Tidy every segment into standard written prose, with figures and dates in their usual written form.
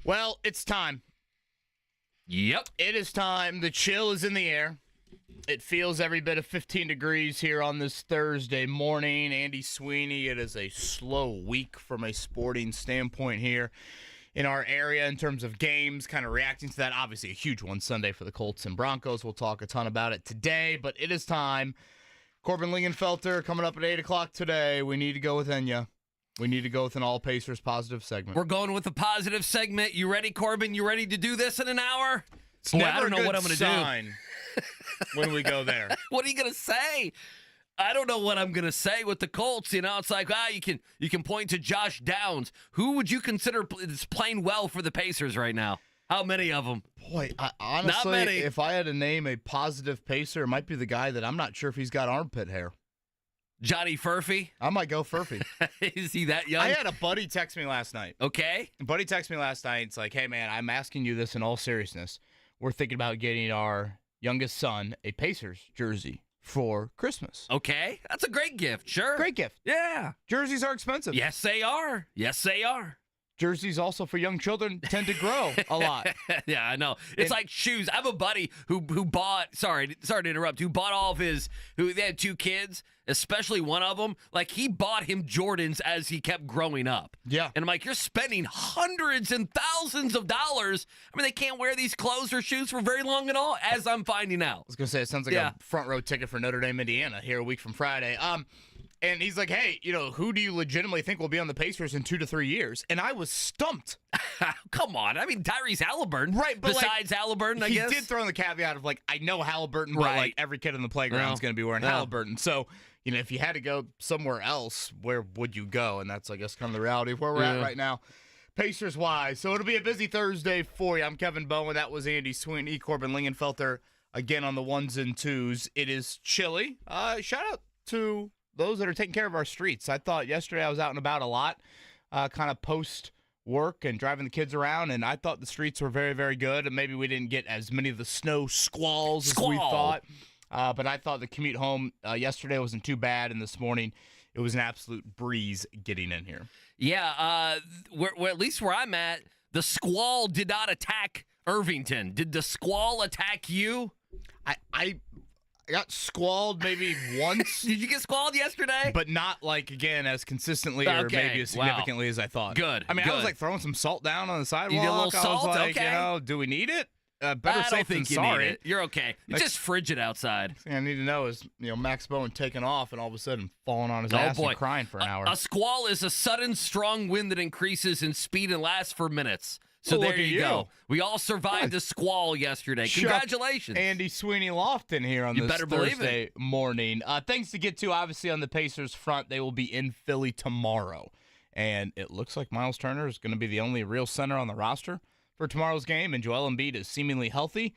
Well, it's time. Yep. It is time. The chill is in the air. It feels every bit of 15 degrees here on this Thursday morning. Andy Sweeney, it is a slow week from a sporting standpoint here in our area in terms of games, kind of reacting to that. Obviously, a huge one Sunday for the Colts and Broncos. We'll talk a ton about it today, but it is time. Corbin Lingenfelter coming up at 8 o'clock today. We need to go with Enya. We need to go with an all-Pacers positive segment. We're going with a positive segment. You ready, Corbin? You ready to do this in an hour? It's Boy, never I don't know a good what I'm going to sign when we go there. What are you going to say? I don't know what I'm going to say with the Colts. You know, it's like, you can point to Josh Downs. Who would you consider is playing well for the Pacers right now? How many of them? Boy, honestly, Not many. If I had to name a positive Pacer, it might be the guy that I'm not sure if he's got armpit hair. Johnny Furphy? I might go Furphy. Is he that young? I had a buddy text me last night. Okay. A buddy texted me last night. It's like, hey, man, I'm asking you this in all seriousness. We're thinking about getting our youngest son a Pacers jersey for Christmas. Okay. That's a great gift. Sure. Great gift. Yeah. Jerseys are expensive. Yes, they are. Yes, they are. Jerseys also for young children tend to grow a lot. Yeah, I know. It's like shoes. I have a buddy who bought, sorry to interrupt, who bought all of his, they had two kids, especially one of them. Like, he bought him Jordans as he kept growing up. Yeah. And I'm like, you're spending hundreds and thousands of dollars. I mean, they can't wear these clothes or shoes for very long at all, as I'm finding out. I was going to say, it sounds like a front row ticket for Notre Dame, Indiana here a week from Friday. And he's like, hey, who do you legitimately think will be on the Pacers in 2 to 3 years? And I was stumped. Come on. I mean, Tyrese Halliburton. Right, but besides Halliburton, I guess. He did throw in the caveat of, I know Halliburton, but, every kid in the playground is going to be wearing Halliburton. So, if you had to go somewhere else, where would you go? And that's, I guess, kind of the reality of where we're at right now, Pacers-wise. So it'll be a busy Thursday for you. I'm Kevin Bowen. That was Andy Sweeney, Corbin Lingenfelter, again on the ones and twos. It is chilly. Shout out to those that are taking care of our streets. I thought yesterday I was out and about a lot, kind of post-work and driving the kids around, and I thought the streets were very, very good. And maybe we didn't get as many of the snow squalls as we thought. But I thought the commute home yesterday wasn't too bad, and this morning it was an absolute breeze getting in here. Yeah, at least where I'm at, the squall did not attack Irvington. Did the squall attack you? I got squalled maybe once. Did you get squalled yesterday? But not, again, as consistently or maybe as significantly as I thought. Good. I mean, I was, throwing some salt down on the sidewalk. You did a little salt? I was Okay. do we need it? Better safe than sorry. You need it. You're okay. It's just frigid outside. Thing I need to know is, Max Bowen taking off and all of a sudden falling on his ass and crying for an hour. A squall is a sudden, strong wind that increases in speed and lasts for minutes. So there you go. We all survived a squall yesterday. Congratulations. Andy Sweeney Lofton here on this Thursday morning. Things to get to, obviously, on the Pacers front. They will be in Philly tomorrow. And it looks like Miles Turner is going to be the only real center on the roster for tomorrow's game, and Joel Embiid is seemingly healthy.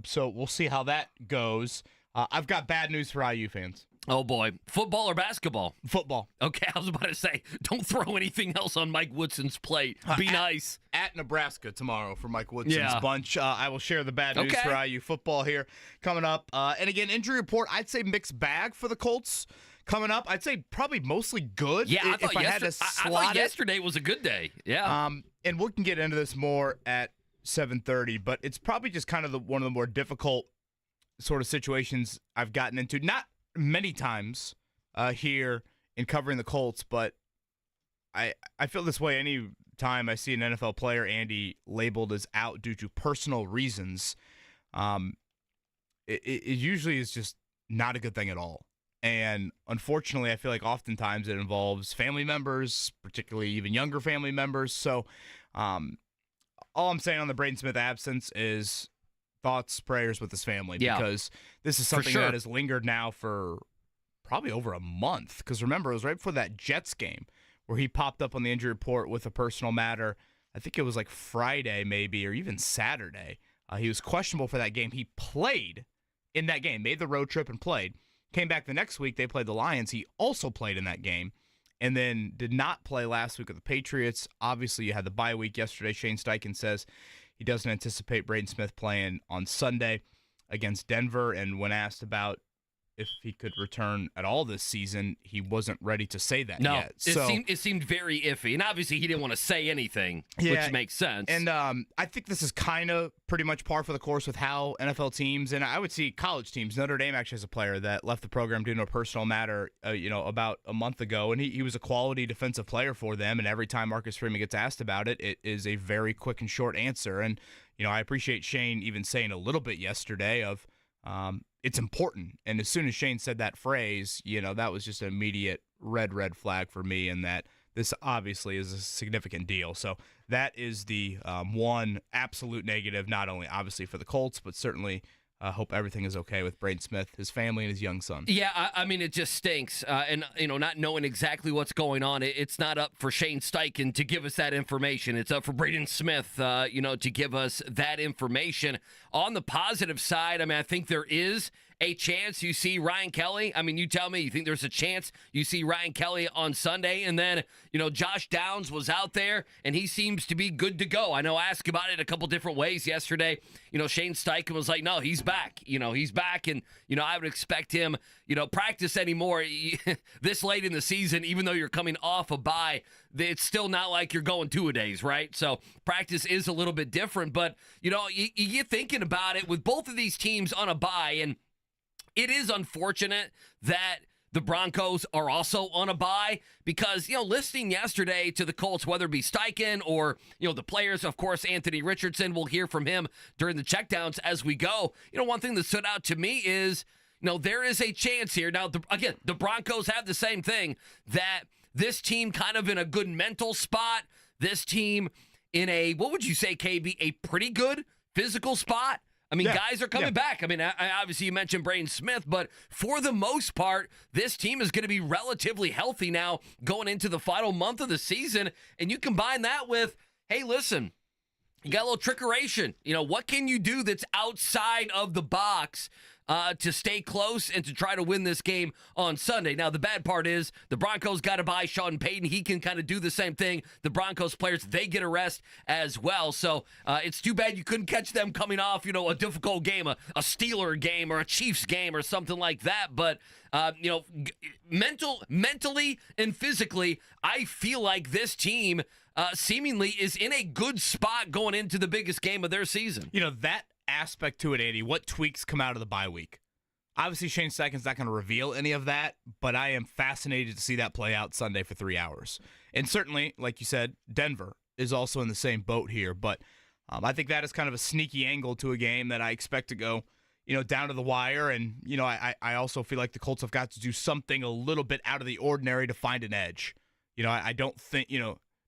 So we'll see how that goes. I've got bad news for IU fans. Oh, boy. Football or basketball? Football. Okay, I was about to say, don't throw anything else on Mike Woodson's plate. Be nice. At Nebraska tomorrow for Mike Woodson's bunch. I will share the bad news for IU football here coming up. And again, injury report, I'd say mixed bag for the Colts. Coming up, I'd say probably mostly good. Yeah, I thought it. yesterday was a good day. Yeah. And we can get into this more at 7:30, but it's probably just kind of one of the more difficult sort of situations I've gotten into. Not many times here in covering the Colts, but I feel this way any time I see an NFL player, Andy, labeled as out due to personal reasons. It usually is just not a good thing at all. And unfortunately, I feel like oftentimes it involves family members, particularly even younger family members. So all I'm saying on the Braden Smith absence is thoughts, prayers with his family, because this is something that has lingered now for probably over a month. Because remember, it was right before that Jets game where he popped up on the injury report with a personal matter. I think it was Friday maybe, or even Saturday. He was questionable for that game. He played in that game, made the road trip and played. Came back the next week, they played the Lions. He also played in that game and then did not play last week with the Patriots. Obviously, you had the bye week yesterday. Shane Steichen says he doesn't anticipate Braden Smith playing on Sunday against Denver. And when asked about if he could return at all this season. He wasn't ready to say that No, yet. it seemed very iffy, and obviously he didn't want to say anything, Yeah, which makes sense. And I think this is kind of pretty much par for the course with how NFL teams, and I would see college teams. Notre Dame actually has a player that left the program due to a personal matter, about a month ago, and he was a quality defensive player for them. And every time Marcus Freeman gets asked about it, it is a very quick and short answer. And I appreciate Shane even saying a little bit yesterday of it's important. And as soon as Shane said that phrase, that was just an immediate red flag for me, and that this obviously is a significant deal. So that is the one absolute negative, not only obviously for the Colts, but certainly hope everything is okay with Braden Smith, his family, and his young son. Yeah, I mean, it just stinks. And, not knowing exactly what's going on, it's not up for Shane Steichen to give us that information. It's up for Braden Smith, to give us that information. On the positive side, I think there is a chance you see Ryan Kelly. You tell me, you think there's a chance you see Ryan Kelly on Sunday? And then, Josh Downs was out there, and he seems to be good to go. I know I asked about it a couple different ways yesterday. Shane Steichen was like, no, he's back. He's back, and, I would expect him, practice anymore this late in the season, even though you're coming off a bye. It's still not like you're going two-a-days, right? So practice is a little bit different. But, you get thinking about it with both of these teams on a bye, and it is unfortunate that the Broncos are also on a bye because, listening yesterday to the Colts, whether it be Steichen or, the players, of course, Anthony Richardson, we'll hear from him during the checkdowns as we go. One thing that stood out to me is, there is a chance here. Now, the Broncos have the same thing, that this team kind of in a good mental spot, this team in a, what would you say, KB, a pretty good physical spot? Guys are coming back. Obviously you mentioned Braden Smith, but for the most part, this team is going to be relatively healthy now going into the final month of the season. And you combine that with, hey, listen, you got a little trickeration. What can you do that's outside of the box to stay close and to try to win this game on Sunday? Now, the bad part is the Broncos got to buy Sean Payton. He can kind of do the same thing. The Broncos players, they get a rest as well. So it's too bad you couldn't catch them coming off, a difficult game, a Steeler game or a Chiefs game or something like that. But, mentally and physically, I feel like this team seemingly is in a good spot going into the biggest game of their season. That aspect to it, Andy, what tweaks come out of the bye week? Obviously, Shane Steichen's not going to reveal any of that, but I am fascinated to see that play out Sunday for 3 hours. And certainly, like you said, Denver is also in the same boat here, but I think that is kind of a sneaky angle to a game that I expect to go, down to the wire. And, I also feel like the Colts have got to do something a little bit out of the ordinary to find an edge. I don't think,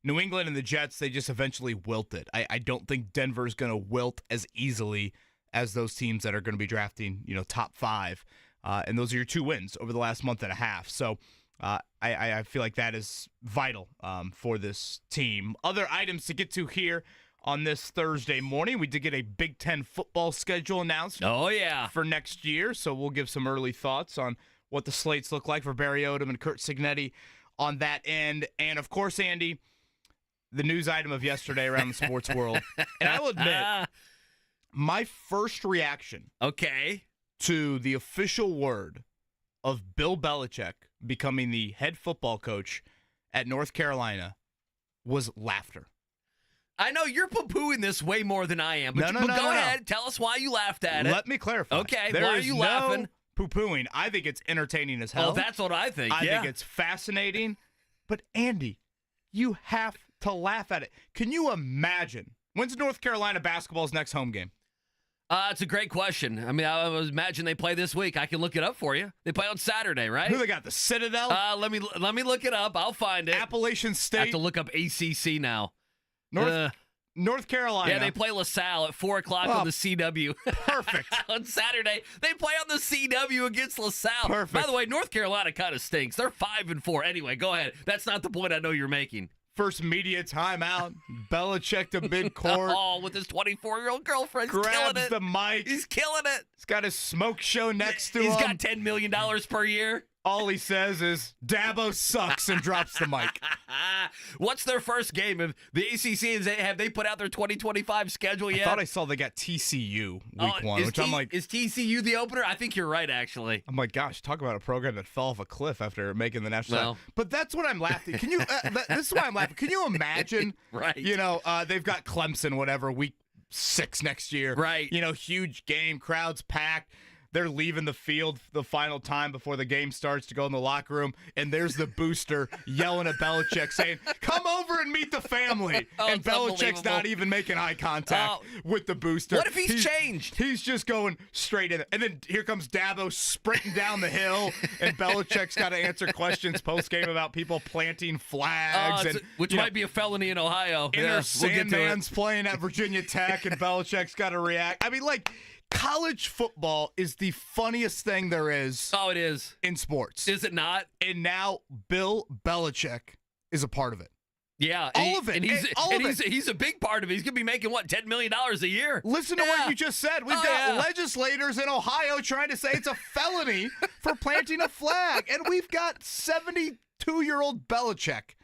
New England and the Jets, they just eventually wilted. I don't think Denver's going to wilt as easily as those teams that are going to be drafting, top 5. And those are your 2 wins over the last month and a half. So I feel like that is vital for this team. Other items to get to here on this Thursday morning. We did get a Big Ten football schedule announced. Oh, yeah. For next year. So we'll give some early thoughts on what the slates look like for Barry Odom and Kurt Cignetti on that end. And, of course, Andy, the news item of yesterday around the sports world. And I will admit, my first reaction to the official word of Bill Belichick becoming the head football coach at North Carolina was laughter. I know you're poo-pooing this way more than I am, but, go ahead. Tell us why you laughed at it. Let me clarify. Okay, why are you laughing? Poo-pooing. I think it's entertaining as hell. Oh, that's what I think. I think it's fascinating. But, Andy, you have to laugh at it. Can you imagine? When's North Carolina basketball's next home game? It's a great question. I would imagine they play this week. I can look it up for you. They play on Saturday, right? Who they got? The Citadel? Let me look it up. I'll find it. Appalachian State. I have to look up ACC now. North Carolina. Yeah, they play LaSalle at 4 o'clock on the CW. Perfect. On Saturday, they play on the CW against LaSalle. Perfect. By the way, North Carolina kind of stinks. They're 5-4. Anyway, go ahead. That's not the point I know you're making. First media timeout. Belichick to midcourt. Oh, with his 24-year-old girlfriend. He's killing grabs it. the mic. He's killing it. He's got his smoke show next to him. He's got $10 million per year. All he says is, Dabo sucks, and drops the mic. What's their first game? Of the ACC, have they put out their 2025 schedule yet? I thought I saw they got TCU week 1, which I'm like... Is TCU the opener? I think you're right, actually. I'm like, gosh, talk about a program that fell off a cliff after making the national title. But that's what I'm laughing. Can you? This is why I'm laughing. Can you imagine? Right. You know, they've got Clemson, whatever, week 6 next year. Right. You know, huge game, crowds packed. They're leaving the field the final time before the game starts to go in the locker room, and there's the booster yelling at Belichick saying, "Come over and meet the family." And Belichick's not even making eye contact with the booster. What if he's changed? He's just going straight in. And then here comes Dabo sprinting down the hill, and Belichick's got to answer questions post-game about people planting flags. Which might be a felony in Ohio. And there's Sandman's playing at Virginia Tech, and Belichick's got to react. I mean, like... College football is the funniest thing there is. Oh, it is. In sports. Is it not? And now Bill Belichick is a part of it. Yeah. All of it. And he's a big part of it. He's going to be making, what, $10 million a year? Listen to what you just said. We've got legislators in Ohio trying to say it's a felony for planting a flag. And we've got 72-year-old Belichick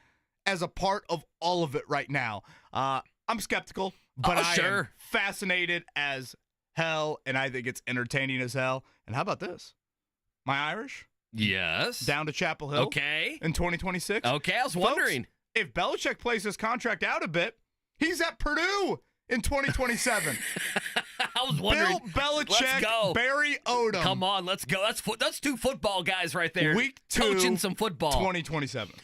as a part of all of it right now. I'm skeptical, but I am fascinated as hell, and I think it's entertaining as hell. And how about this? My Irish? Yes. Down to Chapel Hill. Okay. In 2026. Okay, I was wondering. Folks, if Belichick plays his contract out a bit, he's at Purdue in 2027. I was wondering. Bill Belichick, Barry Odom. Come on, let's go. That's 2 football guys right there. Week 2. Coaching some football. 2027.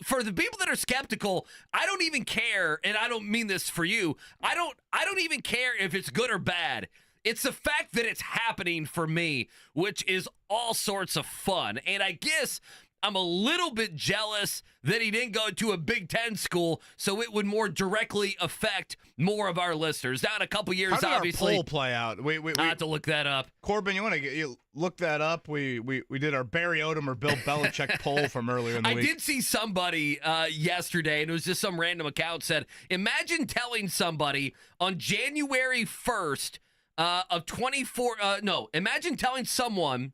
For the people that are skeptical, I don't even care, and I don't mean this for you. I don't even care if it's good or bad. It's the fact that it's happening for me, which is all sorts of fun. And I guess I'm a little bit jealous that he didn't go to a Big Ten school, so it would more directly affect more of our listeners. Now in a couple years, how did obviously. Our poll play out? We I have to look that up. Corbin, you want to look that up? We did our Barry Odom or Bill Belichick poll from earlier in the week. I did see somebody yesterday, and it was just some random account said, imagine telling somebody on January 1st of 24. Imagine telling someone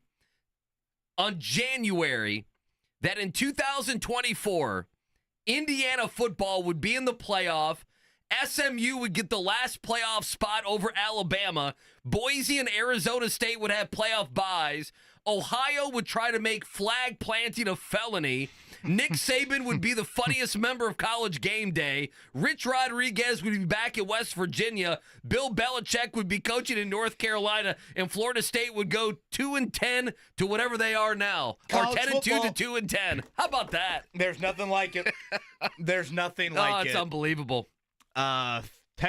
on January that in 2024, Indiana football would be in the playoff, SMU would get the last playoff spot over Alabama, Boise and Arizona State would have playoff byes, Ohio would try to make flag planting a felony, Nick Saban would be the funniest member of College Game Day, Rich Rodriguez would be back at West Virginia, Bill Belichick would be coaching in North Carolina, and Florida State would go 2-10 to whatever they are now, College or 10-2 football. to 2-10. How about that? There's nothing like it. There's nothing like it. It's unbelievable. 10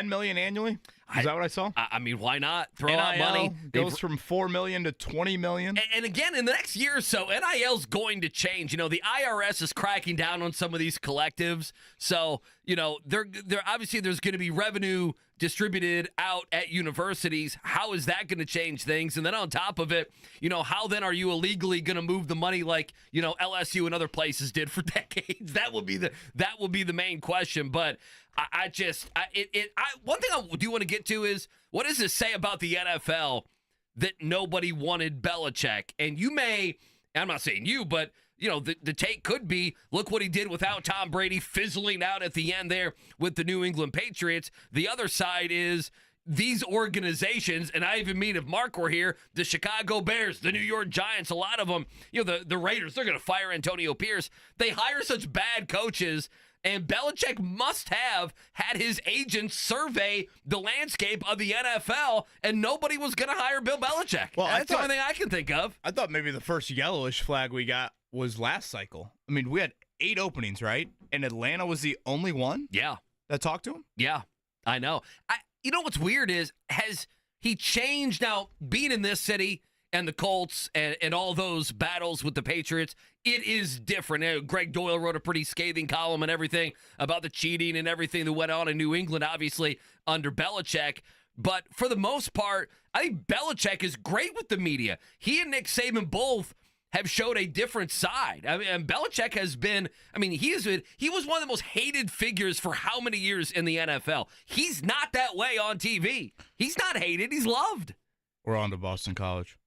million annually? Is that what I saw? I mean, why not? Throw NIL out money. Goes from 4 million to 20 million. And again, in the next year or so, NIL's going to change. You know, the IRS is cracking down on some of these collectives. So, you know, they're obviously there's going to be revenue distributed out at universities. How is that going to change things? And then on top of it, you know, how then are you illegally going to move the money like, you know, LSU and other places did for decades? That will be the main question. But one thing I do want to get to is, what does this say about the NFL that nobody wanted Belichick? And you may, I'm not saying you, but you know, the take could be, look what he did without Tom Brady fizzling out at the end there with the New England Patriots. The other side is these organizations, and I even mean if Mark were here, the Chicago Bears, the New York Giants, a lot of them, you know, the Raiders, they're going to fire Antonio Pierce. They hire such bad coaches. And Belichick must have had his agents survey the landscape of the NFL, and nobody was going to hire Bill Belichick. Well, that's the only thing I can think of. I thought maybe the first yellowish flag we got was last cycle. I mean, we had 8 openings, right? And Atlanta was the only one? Yeah. That talked to him? Yeah, I know. You know what's weird is, has he changed now, being in this city and the Colts and all those battles with the Patriots? It is different. Greg Doyle wrote a pretty scathing column and everything about the cheating and everything that went on in New England, obviously, under Belichick. But for the most part, I think Belichick is great with the media. He and Nick Saban both have showed a different side. I mean, and Belichick has been, I mean, he was one of the most hated figures for how many years in the NFL. He's not that way on TV. He's not hated. He's loved. We're on to Boston College.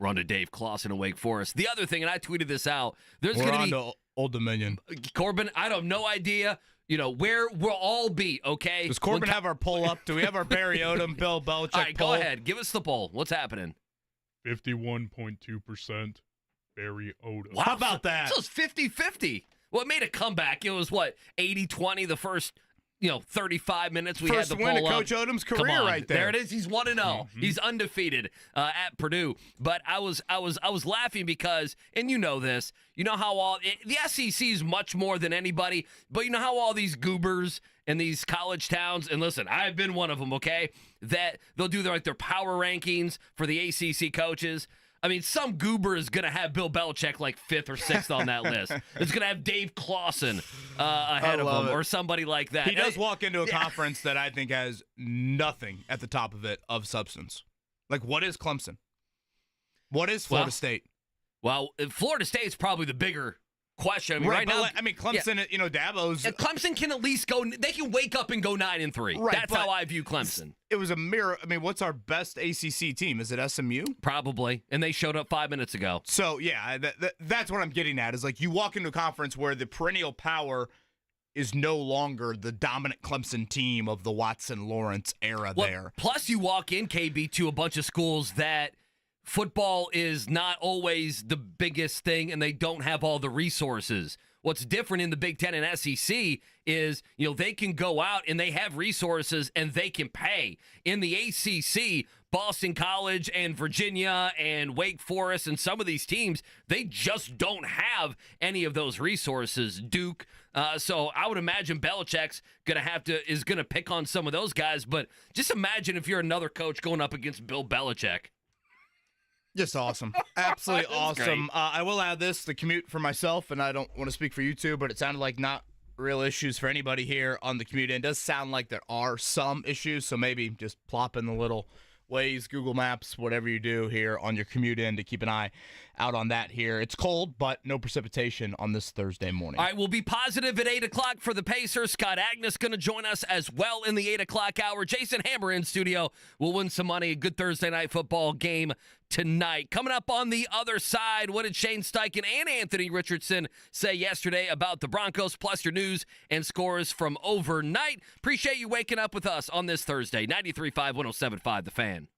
We're on to Dave Clawson in Wake Forest. The other thing, and I tweeted this out, there's We're going on to be to Old Dominion. Corbin. I have no idea. Where we'll all be. Okay. Does Corbin have our poll up? Do we have our Barry Odom, Bill Belichick all right, poll? go ahead. Give us the poll. What's happening? 51.2% Barry Odom. Wow. How about that? So it's 50-50. Well, it made a comeback. It was, 80-20 the first 35 minutes we First had the win poll of up. Coach Odom's Come career on. right there. There it is. He's 1-0. Mm-hmm. He's undefeated at Purdue. But I was laughing because, and you know this, how the SEC is much more than anybody, but you know how all these goobers and these college towns, and listen, I've been one of them, okay, that they'll do their power rankings for the ACC coaches. I mean, some goober is going to have Bill Belichick 5th or 6th on that list. It's going to have Dave Clawson ahead of him or somebody like that. He does walk into a conference that I think has nothing at the top of it of substance. What is Clemson? What is Florida State? Well, Florida State's probably the bigger question. I mean, right now, Clemson, Dabo's. Clemson can at least go. They can wake up and go 9-3. Right, That's how I view Clemson. It was a mirror. I mean, what's our best ACC team? Is it SMU? Probably, and they showed up 5 minutes ago. So yeah, that's what I'm getting at. Is you walk into a conference where the perennial power is no longer the dominant Clemson team of the Watson Lawrence era. There. Plus, you walk in KB to a bunch of schools that football is not always the biggest thing, and they don't have all the resources. What's different in the Big Ten and SEC is, they can go out and they have resources and they can pay. In the ACC, Boston College and Virginia and Wake Forest and some of these teams, they just don't have any of those resources. Duke. So I would imagine Belichick's is gonna pick on some of those guys. But just imagine if you're another coach going up against Bill Belichick. Just awesome. Absolutely awesome. I will add this, the commute for myself, and I don't want to speak for you two, but it sounded like not real issues for anybody here on the commute. And it does sound like there are some issues, so maybe just plop in the little Waze, Google Maps, whatever you do here on your commute in to keep an eye out on that here. It's cold, but no precipitation on this Thursday morning. All right, we'll be positive at 8 o'clock for the Pacers. Scott Agness going to join us as well in the 8 o'clock hour. Jason Hammer in studio. We'll win some money. A good Thursday night football game tonight. Coming up on the other side, what did Shane Steichen and Anthony Richardson say yesterday about the Broncos, plus your news and scores from overnight. Appreciate you waking up with us on this Thursday. 93.5, 107.5 The Fan.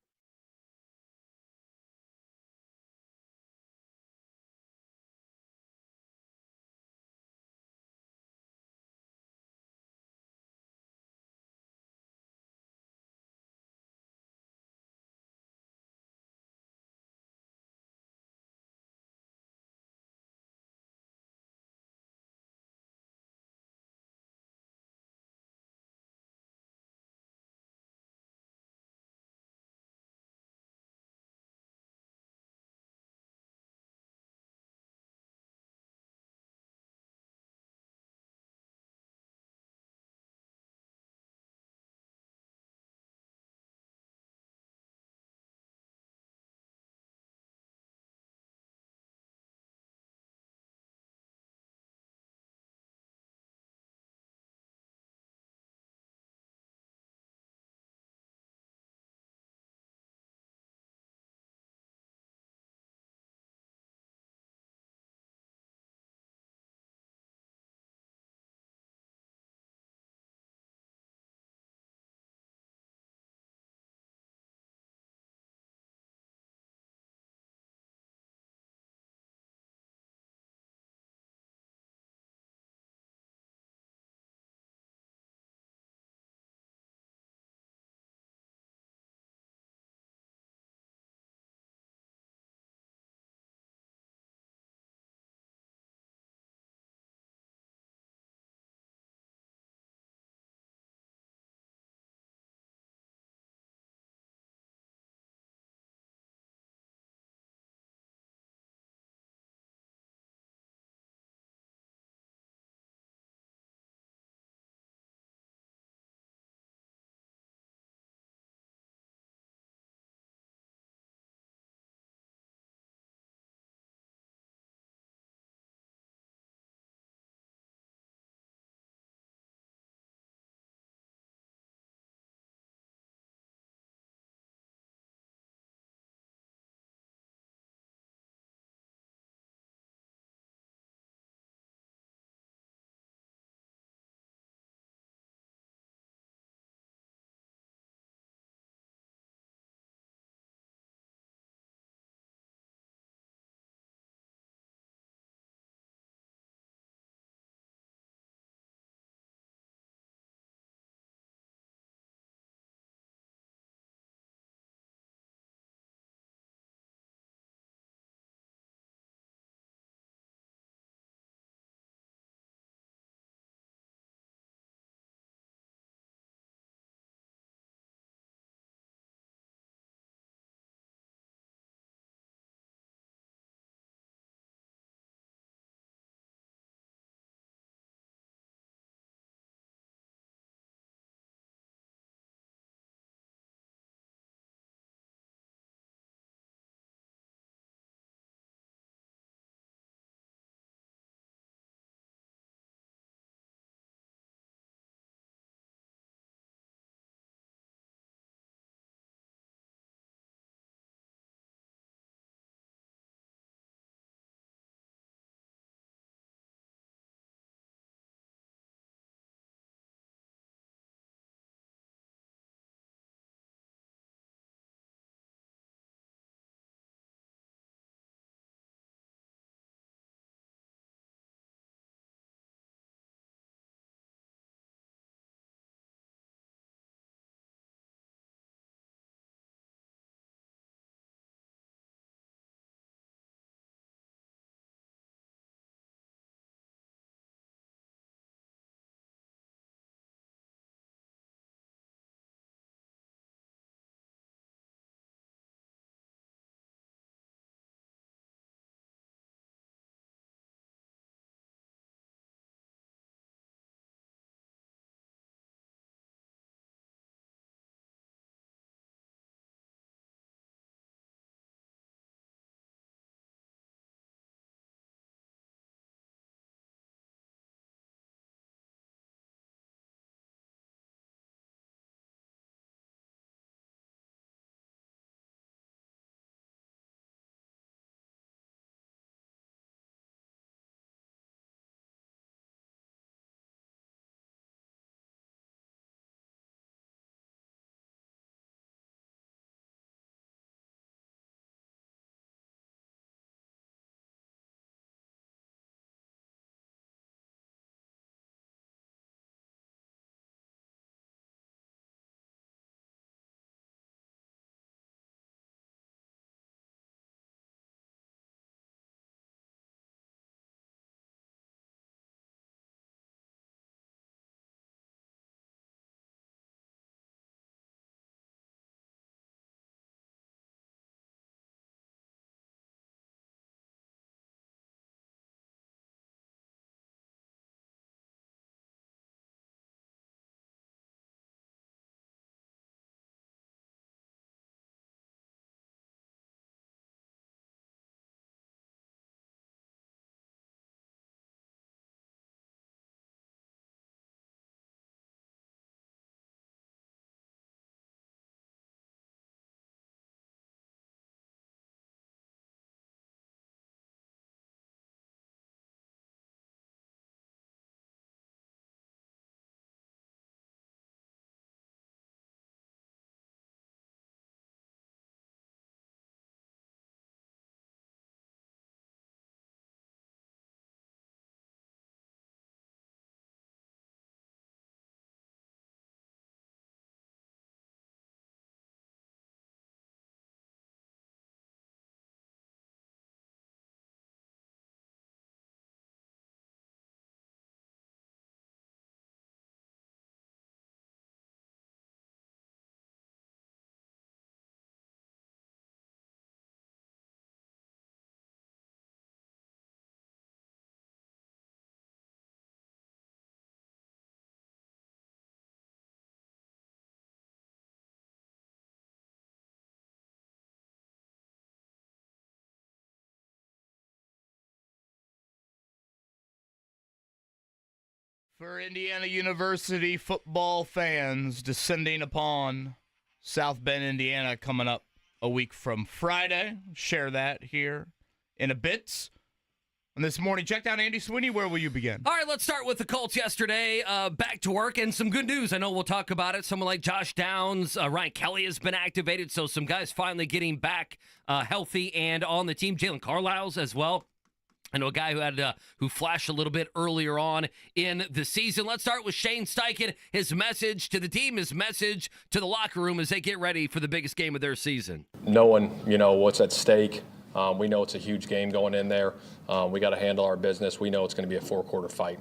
For Indiana University football fans descending upon South Bend, Indiana, coming up a week from Friday. Share that here in a bit. And this morning, check down Andy Sweeney. Where will you begin? All right, let's start with the Colts yesterday. Back to work and some good news. I know we'll talk about it. Someone like Josh Downs, Ryan Kelly has been activated, so some guys finally getting back healthy and on the team. Jalen Carlisle's as well. I know a guy who flashed a little bit earlier on in the season. Let's start with Shane Steichen. His message to the team, his message to the locker room as they get ready for the biggest game of their season. Knowing, what's at stake. We know it's a huge game going in there. We got to handle our business. We know it's going to be a four-quarter fight.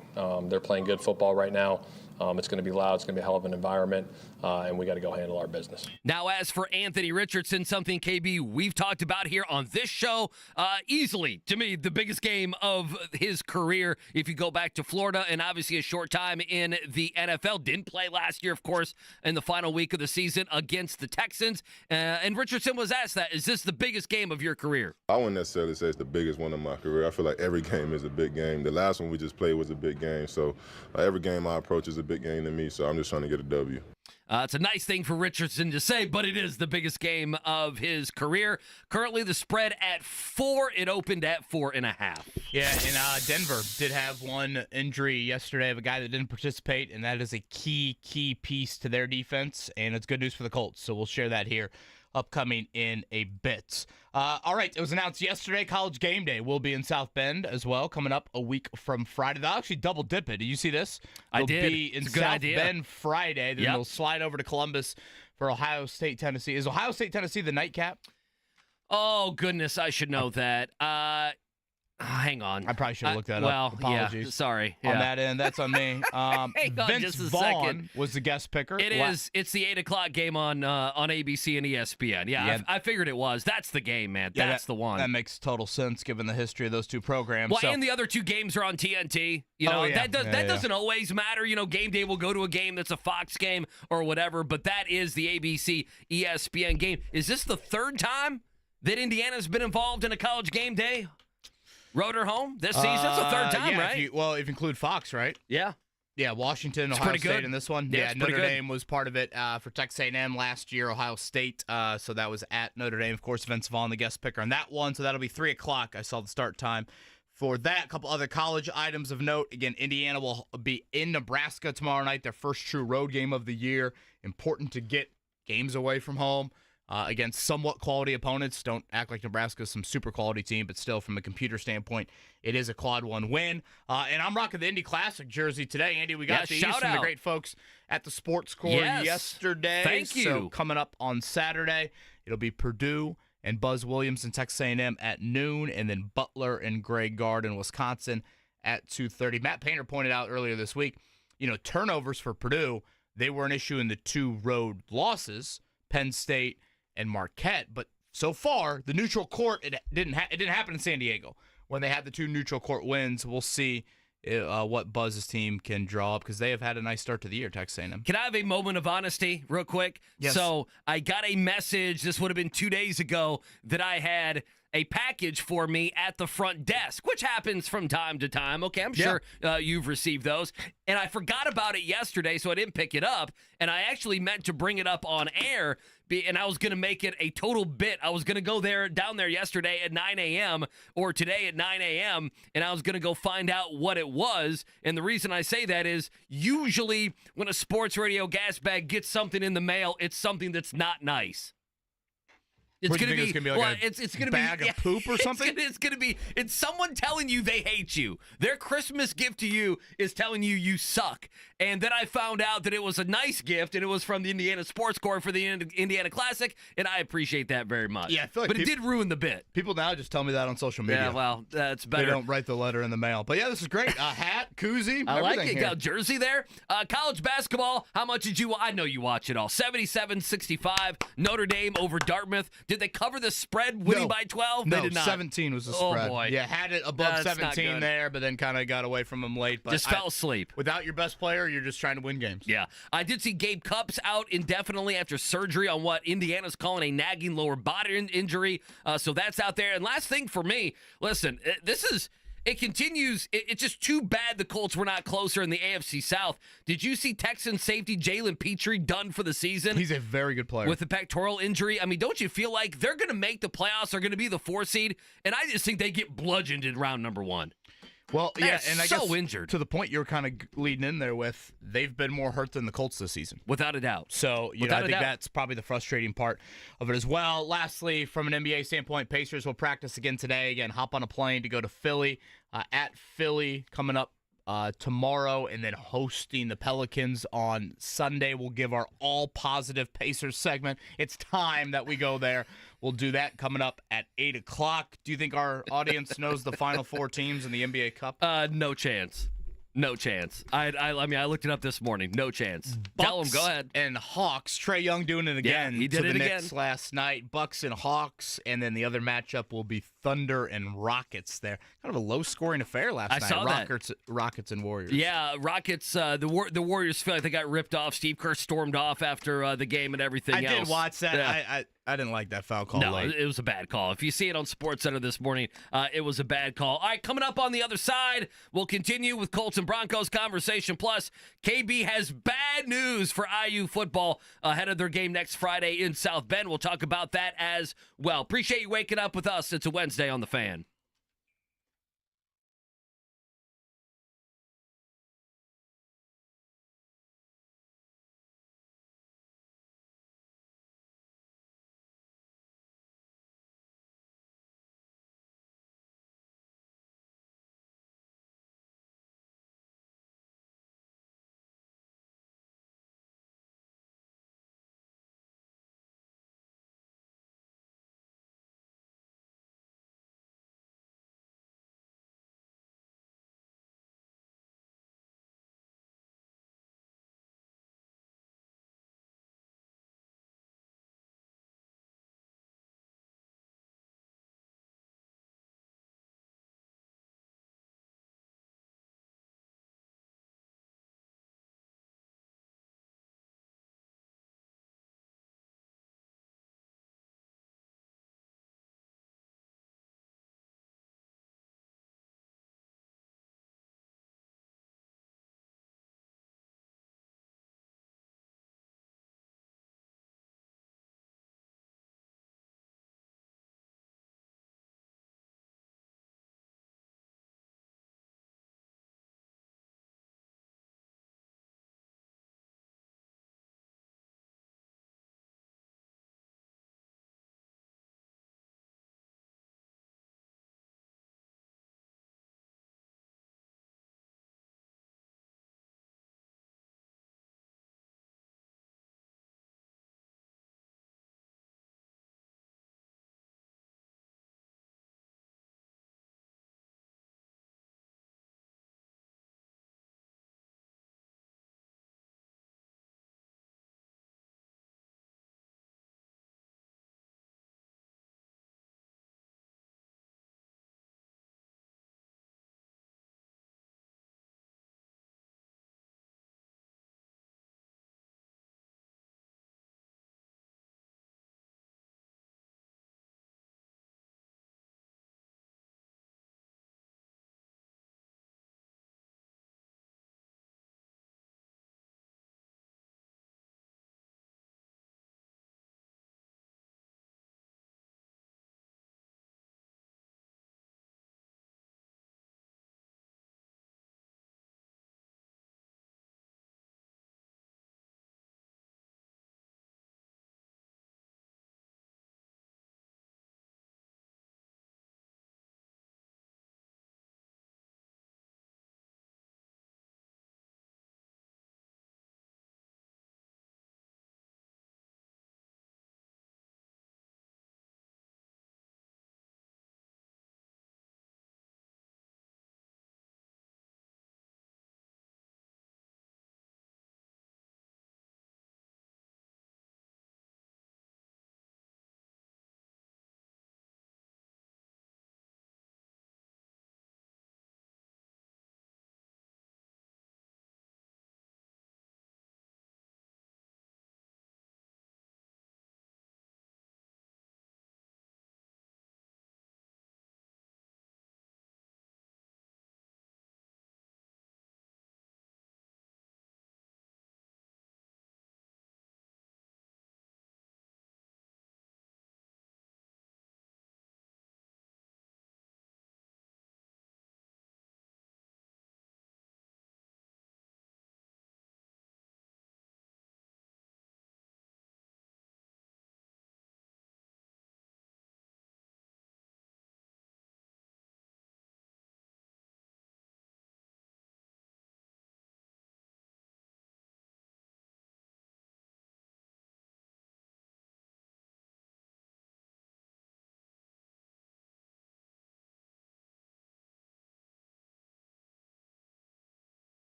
They're playing good football right now. It's going to be loud. It's going to be a hell of an environment, and we got to go handle our business. Now, as for Anthony Richardson, something, KB, we've talked about here on this show, easily, to me, the biggest game of his career if you go back to Florida, and obviously a short time in the NFL. Didn't play last year, of course, in the final week of the season against the Texans. And Richardson was asked that, is this the biggest game of your career? I wouldn't necessarily say it's the biggest one of my career. I feel like every game is a big game. The last one we just played was a big game, so every game I approach is a big game to me, so I'm just trying to get a W. It's a nice thing for Richardson to say, but it is the biggest game of his career. Currently, the spread at 4. It opened at 4.5. Yeah, and Denver did have one injury yesterday of a guy that didn't participate, and that is a key piece to their defense, and it's good news for the Colts, so we'll share that here upcoming in a bit. All right, it was announced yesterday, College Game Day will be in South Bend as well, coming up a week from Friday. They'll actually double dip it. Did you see this? I They'll did. be in It's a good South idea. Bend Friday, then they'll slide over to Columbus for Ohio State, Tennessee. Is Ohio State, Tennessee the nightcap? Oh, goodness, I should know that. Hang on. I probably should have looked that up. Well, Apologies. yeah, sorry. On Yeah. that end, that's on me. on Vince just a Vaughn second. was the guest picker. It is. It's the 8 o'clock game on ABC and ESPN. Yeah. I figured it was. That's the game, man. Yeah, That's the one. That makes total sense given the history of those two programs. Well, So- and the other two games are on TNT. You know, Oh, yeah. that doesn't always matter. You know, game day will go to a game that's a Fox game or whatever, but that is the ABC ESPN game. Is this the third time that Indiana's been involved in a college game day? Road or home this season? It's the third time, yeah, right? if you include Fox, right? Yeah. Yeah, Washington, It's Ohio pretty State good. in this one. Yeah, Yeah, it's pretty Notre good. Dame was part of it for Texas A&M last year, Ohio State. So that was at Notre Dame. Of course, Vince Vaughn, the guest picker on that one. So that'll be 3 o'clock. I saw the start time for that. A couple other college items of note. Again, Indiana will be in Nebraska tomorrow night, their first true road game of the year. Important to get games away from home. Against somewhat quality opponents. Don't act like Nebraska's some super quality team, but still, from a computer standpoint, it is a quad one win. And I'm rocking the Indy Classic jersey today. Andy, we got these shout from the out. great folks at the Sports Core Yes. yesterday. Thank you. So coming up on Saturday, it'll be Purdue and Buzz Williams and Texas A&M at noon, and then Butler and Greg Gard in Wisconsin at 2:30. Matt Painter pointed out earlier this week, turnovers for Purdue, they were an issue in the 2 road losses, Penn State and Marquette, but so far the neutral court it didn't happen in San Diego when they had the 2 neutral court wins. We'll see what Buzz's team can draw up because they have had a nice start to the year. Texas A&M. Can I have a moment of honesty real quick? Yes. So I got a message, this would have been 2 days ago, that I had a package for me at the front desk, which happens from time to time. Okay, I'm sure you've received those. And I forgot about it yesterday, so I didn't pick it up. And I actually meant to bring it up on air, and I was going to make it a total bit. I was going to go down there yesterday at 9 a.m. or today at 9 a.m., and I was going to go find out what it was. And the reason I say that is usually when a sports radio gas bag gets something in the mail, it's something that's not nice. It's What do you going to think be, it's gonna be like a it's going to bag be of poop or something? It's going to be someone telling you they hate you. Their Christmas gift to you is telling you you suck. And then I found out that it was a nice gift, and it was from the Indiana Sports Corps for the Indiana Classic, and I appreciate that very much. Yeah, I feel like but it did ruin the bit. People now just tell me that on social media. Yeah, well, that's They better. don't write the letter in the mail. But yeah, this is great. A hat, koozie, I like everything it. here. Got a jersey there. College basketball, how much did you I know you watch it all. 77-65, Notre Dame over Dartmouth. Did they cover the spread winning No. by 12? No, They did not. 17 was the Oh, spread. boy. Yeah, had it above That's not 17 good. there, but then kind of got away from them late. But Just fell asleep. Without your best player, you're just trying to win games. Yeah. I did see Gabe Cupps out indefinitely after surgery on what Indiana's calling a nagging lower body injury. So that's out there. And last thing for me, listen, this is it continues. It's just too bad the Colts were not closer in the AFC South. Did you see Texans safety Jalen Petrie done for the season? He's a very good player. With a pectoral injury. I mean, don't you feel like they're going to make the playoffs? They're going to be the 4 seed, and I just think they get bludgeoned in round number 1. Well, yeah, and I guess injured. To the point you were kind of leading in there with, they've been more hurt than the Colts this season. Without a doubt. So, I think that's probably the frustrating part of it as well. Lastly, from an NBA standpoint, Pacers will practice again today. Again, hop on a plane to go to Philly. At Philly coming up tomorrow, and then hosting the Pelicans on Sunday. We'll give our all-positive Pacers segment. It's time that we go there. We'll do that coming up at 8 o'clock. Do you think our audience knows the final 4 teams in the NBA Cup? No chance. No chance. I mean, I looked it up this morning. No chance. Tell them, go ahead. And Hawks. Trae Young doing it again. Yeah, he did to it the again Knicks last night. Bucks and Hawks, and then the other matchup will be Thunder and Rockets. There, kind of a low-scoring affair last night. I saw that. Rockets and Warriors. Yeah, Rockets. The Warriors feel like they got ripped off. Steve Kerr stormed off after the game and everything else. I did watch that. Yeah. I didn't like that foul call. No, it was a bad call. If you see it on SportsCenter this morning, it was a bad call. All right, coming up on the other side, we'll continue with Colts and Broncos conversation. Plus, KB has bad news for IU football ahead of their game next Friday in South Bend. We'll talk about that as well. Appreciate you waking up with us. It's a Wednesday on The Fan.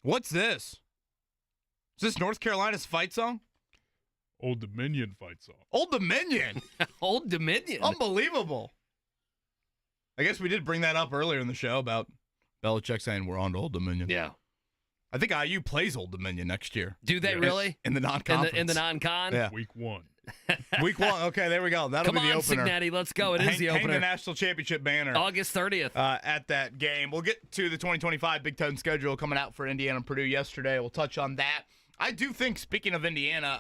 What's this? Is this North Carolina's fight song? Old Dominion fight song. Old Dominion. Old Dominion. Unbelievable. I guess we did bring that up earlier in the show about Belichick saying we're on to Old Dominion. Yeah. I think IU plays Old Dominion next year. Do they Yes. really? In the non-conference. In the non-con? Yeah. Week 1. Week 1. Okay, there we go. That'll Come be the on, opener. Signetti, let's go. It is the Hang the opener. national championship banner August 30th. at that game. We'll get to the 2025 Big Ten schedule coming out for Indiana and Purdue yesterday. We'll touch on that. I do think, speaking of Indiana,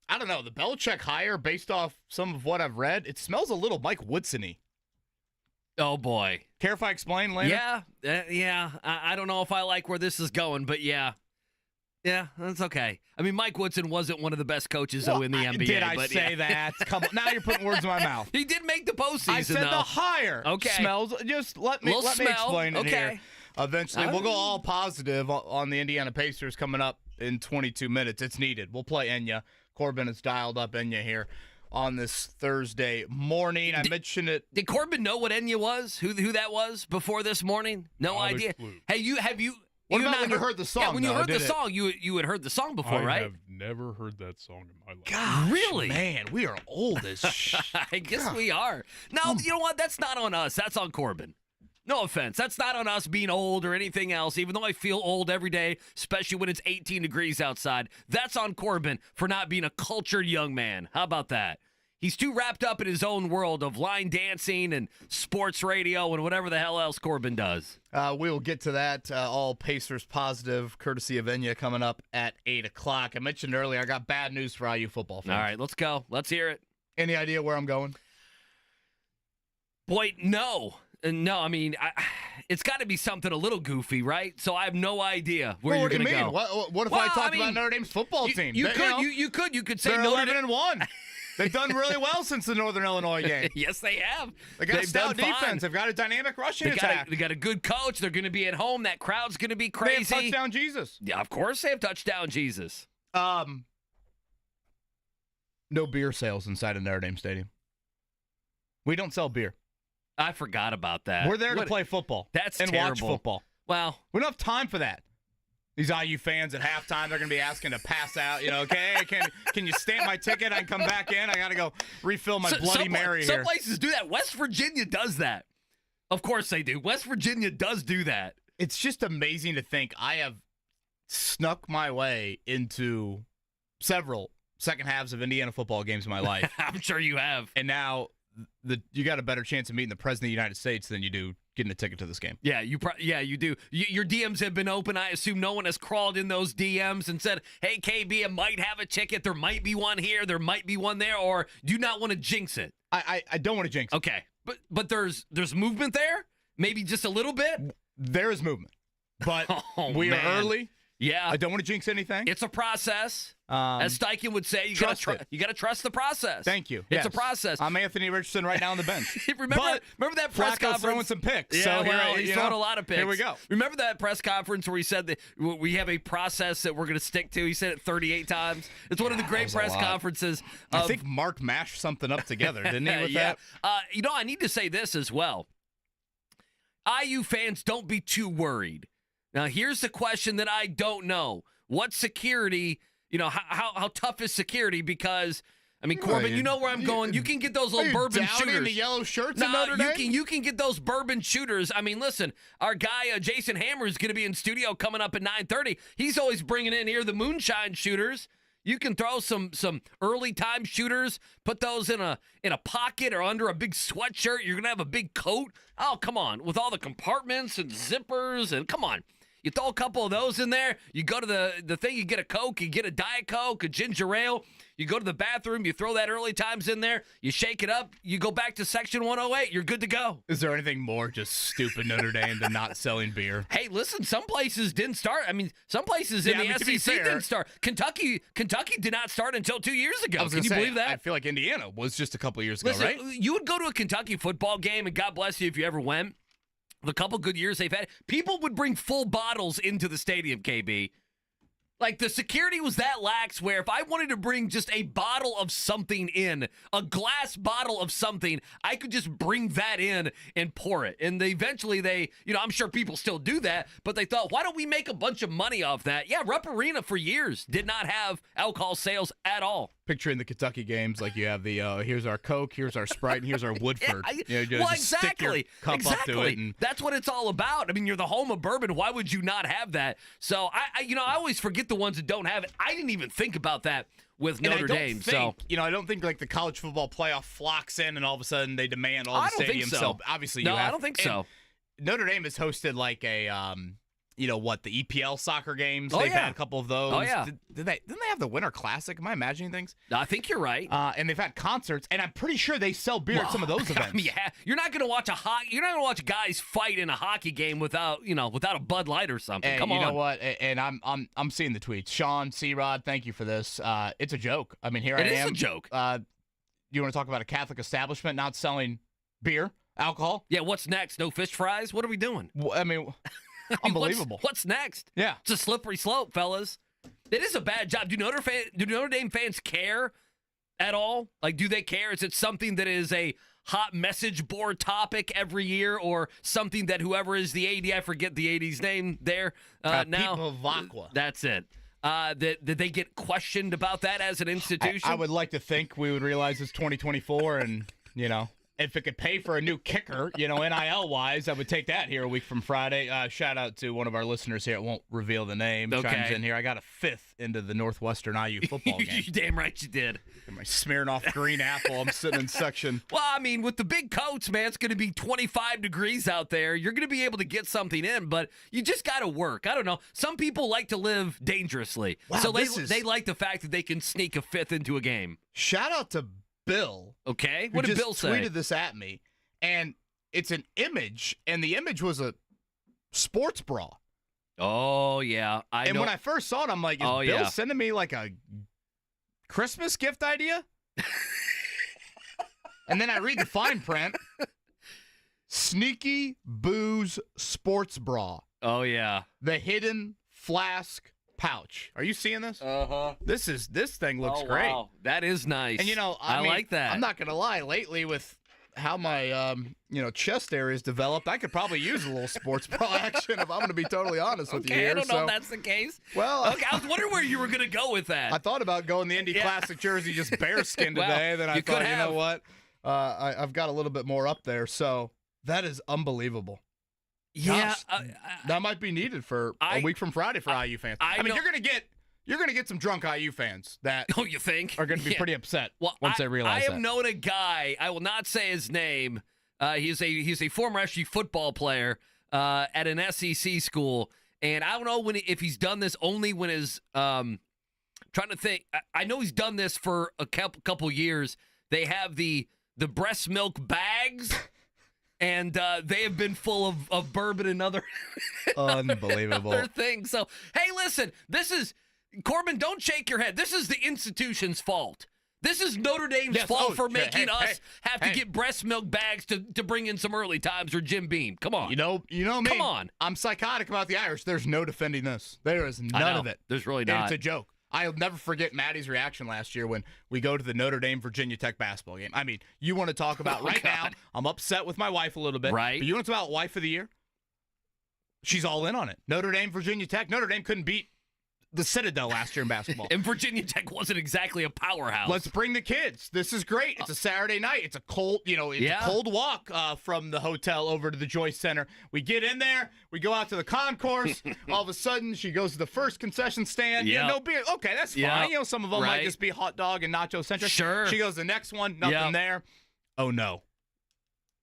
I don't know, the Belichick hire, based off some of what I've read, it smells a little Mike Woodson-y. Oh, boy. Care if I explain later? Yeah. I don't know if I like where this is going, but yeah. Yeah, that's okay. I mean, Mike Woodson wasn't one of the best coaches, though, in the NBA. Did I but say yeah. that? Come on. Now you're putting words in my mouth. He did make the postseason, I said though. the hire Okay. smells. Just let me Little smell. explain it Okay. here. Eventually, we'll go all positive on the Indiana Pacers coming up in 22 minutes. It's needed. We'll play Enya. Corbin has dialed up Enya here on this Thursday morning. I mentioned it. Did Corbin know what Enya was? Who that was before this morning? No Not a idea. clue. Hey, have you? What you about not when you heard the song, Yeah, when you though, heard the did it? song, you had heard the song before, I right? have never heard that song in my life. Gosh, Really? Man, we are old as I guess we are. No, you know what? That's not on us. That's on Corbin. No offense. That's not on us being old or anything else, even though I feel old every day, especially when it's 18 degrees outside. That's on Corbin for not being a cultured young man. How about that? He's too wrapped up in his own world of line dancing and sports radio and whatever the hell else Corbin does. We will get to that. All Pacers positive, courtesy of Enya, coming up at 8 o'clock. I mentioned earlier, I got bad news for IU football fans. All right, let's go. Let's hear it. Any idea where I'm going? Boy, no. No, I mean, it's got to be something a little goofy, right? So I have no idea where you're going to go. What if Well, I talked I mean, about Notre Dame's football team? You could say they're Notre 11-1. They've done really well since the Northern Illinois game. Yes, they have. They got They've stout done fine. defense. They've got a dynamic rushing attack. They got a good coach. They're going to be at home. That crowd's going to be They crazy. have touchdown Jesus. Yeah, of course they have touchdown Jesus. No beer sales inside of Notre Dame Stadium. We don't sell beer. I forgot about that. We're there to play football. That's and terrible. watch football. Well, We don't have time for that. These IU fans at halftime, they're going to be asking to pass out. You know, okay, can you stamp my ticket? I can come back in. I got to go refill my Bloody Mary some here. places do that. West Virginia does that. Of course they do. West Virginia does do that. It's just amazing to think I have snuck my way into several second halves of Indiana football games in my life. I'm sure you have. And now you got a better chance of meeting the President of the United States than you do getting a ticket to this game. Yeah, you do. Your DMs have been open. I assume no one has crawled in those DMs and said, "Hey, KB, I might have a ticket. There might be one here. There might be one there." Or do you not want to jinx it? I don't want to jinx it. Okay, but there's movement there. Maybe just a little bit. There is movement, but we man. are early. Yeah, I don't want to jinx anything. it's a process. As Steichen would say, you got to trust the process. Thank you. It's Yes. a process. I'm Anthony Richardson right now on the bench. remember that press Flacco's conference? throwing some picks. Yeah, so he's throwing a lot of picks. Here we go. Remember that press conference where he said that we have a process that we're going to stick to? He said it 38 times. It's one of the great was a press lot. conferences. I think Mark mashed something up together, didn't he, with yeah. that? I need to say this as well. IU fans, don't be too worried. Now, here's the question that I don't know. What security, how tough is security? Because, I mean, Corbin, you know where I'm going. You can get those little bourbon shooters. The yellow shirts in No, Notre Dame? you can get those bourbon shooters. I mean, listen, our guy Jason Hammer is going to be in studio coming up at 9:30. He's always bringing in here the moonshine shooters. You can throw some early time shooters, put those in a pocket or under a big sweatshirt. You're gonna have a big coat. Oh, come on, with all the compartments and zippers, and come on. You throw a couple of those in there. You go to the thing. You get a Coke. You get a Diet Coke, a ginger ale. You go to the bathroom. You throw that early times in there. You shake it up. You go back to section 108. You're good to go. Is there anything more just stupid Notre Dame than not selling beer? Hey, listen, some places didn't start. I mean, some places in the to be SEC fair, didn't start. Kentucky did not start until 2 years ago. I was Can gonna you say, believe that? I feel like Indiana was just a couple years ago, Listen, right? you would go to a Kentucky football game, and God bless you if you ever went. The couple good years they've had, people would bring full bottles into the stadium, KB. Like, the security was that lax where if I wanted to bring just a bottle of something in, a glass bottle of something, I could just bring that in and pour it. And eventually they, I'm sure people still do that, but they thought, why don't we make a bunch of money off that? Yeah, Rupp Arena for years did not have alcohol sales at all. Picturing the Kentucky games, like you have the here's our Coke, here's our Sprite, and here's our Woodford. Well, just stick your exactly. cup up to it. Exactly. That's what it's all about. I mean, you're the home of bourbon. Why would you not have that? So I always forget the ones that don't have it. I didn't even think about that with Notre Dame. I don't think like the college football playoff flocks in and all of a sudden they demand all the stadiums. Think so. Obviously, no, I don't think so. Notre Dame has hosted like a the EPL soccer games. Oh, They've yeah. had a couple of those. Oh, yeah. Didn't they have the Winter Classic? Am I imagining things? I think you're right. And they've had concerts, and I'm pretty sure they sell beer at some of those events. Yeah, you're not going to watch You're not going to watch guys fight in a hockey game without a Bud Light or something. And Come on. You know what? And I'm seeing the tweets. Sean C-Rod, thank you for this. It's a joke. I mean, here I am. It is a joke. You want to talk about a Catholic establishment not selling beer, alcohol? Yeah. What's next? No fish fries? What are we doing? I mean, unbelievable. What's next? Yeah. It's a slippery slope, fellas. It is a bad job. Do Notre Dame fans care at all? Like, do they care? Is it something that is a hot message board topic every year, or something that whoever is the AD, I forget the AD's name there now. People of Aqua. That's it. Did they get questioned about that as an institution? I would like to think we would realize it's 2024 and, if it could pay for a new kicker, NIL-wise, I would take that here a week from Friday. Shout out to one of our listeners here. I won't reveal the name. Okay. Chimes in here. I got a fifth into the Northwestern IU football game. You damn right you did. Am I smearing off green apple? I'm sitting in section. Well, I mean, with the big coats, man, it's going to be 25 degrees out there. You're going to be able to get something in, but you just got to work. I don't know. Some people like to live dangerously. Wow, so they like the fact that they can sneak a fifth into a game. Shout out to Bill. Okay. What did Bill say? Tweeted this at me, and it's an image, and the image was a sports bra. Oh, yeah. And when I first saw it, I'm like, is Bill sending me like a Christmas gift idea? And then I read the fine print. Sneaky Booze sports bra. Oh, yeah. The hidden flask pouch. Are you seeing this? Uh-huh. This thing looks great. Wow. That is nice. And I mean, like that. I'm not gonna lie. Lately, with how my chest area is developed, I could probably use a little sports bra action if I'm gonna be totally honest with you here. I don't know if that's the case. Well, okay, I was wondering where you were gonna go with that. I thought about going the Indy Classic jersey just bearskin today. Then I thought, you know what? I've got a little bit more up there. So that is unbelievable. Yeah, that might be needed for a week from Friday for IU fans. I mean, you're gonna get some drunk IU fans that you think are gonna be pretty upset once they realize that. I have known a guy. I will not say his name. He's a former SU football player at an SEC school, and I don't know if he's done this only when his trying to think. I know he's done this for a couple years. They have the breast milk bags. And they have been full of bourbon and other unbelievable other things. So, hey, listen, this is Corbin. Don't shake your head. This is the institution's fault. This is Notre Dame's fault for making us have to get breast milk bags to bring in some early times or Jim Beam. Come on, you know me. Come on, I'm psychotic about the Irish. There's no defending this. There is none of it. There's really not. It's a joke. I'll never forget Maddie's reaction last year when we go to the Notre Dame Virginia Tech basketball game. I mean, you want to talk about now, I'm upset with my wife a little bit. Right. But you want to talk about wife of the year? She's all in on it. Notre Dame, Virginia Tech. Notre Dame couldn't beat the Citadel last year in basketball. And Virginia Tech wasn't exactly a powerhouse. Let's bring the kids. This is great. It's a Saturday night. It's a cold, a cold walk from the hotel over to the Joyce Center. We get in there. We go out to the concourse. All of a sudden, she goes to the first concession stand. Yep. No beer. Okay, that's fine. Some of them might just be hot dog and nacho centric. Sure. She goes to the next one. Nothing there. Oh, no.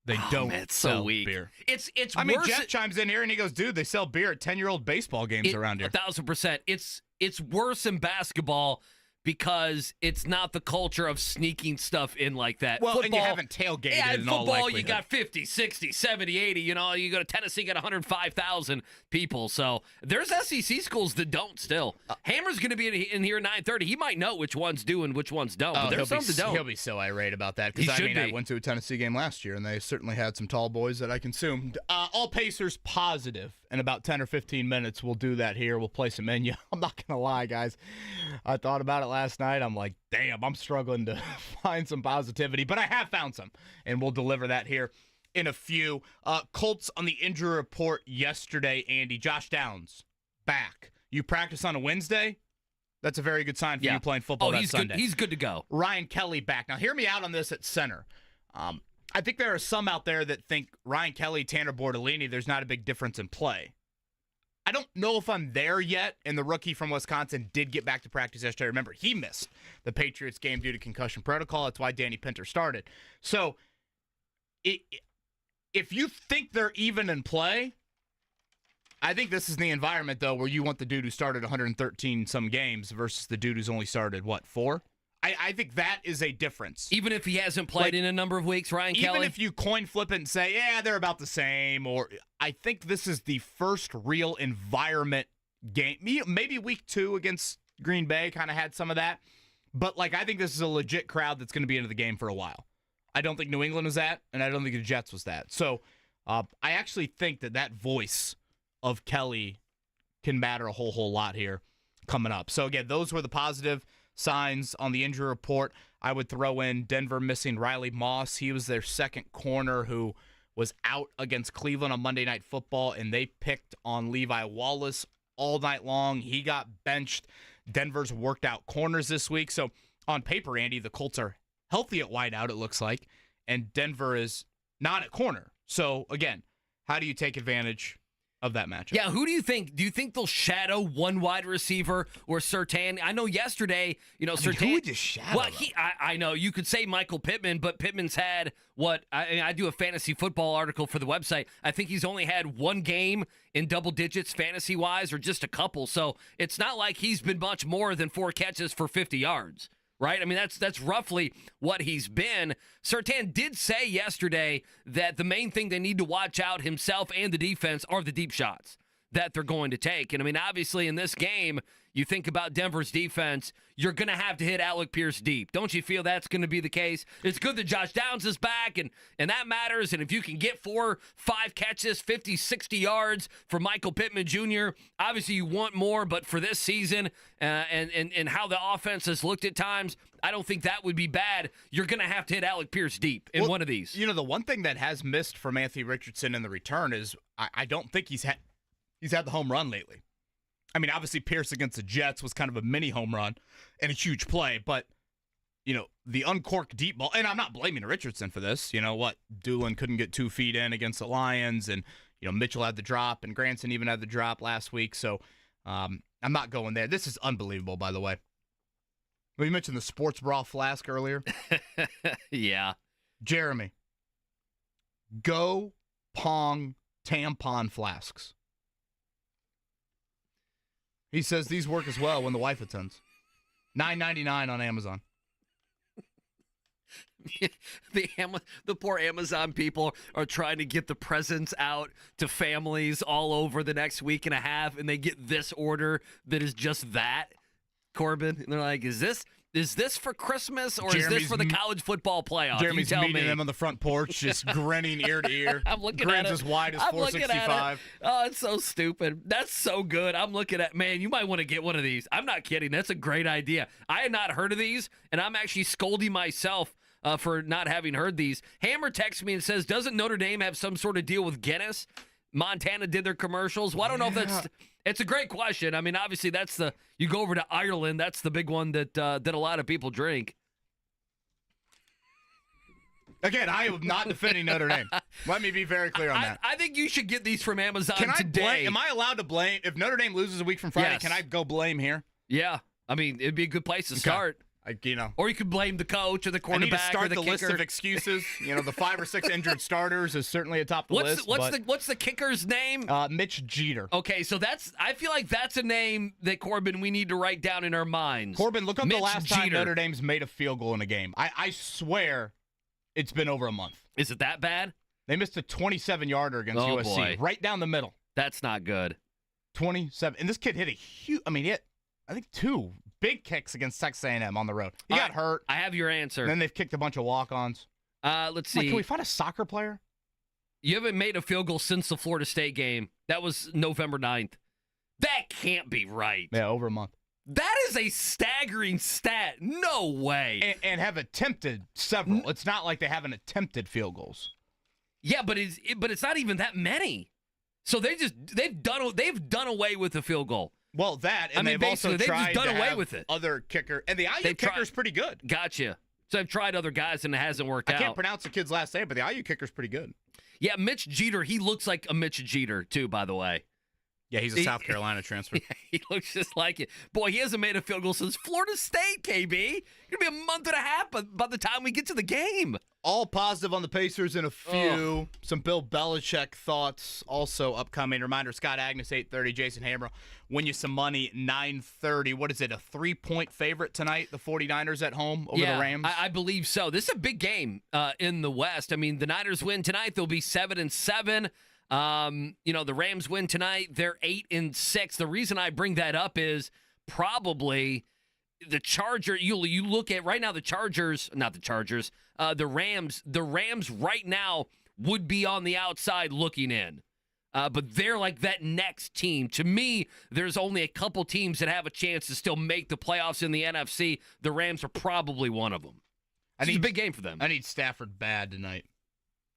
They don't sell beer. It's I mean, Jeff chimes in here and he goes, dude, they sell beer at 10-year-old baseball games around here. 1,000%. It's worse in basketball because it's not the culture of sneaking stuff in like that. Well, football, and you haven't tailgated in all football, likelihood. you got 50, 60, 70, 80. You go to Tennessee, got 105,000 people. So there's SEC schools that don't still. Hammer's going to be in here at 9:30. He might know which ones do and which ones don't. But there's some that don't. He'll be so irate about that because I went to a Tennessee game last year and they certainly had some tall boys that I consumed. All Pacers positive. in about 10 or 15 minutes. We'll do that here. We'll play some menu. I'm not going to lie, guys. I thought about it last night. I'm like, damn, I'm struggling to find some positivity, but I have found some, and we'll deliver that here in a few. Colts on the injury report yesterday, Andy. Josh Downs, back. You practice on a Wednesday? That's a very good sign for you playing football that Sunday. He's good to go. Ryan Kelly back. Now, hear me out on this at center. I think there are some out there that think Ryan Kelly, Tanner Bortolini, there's not a big difference in play. I don't know if I'm there yet, and the rookie from Wisconsin did get back to practice yesterday. Remember, he missed the Patriots game due to concussion protocol. That's why Danny Pinter started. So, if you think they're even in play, I think this is the environment, though, where you want the dude who started 113-some games versus the dude who's only started, 4? I think that is a difference. Even if he hasn't played in a number of weeks, Ryan Kelly? Even if you coin flip it and say, yeah, they're about the same, or I think this is the first real environment game. Maybe week 2 against Green Bay kind of had some of that, but I think this is a legit crowd that's going to be into the game for a while. I don't think New England was that, and I don't think the Jets was that. So I actually think that voice of Kelly can matter a whole lot here coming up. So, again, those were the positive signs on the injury report. I would throw in Denver missing Riley Moss. He was their second corner who was out against Cleveland on Monday Night Football, and they picked on Levi Wallace all night long. He got benched. Denver's worked out corners this week. So, on paper, Andy, the Colts are healthy at wideout, it looks like, and Denver is not at corner. So, again, how do you take advantage of that matchup? Yeah, who do you think? Do you think they'll shadow one wide receiver or Surtain? I know yesterday, Surtain. Who would you shadow? Well, I know you could say Michael Pittman, but Pittman's had I do a fantasy football article for the website. I think he's only had one game in double digits fantasy wise, or just a couple. So it's not like he's been much more than 4 catches for 50 yards. Right? I mean, that's roughly what he's been. Surtain did say yesterday that the main thing they need to watch out, himself and the defense, are the deep shots that they're going to take. And, I mean, obviously in this game, you think about Denver's defense, you're going to have to hit Alec Pierce deep. Don't you feel that's going to be the case? It's good that Josh Downs is back, and that matters. And if you can get 4, 5 catches, 50, 60 yards for Michael Pittman Jr., obviously you want more, but for this season and how the offense has looked at times, I don't think that would be bad. You're going to have to hit Alec Pierce deep in one of these. The one thing that has missed from Anthony Richardson in the return is I don't think he's had the home run lately. I mean, obviously Pierce against the Jets was kind of a mini home run and a huge play, but, the uncorked deep ball, and I'm not blaming Richardson for this. Doolin couldn't get 2 feet in against the Lions, and, Mitchell had the drop, and Granson even had the drop last week, so I'm not going there. This is unbelievable, by the way. Well, you mentioned the sports bra flask earlier. Yeah. Jeremy, go Pong tampon flasks. He says these work as well when the wife attends. $9.99 on Amazon. The poor Amazon people are trying to get the presents out to families all over the next week and a half, and they get this order that is just that, Corbin. And they're like, is this for Christmas, or is this for the college football playoff? Jeremy's meeting them on the front porch, just grinning ear to ear. I'm looking Grins at it. as wide as 465. Oh, it's so stupid. That's so good. I'm looking at, man, you might want to get one of these. I'm not kidding. That's a great idea. I had not heard of these, and I'm actually scolding myself for not having heard these. Hammer texts me and says, doesn't Notre Dame have some sort of deal with Guinness? Montana did their commercials. Well, I don't know if that's... It's a great question. I mean, obviously, you go over to Ireland, that's the big one that a lot of people drink. Again, I am not defending Notre Dame. Let me be very clear on that. I think you should get these from Amazon today. Am I allowed to blame? If Notre Dame loses a week from Friday, Can I go blame here? Yeah. I mean, it'd be a good place to start. Or you could blame the coach or the quarterback. I need to start or the the kicker. list of excuses. The 5 or 6 injured starters is certainly atop the list. What's the kicker's name? Mitch Jeter. Okay, so I feel like that's a name that, Corbin, we need to write down in our minds. Corbin, look up Mitch the last Jeter. time Notre Dame's made a field goal in a game. I swear it's been over a month. Is it that bad? They missed a 27-yarder against USC. Boy. Right down the middle. That's not good. 27. And this kid hit a huge, he hit, I think, 2 big kicks against Texas A&M on the road. He got hurt. I have your answer. And then they've kicked a bunch of walk-ons. Let's see. Can we find a soccer player? You haven't made a field goal since the Florida State game. That was November 9th. That can't be right. Yeah, over a month. That is a staggering stat. No way. And have attempted several. It's not like they haven't attempted field goals. Yeah, but it's not even that many. So they've done away with the field goal. Well, that and they've also basically, tried they've just done to away have with it. Other kicker and the IU kicker's pretty good. Gotcha. So I've tried other guys and it hasn't worked out. I can't pronounce the kid's last name, but the IU kicker's pretty good. Yeah, Mitch Jeter. He looks like a Mitch Jeter too. By the way. Yeah, he's a South Carolina transfer. Yeah, he looks just like it. Boy, he hasn't made a field goal since Florida State, KB. It's going to be a month and a half by the time we get to the game. All positive on the Pacers in a few. Some Bill Belichick thoughts also upcoming. Reminder, Scott Agness, 8:30. Jason Hammer, win you some money, 9:30. What is it, a 3-point favorite tonight, the 49ers at home over the Rams? I believe so. This is a big game in the West. I mean, the Niners win tonight. They'll be 7-7. The Rams win tonight. They're 8-6. The reason I bring that up is probably the Chargers. You look at right now the Chargers, not the Chargers. The Rams. The Rams right now would be on the outside looking in, but they're like that next team. To me, there's only a couple teams that have a chance to still make the playoffs in the NFC. The Rams are probably one of them. It's a big game for them. I need Stafford bad tonight.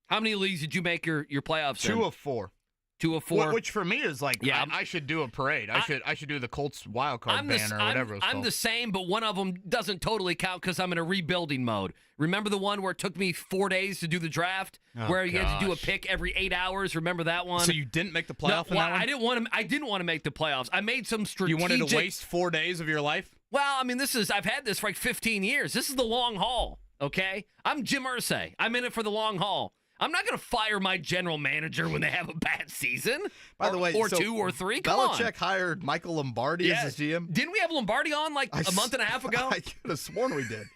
How many leagues did you make your playoffs in? 2 of 4. 2 of 4. Which for me is like, yeah, I should do a parade. I should do the Colts wild card banner or whatever it's called. I'm the same, but one of them doesn't totally count because I'm in a rebuilding mode. Remember the one where it took me 4 days to do the draft, where you had to do a pick every 8 hours? Remember that one? So you didn't make the playoff in that one? I didn't want to make the playoffs. I made some strategic. You wanted to waste 4 days of your life? Well, I mean, I've had this for like 15 years. This is the long haul. Okay, I'm Jim Irsay. I'm in it for the long haul. I'm not going to fire my general manager when they have a bad season. By the way, or 2 or 3. Come Belichick hired Michael Lombardi as his GM. Didn't we have Lombardi on like a month and a half ago? I could have sworn we did.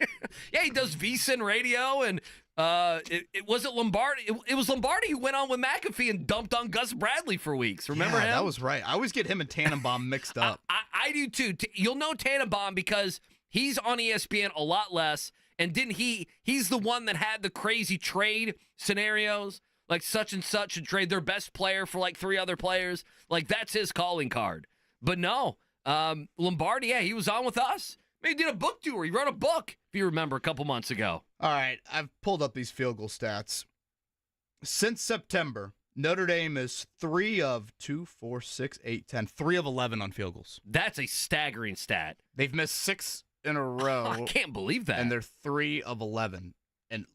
Yeah, he does VSiN radio, and it wasn't Lombardi. It was Lombardi who went on with McAfee and dumped on Gus Bradley for weeks. Remember him? That was right. I always get him and Tannenbaum mixed up. I do too. You'll know Tannenbaum because he's on ESPN a lot less. And didn't he's the one that had the crazy trade scenarios, like such and such and trade their best player for like 3 other players. Like that's his calling card. But no, Lombardi, yeah, he was on with us. I mean, he did a book tour. He wrote a book, if you remember, a couple months ago. All right, I've pulled up these field goal stats. Since September, Notre Dame is 3 of 2, 4, 6, 8, 10. 3 of 11 on field goals. That's a staggering stat. They've missed 6 in a row. I can't believe that. And they're 3 of 11. And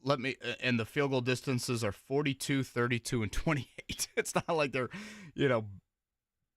and the field goal distances are 42, 32, and 28. It's not like they're,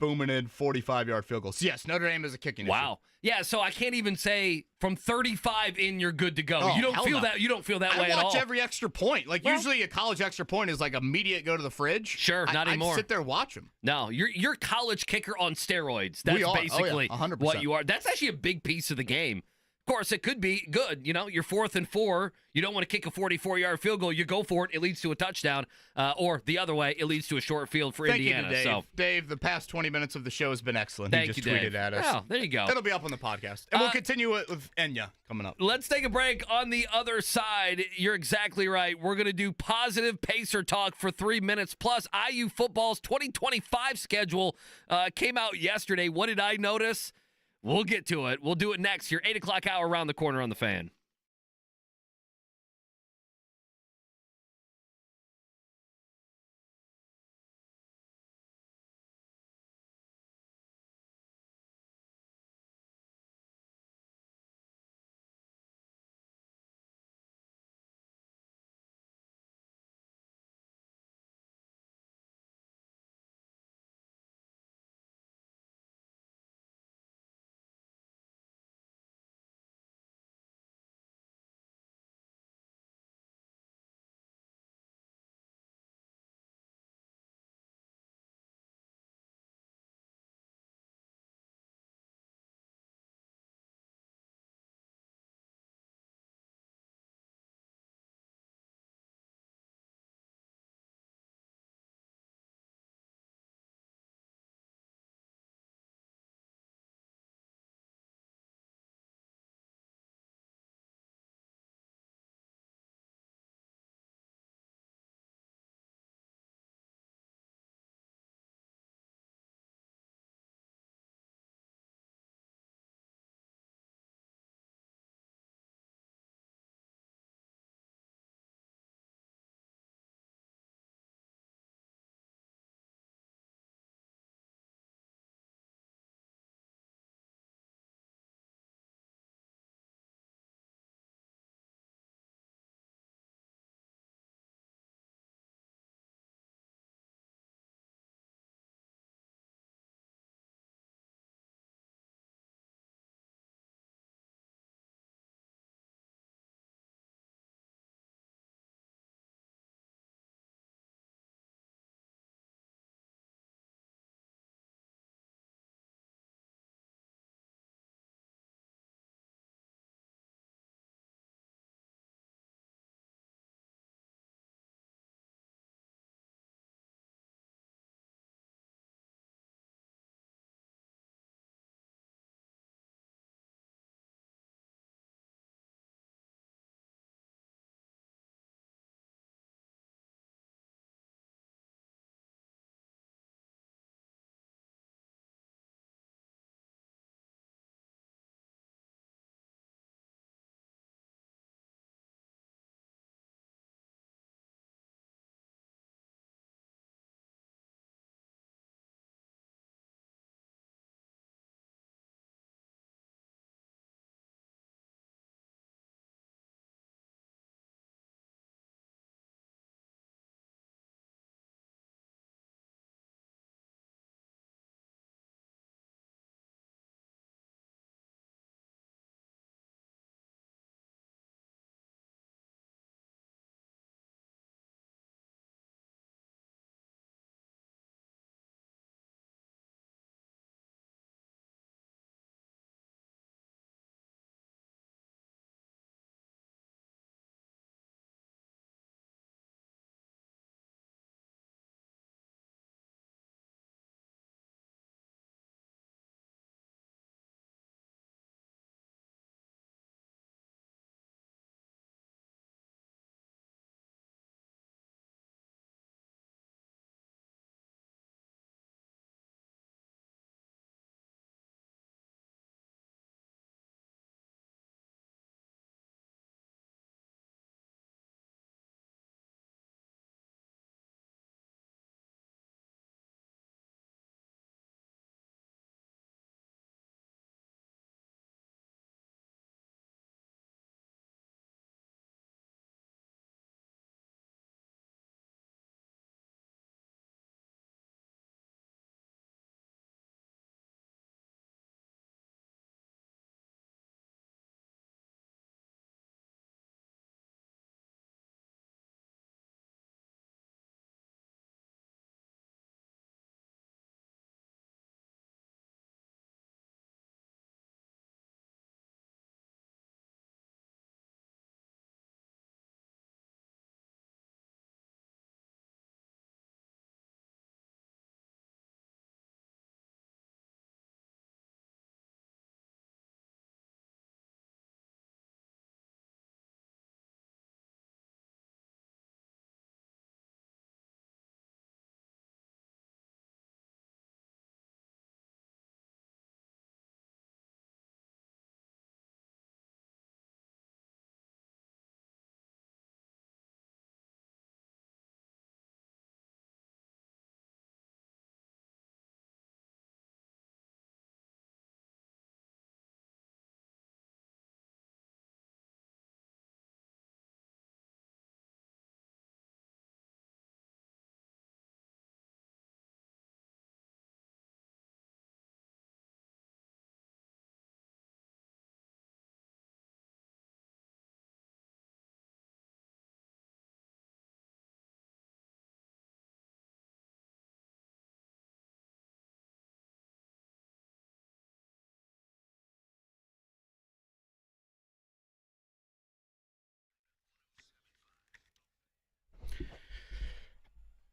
booming in 45-yard field goals. Yes, Notre Dame is a kicking issue. Wow. Yeah, so I can't even say from 35 in you're good to go. Oh, you don't feel that. You don't feel that way at all. I watch every extra point. Usually a college extra point is like immediate go to the fridge. Sure, not anymore. I sit there watch them. No, you're college kicker on steroids. That's basically 100%. what you are. That's actually a big piece of the game. Of course, it could be good. You're 4th and 4. You don't want to kick a 44-yard field goal. You go for it. It leads to a touchdown. Or the other way, it leads to a short field for Indiana. Thank you to Dave. So, Dave, the past 20 minutes of the show has been excellent. Thank he just you, tweeted Dave. at us. Oh, there you go. It'll be up on the podcast. And we'll continue it with Enya coming up. Let's take a break. On the other side, you're exactly right. We're going to do positive Pacer talk for 3 minutes. Plus, IU football's 2025 schedule came out yesterday. What did I notice? We'll get to it. We'll do it next. Your 8 o'clock hour around the corner on the Fan.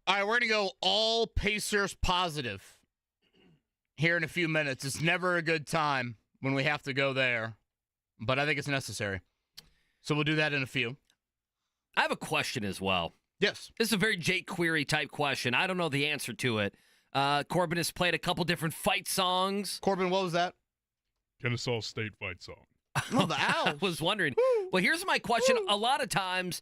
All right, we're going to go all Pacers positive here in a few minutes. It's never a good time when we have to go there, but I think it's necessary. So we'll do that in a few. I have a question as well. Yes. This is a very Jake Query type question. I don't know the answer to it. Corbin has played a couple different fight songs. Corbin, what was that? Kennesaw State fight song. Oh, the I Owls. was wondering. Well, here's my question. A lot of times,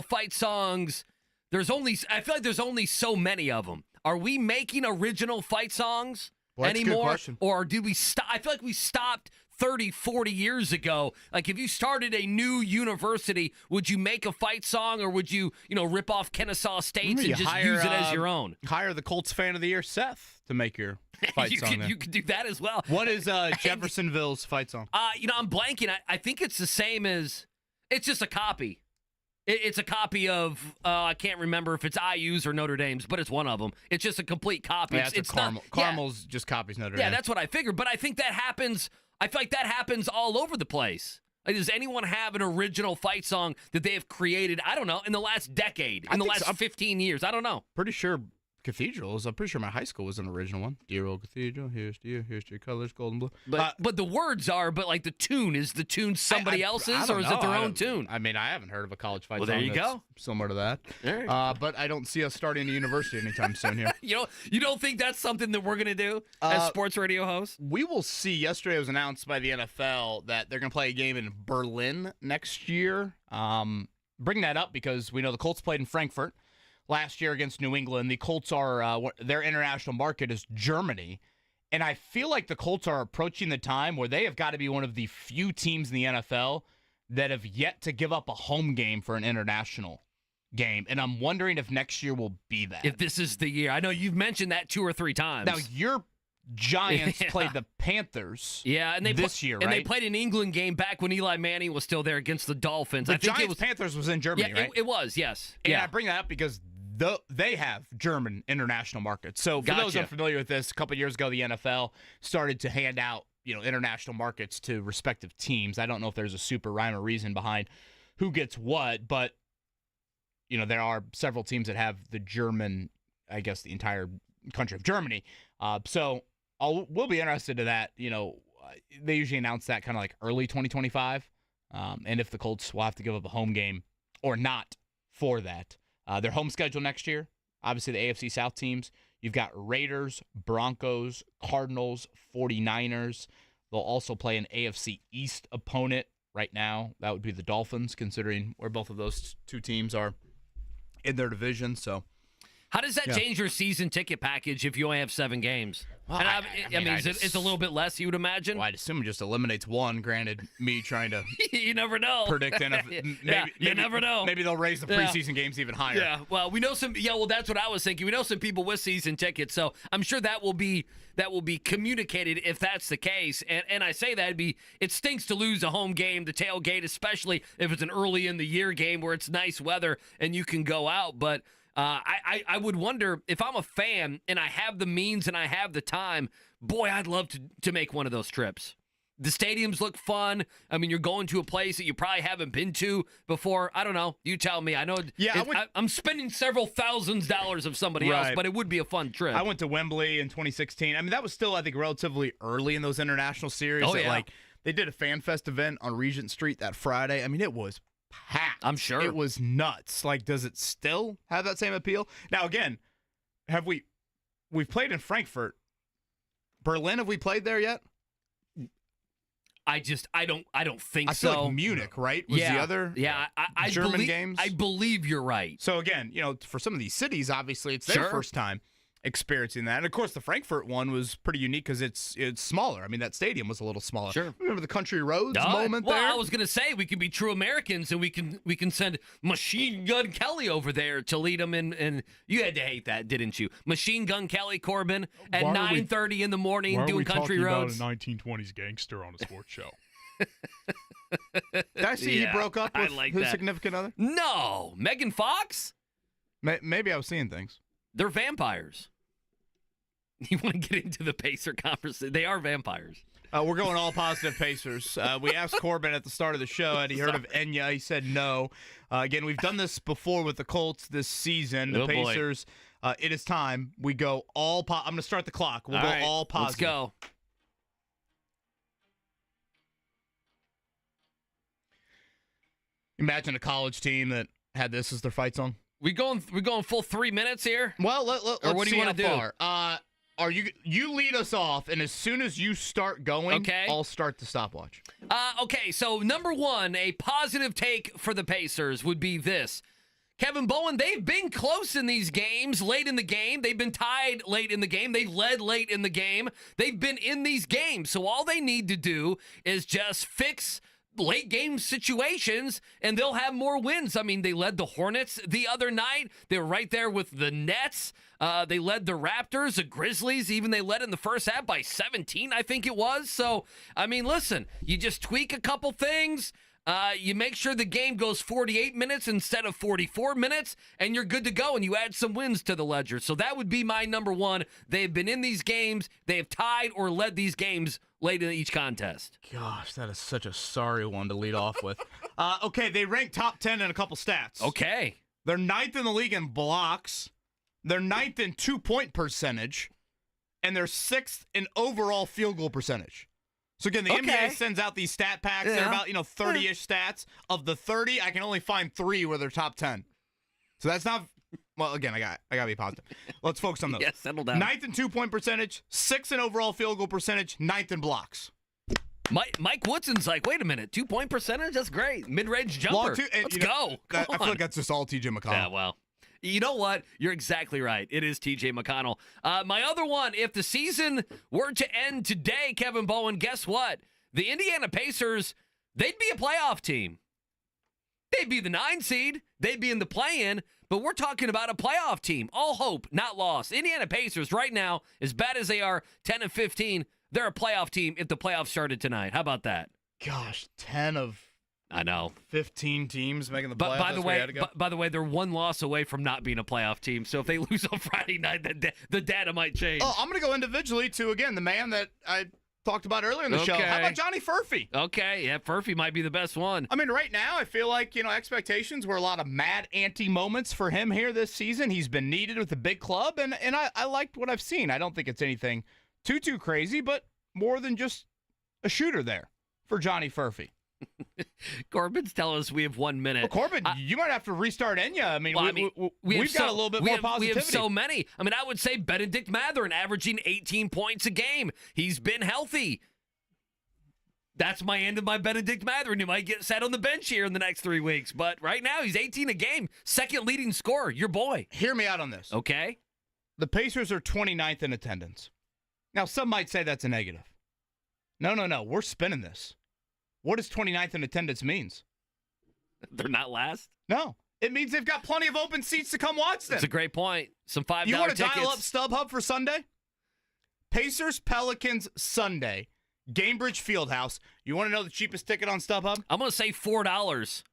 fight songs, I feel like there's only so many of them. Are we making original fight songs Well, that's a good anymore? question. Or do we stop? I feel like we stopped 30, 40 years ago. Like, if you started a new university, would you make a fight song, or would you, rip off Kennesaw State's and just use it as your own? Hire the Colts Fan of the Year, Seth, to make your fight song. You could do that as well. What is Jeffersonville's fight song? I'm blanking. I think it's the same as. It's just a copy. It's a copy of. I can't remember if it's IU's or Notre Dame's, but it's one of them. It's just a complete copy. Yeah, it's Carmel. Not, Carmel's just copies Notre Dame. Yeah, that's what I figured. But I think that happens. I feel like that happens all over the place. Like, does anyone have an original fight song that they have created? I don't know. In the last decade, in the last 15 years, I don't know. Pretty sure Cathedrals. I'm pretty sure my high school was an original one. Dear old Cathedral, here's to you, here's to your colors, gold and blue. But the words are. But like the tune, is the tune somebody else's, or is it their own tune? I mean, I haven't heard of a college fight Well, song there you that's go. similar to that. All right. But I don't see us starting a university anytime soon here. You don't think that's something that we're gonna do as sports radio hosts? We will see. Yesterday it was announced by the NFL that they're going to play a game in Berlin next year. Bring that up because we know the Colts played in Frankfurt last year against New England. The Colts are their international market is Germany, and I feel like the Colts are approaching the time where they have got to be one of the few teams in the NFL that have yet to give up a home game for an international game, and I'm wondering if next year will be that. If this is the year. I know you've mentioned that 2 or 3 times. Now, your Giants played the Panthers and they this year, right? And they played an England game back when Eli Manning was still there against the Dolphins. The Giants-Panthers was in Germany, right? It was, yes. And I bring that up because they have German international markets. So for those unfamiliar with this, a couple of years ago, the NFL started to hand out international markets to respective teams. I don't know if there's a super rhyme or reason behind who gets what, but there are several teams that have the German, I guess, the entire country of Germany. So we'll be interested in that. They usually announce that kind of like early 2025, and if the Colts will have to give up a home game or not for that. Their home schedule next year, obviously the AFC South teams, you've got Raiders, Broncos, Cardinals, 49ers. They'll also play an AFC East opponent right now. That would be the Dolphins, considering where both of those two teams are in their division. So, how does that change your season ticket package if you only have 7 games? Well, I mean, it's a little bit less, you would imagine? Well, I'd assume it just eliminates one, granted, me trying to you never know. Predict NFL. You never know. Maybe they'll raise the preseason games even higher. Yeah, well, we know some. Yeah, well, that's what I was thinking. We know some people with season tickets, so I'm sure that will be communicated if that's the case. And I say that it stinks to lose a home game, the tailgate, especially if it's an early in the year game where it's nice weather and you can go out. But I would wonder if I'm a fan and I have the means and I have the time. Boy, I'd love to make one of those trips. The stadiums look fun. I mean, you're going to a place that you probably haven't been to before. I don't know. You tell me. I know. Yeah, I'm spending several $thousands of somebody else, but it would be a fun trip. I went to Wembley in 2016. I mean, that was still, I think, relatively early in those international series. Oh, yeah. They did a Fan Fest event on Regent Street that Friday. I mean, it was packed. I'm sure. It was nuts. Does it still have that same appeal? Now, again, we've played in Frankfurt. Berlin, have we played there yet? I don't think so. I feel like Munich, right? Was the other German games? I believe you're right. So again, for some of these cities, obviously it's their first time experiencing that. And of course, the Frankfurt one was pretty unique because it's smaller. I mean, that stadium was a little smaller. Sure. Remember the Country Roads moment there? Well, I was gonna say we can be true Americans and we can send Machine Gun Kelly over there to lead them in. And you had to hate that, didn't you? Machine Gun Kelly Corbin at 9:30 in the morning doing Country Roads. Why are we talking about a 1920s gangster on a sports show? Did I see he broke up with his significant other? No, Megan Fox. Maybe I was seeing things. They're vampires. You want to get into the Pacer conversation? They are vampires. We're going all positive Pacers. We asked Corbin at the start of the show, had he heard of Enya? He said no. Again, we've done this before with the Colts this season. The Pacers It is time. We go all I'm going to start the clock. We'll All go right, all positive. Let's go. Imagine a college team that had this as their fight song. We going full 3 minutes here? Well, let's what do see you how wanna do? far. Are you lead us off, and as soon as you start going, Okay. I'll start the stopwatch. Okay, so number one, a positive take for the Pacers would be this. Kevin Bowen, they've been close in these games, late in the game. They've been tied late in the game. They led late in the game. They've been in these games. So all they need to do is just fix late game situations, and they'll have more wins. I mean, they led the Hornets the other night. They were right there with the Nets. They led the Raptors, the Grizzlies. Even they led in the first half by 17, I think it was. So, I mean, listen, you just tweak a couple things. You make sure the game goes 48 minutes instead of 44 minutes, and you're good to go, and you add some wins to the ledger. So that would be my number one. They've been in these games. They have tied or led these games late in each contest. Gosh, that is such a sorry one to lead off with. Okay, they rank top 10 in a couple stats. Okay. They're 9th in the league in blocks. They're 9th in 2-point percentage. And they're 6th in overall field goal percentage. So again, the NBA sends out these stat packs. They're about 30-ish stats. Of the 30, I can only find 3 where they're top 10. So that's not. Well, again, I got to be positive. Let's focus on those. Yes, settle down. 9th in 2-point percentage, 6th in overall field goal percentage, 9th in blocks. Mike Woodson's like, wait a minute, 2-point percentage? That's great. Mid-range jumper. Let's go. I feel like that's just all TJ McConnell. Yeah, well. You know what? You're exactly right. It is TJ McConnell. My other one, if the season were to end today, Kevin Bowen, guess what? The Indiana Pacers, they'd be a playoff team. They'd be the 9 seed. They'd be in the play-in, but we're talking about a playoff team. All hope, not lost. Indiana Pacers right now, as bad as they are, 10-15, they're a playoff team if the playoffs started tonight. How about that? Gosh, 10 of I know 15 teams making the playoffs. But by the way, they're one loss away from not being a playoff team. So if they lose on Friday night, the data might change. Oh, I'm going to go individually to, again, the man that I talked about earlier in the show. How about Johnny Furphy? Okay, yeah, Furphy might be the best one. I mean, right now, I feel like, expectations were a lot of mad anti moments for him here this season. He's been needed with the big club, and I liked what I've seen. I don't think it's anything too crazy, but more than just a shooter there for Johnny Furphy. Corbin's telling us we have 1 minute. Well, Corbin, you might have to restart Enya. I mean, we've got a little bit more positivity. We have so many. I mean, I would say Benedict Mathurin averaging 18 points a game. He's been healthy. That's my end of my Benedict Mathurin. He might get sat on the bench here in the next 3 weeks. But right now, he's 18 a game. Second leading scorer. Your boy. Hear me out on this. Okay. The Pacers are 29th in attendance. Now, some might say that's a negative. No. We're spinning this. What does 29th in attendance means? They're not last? No. It means they've got plenty of open seats to come watch them. That's a great point. Some $5 tickets. You want to dial up StubHub for Sunday? Pacers, Pelicans, Sunday. Gamebridge Fieldhouse. You want to know the cheapest ticket on StubHub? I'm going to say $4.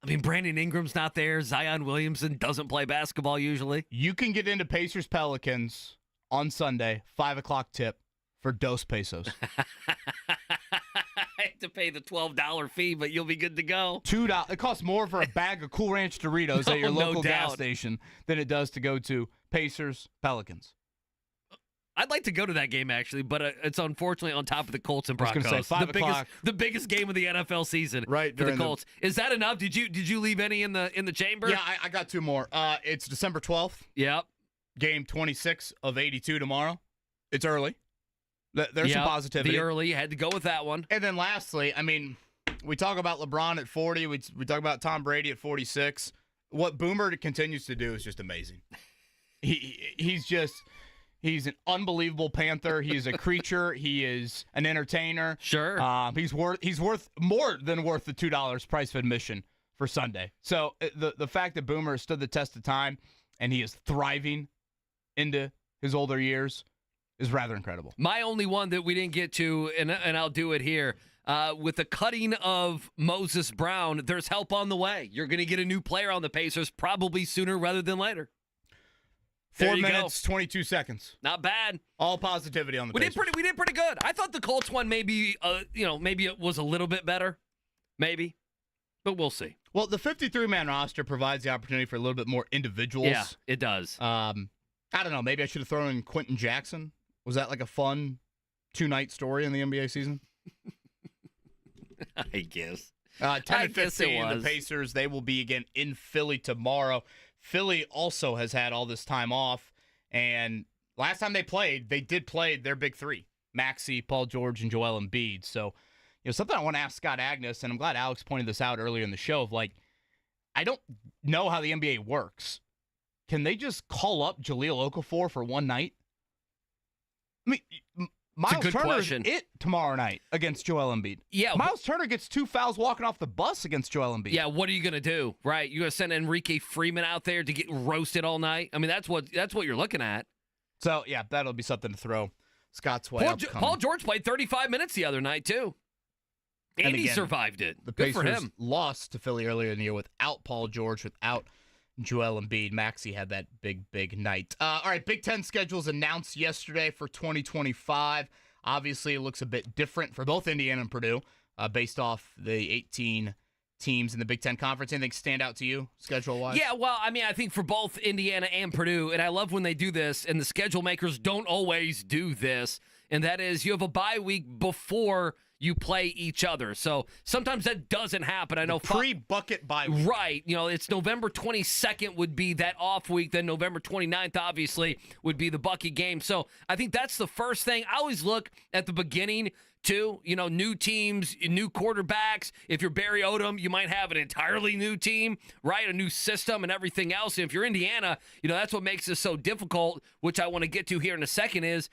I mean, Brandon Ingram's not there. Zion Williamson doesn't play basketball usually. You can get into Pacers, Pelicans on Sunday, 5 o'clock tip for dos pesos. I have to pay the $12 fee, but you'll be good to go. $2. It costs more for a bag of Cool Ranch Doritos at your local gas station than it does to go to Pacers, Pelicans. I'd like to go to that game, actually, but it's unfortunately on top of the Colts and Broncos. I was going to say 5 o'clock. The biggest game of the NFL season right, for the Colts. Is that enough? Did you leave any in the chamber? Yeah, I got 2 more. It's December 12th. Yep. Game 26 of 82 tomorrow. It's early. There's some positivity. The early, you had to go with that one. And then lastly, I mean, we talk about LeBron at 40. We talk about Tom Brady at 46. What Boomer continues to do is just amazing. He's an unbelievable Panther. He is a creature. He is an entertainer. Sure. He's worth more than worth the $2 price of admission for Sunday. So the fact that Boomer has stood the test of time and he is thriving into his older years is rather incredible. My only one that we didn't get to, and I'll do it here, with the cutting of Moses Brown, there's help on the way. You're going to get a new player on the Pacers probably sooner rather than later. 4 minutes, 22 seconds. Not bad. All positivity on the Pacers. We did pretty good. I thought the Colts one maybe it was a little bit better. Maybe. But we'll see. Well, the 53-man roster provides the opportunity for a little bit more individuals. Yeah, it does. I don't know. Maybe I should have thrown in Quentin Jackson. Was that like a fun 2-night story in the NBA season? I guess. 10 and 15, the Pacers, they will be again in Philly tomorrow. Philly also has had all this time off, and last time they did play their big three, Maxey, Paul George, and Joel Embiid. So, something I want to ask Scott Agness, and I'm glad Alex pointed this out earlier in the show, of I don't know how the NBA works. Can they just call up Jahlil Okafor for one night? I mean, Miles Turner's it tomorrow night against Joel Embiid. Yeah, Miles Turner gets 2 fouls walking off the bus against Joel Embiid. Yeah, what are you going to do, right? You're going to send Enrique Freeman out there to get roasted all night? I mean, that's what you're looking at. So, yeah, that'll be something to throw Scott's way. Paul George played 35 minutes the other night, too. And he survived it. The Good Pacers for him. lost to Philly earlier in the year without Paul George, without Joel Embiid. Maxey had that big night. All right, Big Ten schedules announced yesterday for 2025. Obviously, it looks a bit different for both Indiana and Purdue based off the 18 teams in the Big Ten Conference. Anything stand out to you schedule-wise? Yeah, well, I mean, I think for both Indiana and Purdue, and I love when they do this, and the schedule makers don't always do this, and that is you have a bye week before you play each other. So sometimes that doesn't happen. I know pre-bucket bye week. Right. It's November 22nd would be that off week. Then November 29th, obviously, would be the Bucket game. So I think that's the first thing. I always look at the beginning, too. New teams, new quarterbacks. If you're Barry Odom, you might have an entirely new team, right? A new system and everything else. And if you're Indiana, that's what makes this so difficult, which I want to get to here in a second is,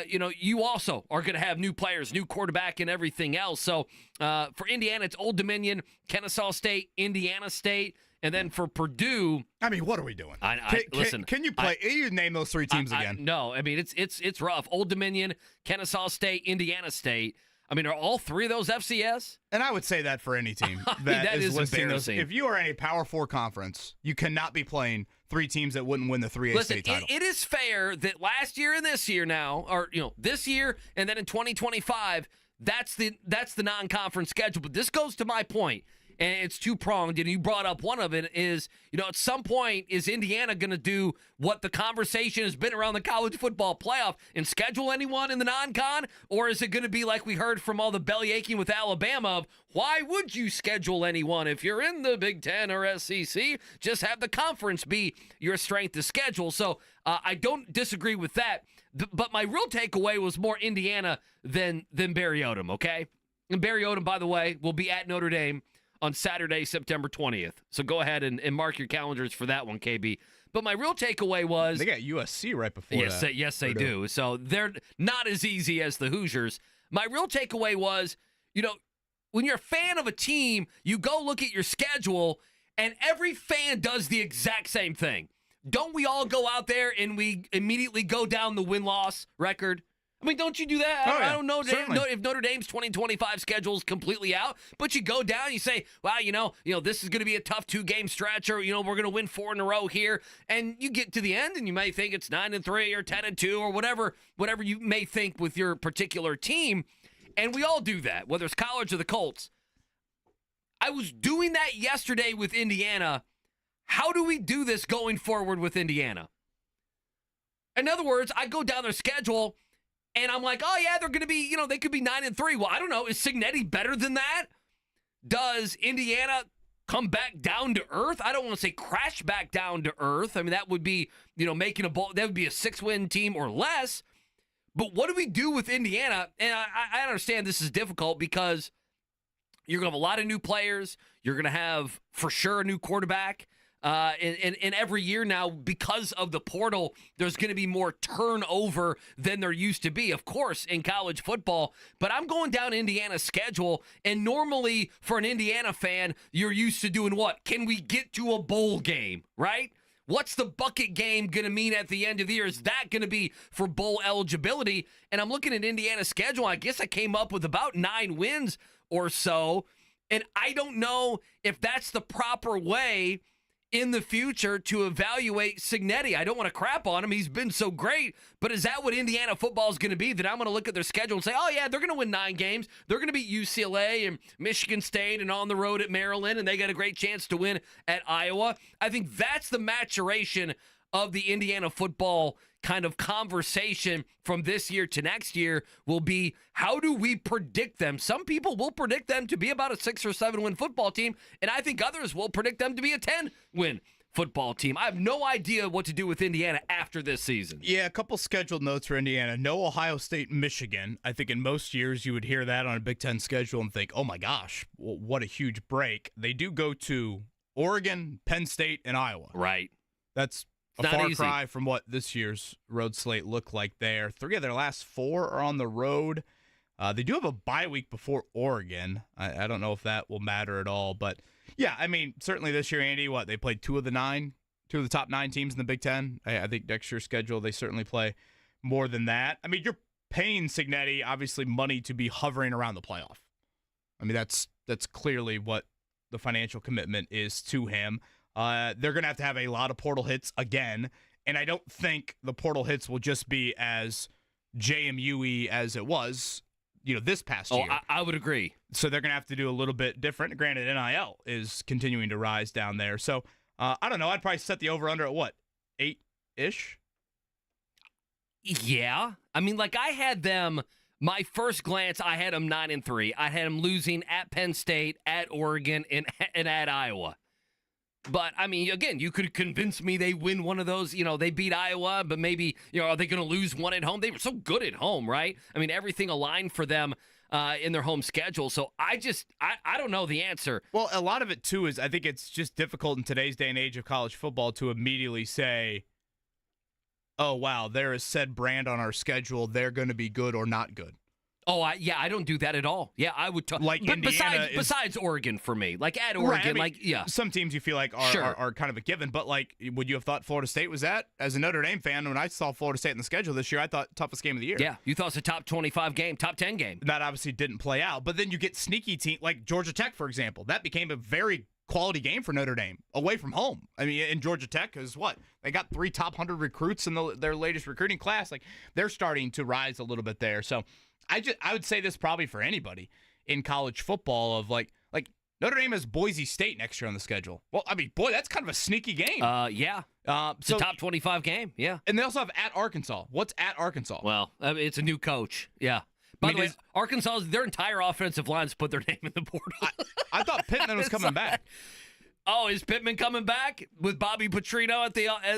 you also are going to have new players, new quarterback, and everything else. So for Indiana, it's Old Dominion, Kennesaw State, Indiana State, and then for Purdue. I mean, what are we doing? Listen, can you play? You name those three teams again? No, I mean it's rough. Old Dominion, Kennesaw State, Indiana State. I mean, are all three of those FCS? And I would say that for any team that is listing those. If you are in a Power 4 conference, you cannot be playing three teams that wouldn't win the 3A state title. It is fair that last year and this year now, or this year and then in 2025, that's the non-conference schedule. But this goes to my point, and it's two-pronged, and you brought up one of it is, at some point, is Indiana going to do what the conversation has been around the college football playoff and schedule anyone in the non-con? Or is it going to be like we heard from all the belly aching with Alabama of, why would you schedule anyone if you're in the Big Ten or SEC? Just have the conference be your strength to schedule. So I don't disagree with that. But my real takeaway was more Indiana than Barry Odom, okay? And Barry Odom, by the way, will be at Notre Dame on Saturday, September 20th. So go ahead and mark your calendars for that one, KB. But my real takeaway was... They got USC right before that. Yes, they do. So they're not as easy as the Hoosiers. My real takeaway was, when you're a fan of a team, you go look at your schedule, and every fan does the exact same thing. Don't we all go out there and we immediately go down the win-loss record? I mean, don't you do that? Oh, yeah. I don't know if Notre Dame's 2025 schedule is completely out, but you go down, you say, wow, this is going to be a tough 2-game stretch, or, we're going to win 4 in a row here, and you get to the end, and you may think it's 9-3 or 10-2 or whatever you may think with your particular team, and we all do that, whether it's college or the Colts. I was doing that yesterday with Indiana. How do we do this going forward with Indiana? In other words, I go down their schedule, and I'm like, oh, yeah, they're going to be, they could be 9-3. Well, I don't know. Is Cignetti better than that? Does Indiana come back down to earth? I don't want to say crash back down to earth. I mean, that would be, making a bowl. That would be a 6-win team or less. But what do we do with Indiana? And I understand this is difficult because you're going to have a lot of new players. You're going to have, for sure, a new quarterback. And every year now, because of the portal, there's going to be more turnover than there used to be, of course, in college football. But I'm going down Indiana's schedule, and normally for an Indiana fan, you're used to doing what? Can we get to a bowl game, right? What's the bucket game going to mean at the end of the year? Is that going to be for bowl eligibility? And I'm looking at Indiana's schedule. I guess I came up with about 9 wins or so, and I don't know if that's the proper way. in the future to evaluate Cignetti. I don't want to crap on him. He's been so great, but is that what Indiana football is going to be? That I'm going to look at their schedule and say, oh, yeah, they're going to win 9 games. They're going to beat UCLA and Michigan State and on the road at Maryland, and they got a great chance to win at Iowa. I think that's the maturation of the Indiana football kind of conversation from this year to next year will be, how do we predict them? Some people will predict them to be about a 6 or 7 win football team, and I think others will predict them to be a 10 win football team. I have no idea what to do with Indiana after this season. Yeah, a couple scheduled notes for Indiana. No Ohio State, Michigan. I think in most years you would hear that on a Big Ten schedule and think, oh my gosh, what a huge break. They do go to Oregon, Penn State, and Iowa. Right. That's a far cry from what this year's road slate looked like there. 3 of their last 4 are on the road. They do have a bye week before Oregon. I don't know if that will matter at all. But, yeah, I mean, certainly this year, Andy, they played 2 of the top 9 teams in the Big Ten. I think next year's schedule, they certainly play more than that. I mean, you're paying Cignetti, obviously, money to be hovering around the playoff. I mean, that's clearly what the financial commitment is to him. They're going to have a lot of portal hits again, and I don't think the portal hits will just be as JMU-y as it was, this past year. I would agree. So they're going to have to do a little bit different. Granted, NIL is continuing to rise down there. So, I don't know. I'd probably set the over-under at 8-ish? Yeah. I mean, I had them, my first glance, I had them 9-3. I had them losing at Penn State, at Oregon, and at Iowa. But, I mean, again, you could convince me they win one of those. They beat Iowa, but maybe, are they going to lose one at home? They were so good at home, right? I mean, everything aligned for them in their home schedule. So I don't know the answer. Well, a lot of it, too, is I think it's just difficult in today's day and age of college football to immediately say, oh, wow, there is said brand on our schedule. They're going to be good or not good. Oh, I don't do that at all. Yeah, I would talk. Like but Indiana besides Oregon for me, at Oregon, right, I mean, some teams you feel like are kind of a given, but would you have thought Florida State was that? As a Notre Dame fan, when I saw Florida State in the schedule this year, I thought toughest game of the year. Yeah, you thought it was a top 25 game, top 10 game. That obviously didn't play out, but then you get sneaky teams like Georgia Tech, for example. That became a very quality game for Notre Dame away from home. I mean, in Georgia Tech is they got 3 top 100 recruits in their latest recruiting class. They're starting to rise a little bit there. So I would say this probably for anybody in college football of Notre Dame has Boise State next year on the schedule. Well, I mean, boy, that's kind of a sneaky game. Yeah. It's a top 25 game. Yeah. And they also have at Arkansas. What's at Arkansas? Well, it's a new coach. Yeah. By the way, Arkansas, their entire offensive line's put their name in the portal. I thought Pittman was coming back. Oh, is Pittman coming back with Bobby Petrino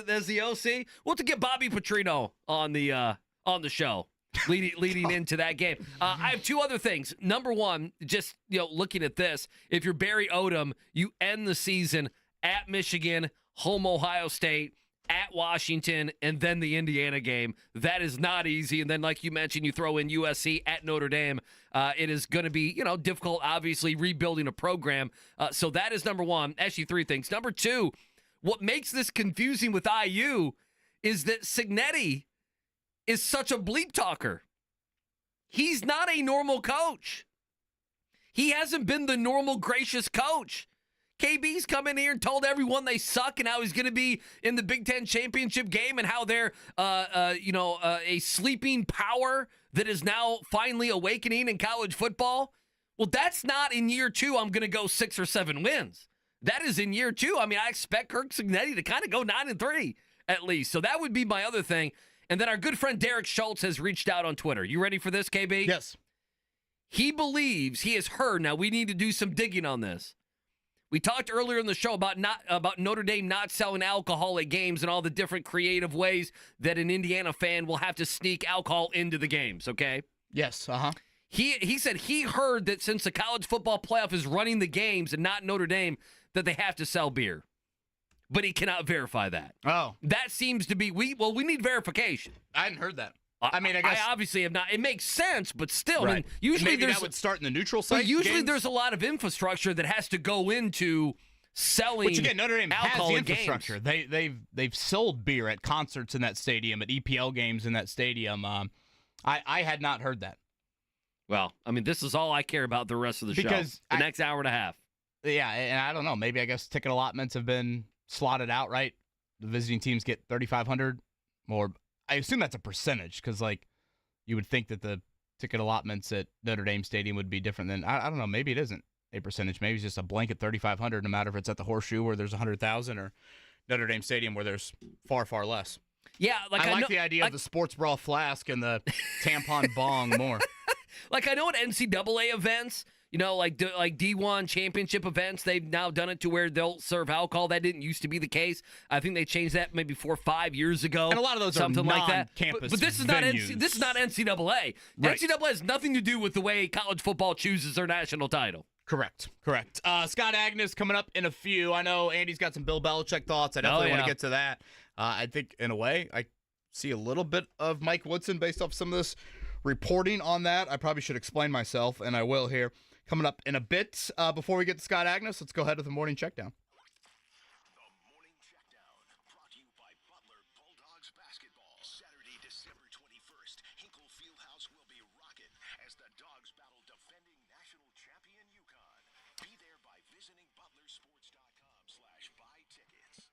as the OC? We'll have to get Bobby Petrino on the show. Leading into that game. I have 2 other things. Number one, just looking at this, if you're Barry Odom, you end the season at Michigan, home Ohio State, at Washington, and then the Indiana game. That is not easy. And then, like you mentioned, you throw in USC at Notre Dame. It is going to be difficult, obviously, rebuilding a program. So that is number one. Actually, 3 things. Number 2, what makes this confusing with IU is that Cignetti is such a bleep talker. He's not a normal coach. He hasn't been the normal gracious coach. KB's come in here and told everyone they suck and how he's going to be in the Big Ten championship game and how they're, a sleeping power that is now finally awakening in college football. Well, that's not in year 2. I'm going to go 6 or 7 wins. That is in year 2. I mean, I expect Kirk Cignetti to kind of go 9-3 at least. So that would be my other thing. And then our good friend Derek Schultz has reached out on Twitter. You ready for this, KB? Yes. He believes he has heard. Now, we need to do some digging on this. We talked earlier in the show about Notre Dame not selling alcohol at games and all the different creative ways that an Indiana fan will have to sneak alcohol into the games, okay? Yes, He said he heard that since the college football playoff is running the games and not Notre Dame, that they have to sell beer. But he cannot verify that. Oh. That seems to be, we need verification. I hadn't heard that. I mean, I guess. I obviously have not. It makes sense, but still. Right. I mean, usually maybe that would start in the neutral site. But usually games? there's a lot of infrastructure that has to go into selling. Which again, Notre Dame has the infrastructure. Games. They've sold beer at concerts in that stadium, at EPL games in that stadium. I had not heard that. Well, I mean, this is all I care about the rest of the show. The next hour and a half. Yeah, and I don't know. Maybe I guess ticket allotments have been slotted out, right? The visiting teams get 3,500, or I assume that's a percentage because, like, you would think that the ticket allotments at Notre Dame Stadium would be different than, I don't know, maybe it isn't a percentage. Maybe it's just a blanket 3,500, no matter if it's at the Horseshoe where there's 100,000 or Notre Dame Stadium where there's far, far less. Yeah, like I like know, the idea of the sports bra flask and the tampon bong more. Like I know at NCAA events, like D1 championship events, they've now done it to where they'll serve alcohol. That didn't used to be the case. I think they changed that maybe 4 or 5 years ago. And a lot of those something are like that. non-campus But this is venues. this is not NCAA. Right. NCAA has nothing to do with the way college football chooses their national title. Correct. Scott Agness coming up in a few. I know Andy's got some Bill Belichick thoughts. I definitely want to get to that. I think, in a way, I see a little bit of Mike Woodson based off some of this reporting on that. I probably should explain myself, and I will here. Coming up in a bit. Before we get to Scott Agness, let's go ahead with the morning checkdown. The Morning Checkdown, brought to you by Butler Bulldogs Basketball. Saturday, December 21st, Hinkle Fieldhouse will be rocking as the Dogs battle defending national champion UConn. Be there by visiting butlersports.com/buy tickets.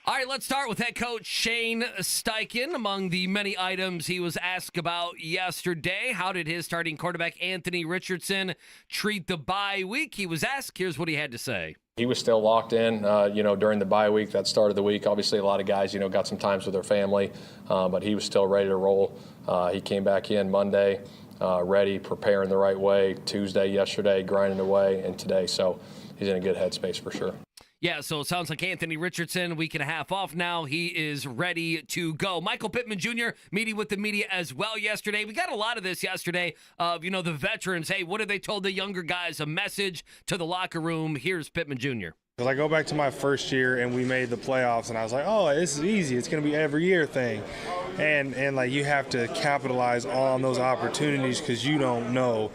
All right, let's start with head coach Shane Steichen. Among the many items he was asked about yesterday, how did his starting quarterback Anthony Richardson treat the bye week? He was asked, here's what he had to say. He was still locked in, during the bye week, that start of the week. Obviously, a lot of guys, got some times with their family, but he was still ready to roll. He came back in Monday, ready, preparing the right way. Tuesday, yesterday, grinding away, and today. So he's in a good headspace for sure. Yeah, so it sounds like Anthony Richardson, a week and a half off now. He is ready to go. Michael Pittman Jr. meeting with the media as well yesterday. We got a lot of this yesterday of, the veterans. Hey, what have they told the younger guys? A message to the locker room. Here's Pittman Jr. Because I go back to my first year and we made the playoffs and I was like, oh, this is easy. It's going to be every year thing. And like you have to capitalize on those opportunities because you don't know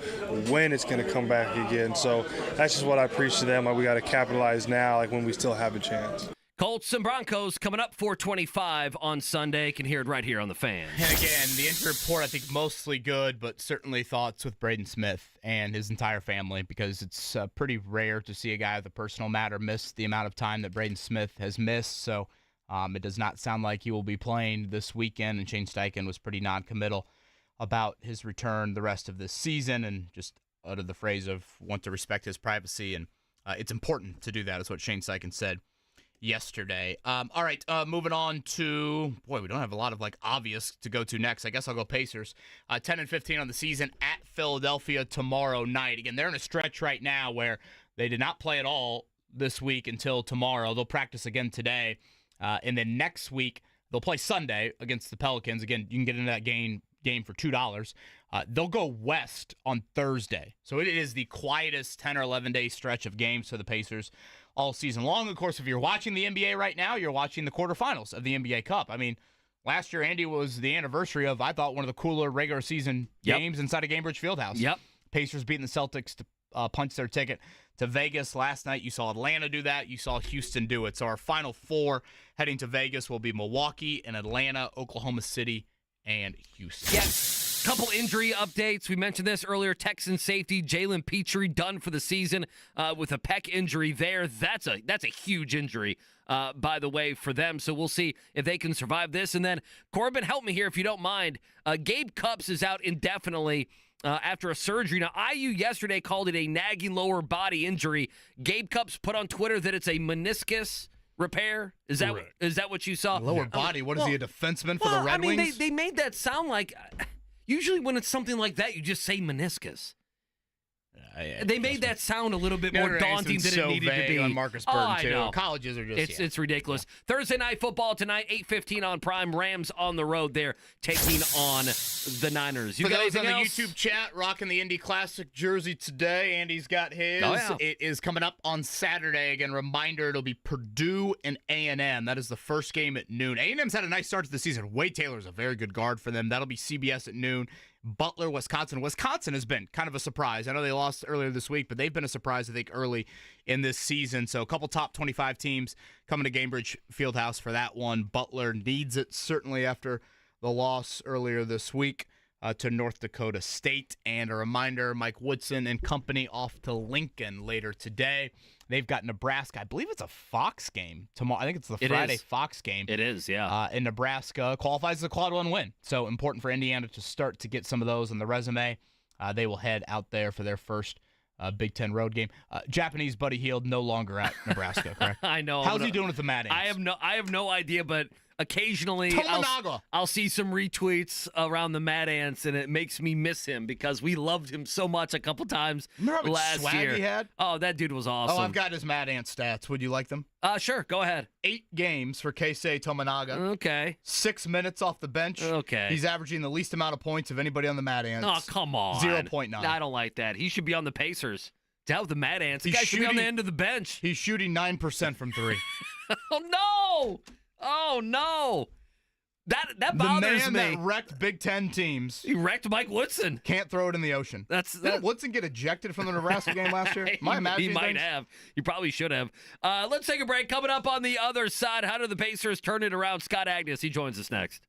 when it's going to come back again. So that's just what I preach to them. Like we got to capitalize now, like when we still have a chance. Colts and Broncos coming up 4:25 on Sunday. Can hear it right here on the Fan. And again, the injury report, I think, mostly good, but certainly thoughts with Braden Smith and his entire family, because it's pretty rare to see a guy with a personal matter miss the amount of time that Braden Smith has missed. So it does not sound like he will be playing this weekend, and Shane Steichen was pretty non-committal about his return the rest of this season, and just uttered the phrase of want to respect his privacy, and it's important to do that, is what Shane Steichen said yesterday. All right, moving on to, we don't have a lot of obvious to go to next. I guess I'll go Pacers. 10-15 on the season at Philadelphia tomorrow night. Again, they're in a stretch right now where they did not play at all this week until tomorrow. They'll practice again today, and then next week they'll play Sunday against the Pelicans. Again, you can get into that game for $2. They'll go west on Thursday. So it is the quietest 10 or 11 day stretch of games for the Pacers all season long. Of course, if you're watching the NBA right now, you're watching the quarterfinals of the NBA Cup. I mean, last year, Andy, was the anniversary of, I thought, one of the cooler regular season games inside of Gainbridge Fieldhouse. Yep. Pacers beating the Celtics to punch their ticket to Vegas last night. You saw Atlanta do that. You saw Houston do it. So our final four heading to Vegas will be Milwaukee and Atlanta, Oklahoma City, and Houston. Yes. Couple injury updates. We mentioned this earlier. Texan safety Jalen Petrie done for the season with a pec injury there. That's a huge injury, by the way, for them. So we'll see if they can survive this. And then, Corbin, help me here if you don't mind. Gabe Cupps is out indefinitely after a surgery. Now, IU yesterday called it a nagging lower body injury. Gabe Cupps put on Twitter that it's a meniscus repair. Is that what you saw? Lower body. What is he, a defenseman for the Red Wings? They made that sound like... Usually when it's something like that, you just say meniscus. They made that sound a little bit more daunting than it needed to be. On Marcus Burton, I know. Colleges are just it's ridiculous. Yeah. Thursday night football tonight, 8:15 on Prime. Rams on the road there, taking on the Niners. For those on the YouTube chat, rocking the Indy Classic jersey today. Andy's got his. Oh, yeah. It is coming up on Saturday. Again, reminder, it'll be Purdue and A&M. That is the first game at noon. A&M's had a nice start to the season. Wade Taylor's a very good guard for them. That'll be CBS at noon. Butler, Wisconsin. Wisconsin has been kind of a surprise. I know they lost earlier this week, but they've been a surprise, I think, early in this season. So a couple top 25 teams coming to Gainbridge Fieldhouse for that one. Butler needs it, certainly, after the loss earlier this week. to North Dakota State. And a reminder, Mike Woodson and company off to Lincoln later today. They've got Nebraska. I believe it's a Fox game tomorrow. I think it's the Friday Fox game. It is, yeah. And Nebraska qualifies as a quad one win. So important for Indiana to start to get some of those on the resume. They will head out there for their first Big Ten road game. Japanese Buddy Hield no longer at Nebraska, correct? I know. How's he doing with the Mad Ants? I have no idea, but occasionally Tominaga. I'll see some retweets around the Mad Ants, and it makes me miss him because we loved him so much a couple times Remember how much last swag year. he had? Oh, that dude was awesome. Oh, I've got his Mad Ant stats. Would you like them? Sure, go ahead. 8 games for Keisei Tominaga. Okay. 6 minutes off the bench. Okay. He's averaging the least amount of points of anybody on the Mad Ants. Oh, come on. 0.9. I don't like that. He should be on the Pacers. To hell with the Mad Ants. The guy should be on the end of the bench. He's shooting 9% from 3. Oh, no. Oh, no. That bothers the man me. that wrecked Big Ten teams He wrecked Mike Woodson. can't throw it in the ocean. Didn't Woodson get ejected from the Nebraska game last year? Am I He imagining might things? have. He probably should have. Let's take a break. Coming up on the other side, how do the Pacers turn it around? Scott Agness, he joins us next.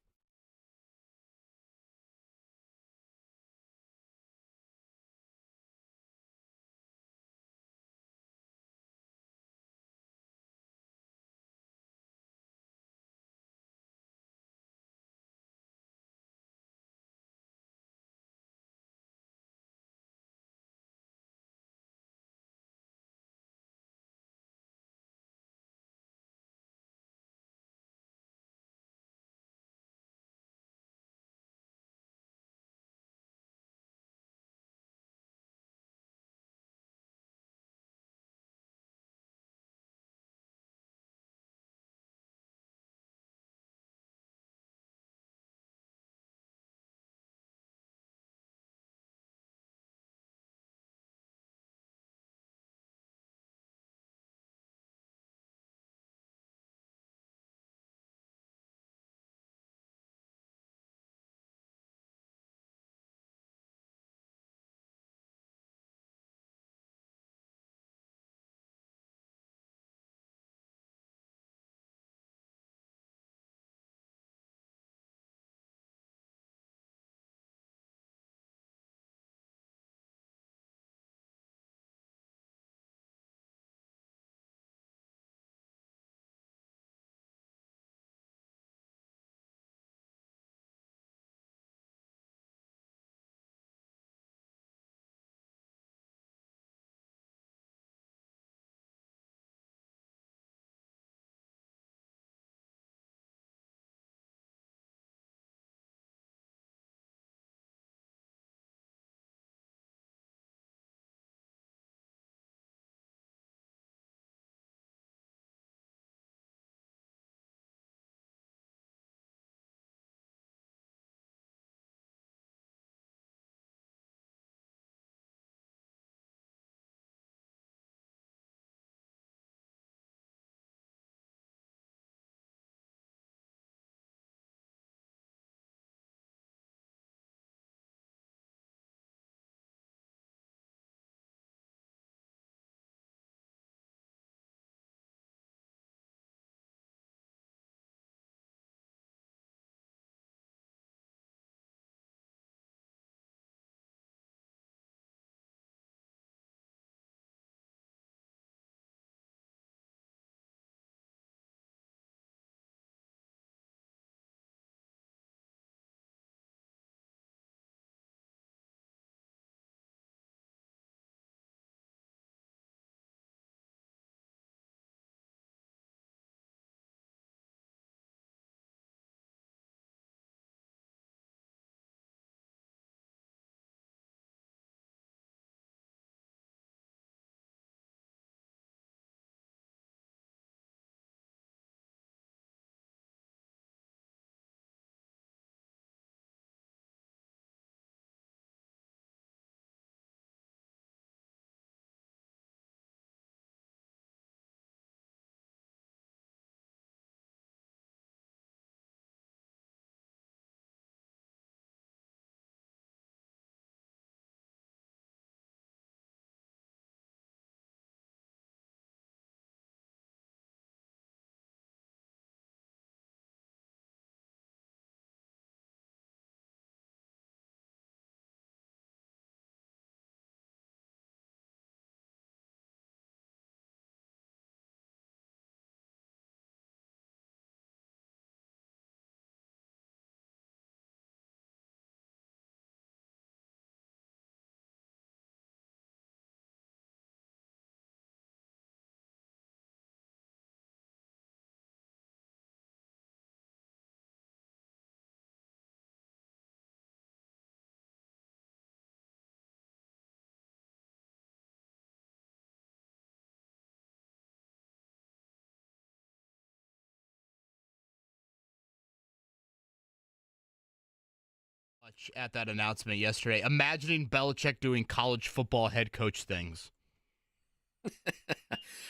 much at that announcement yesterday. Imagining Belichick doing college football head coach things.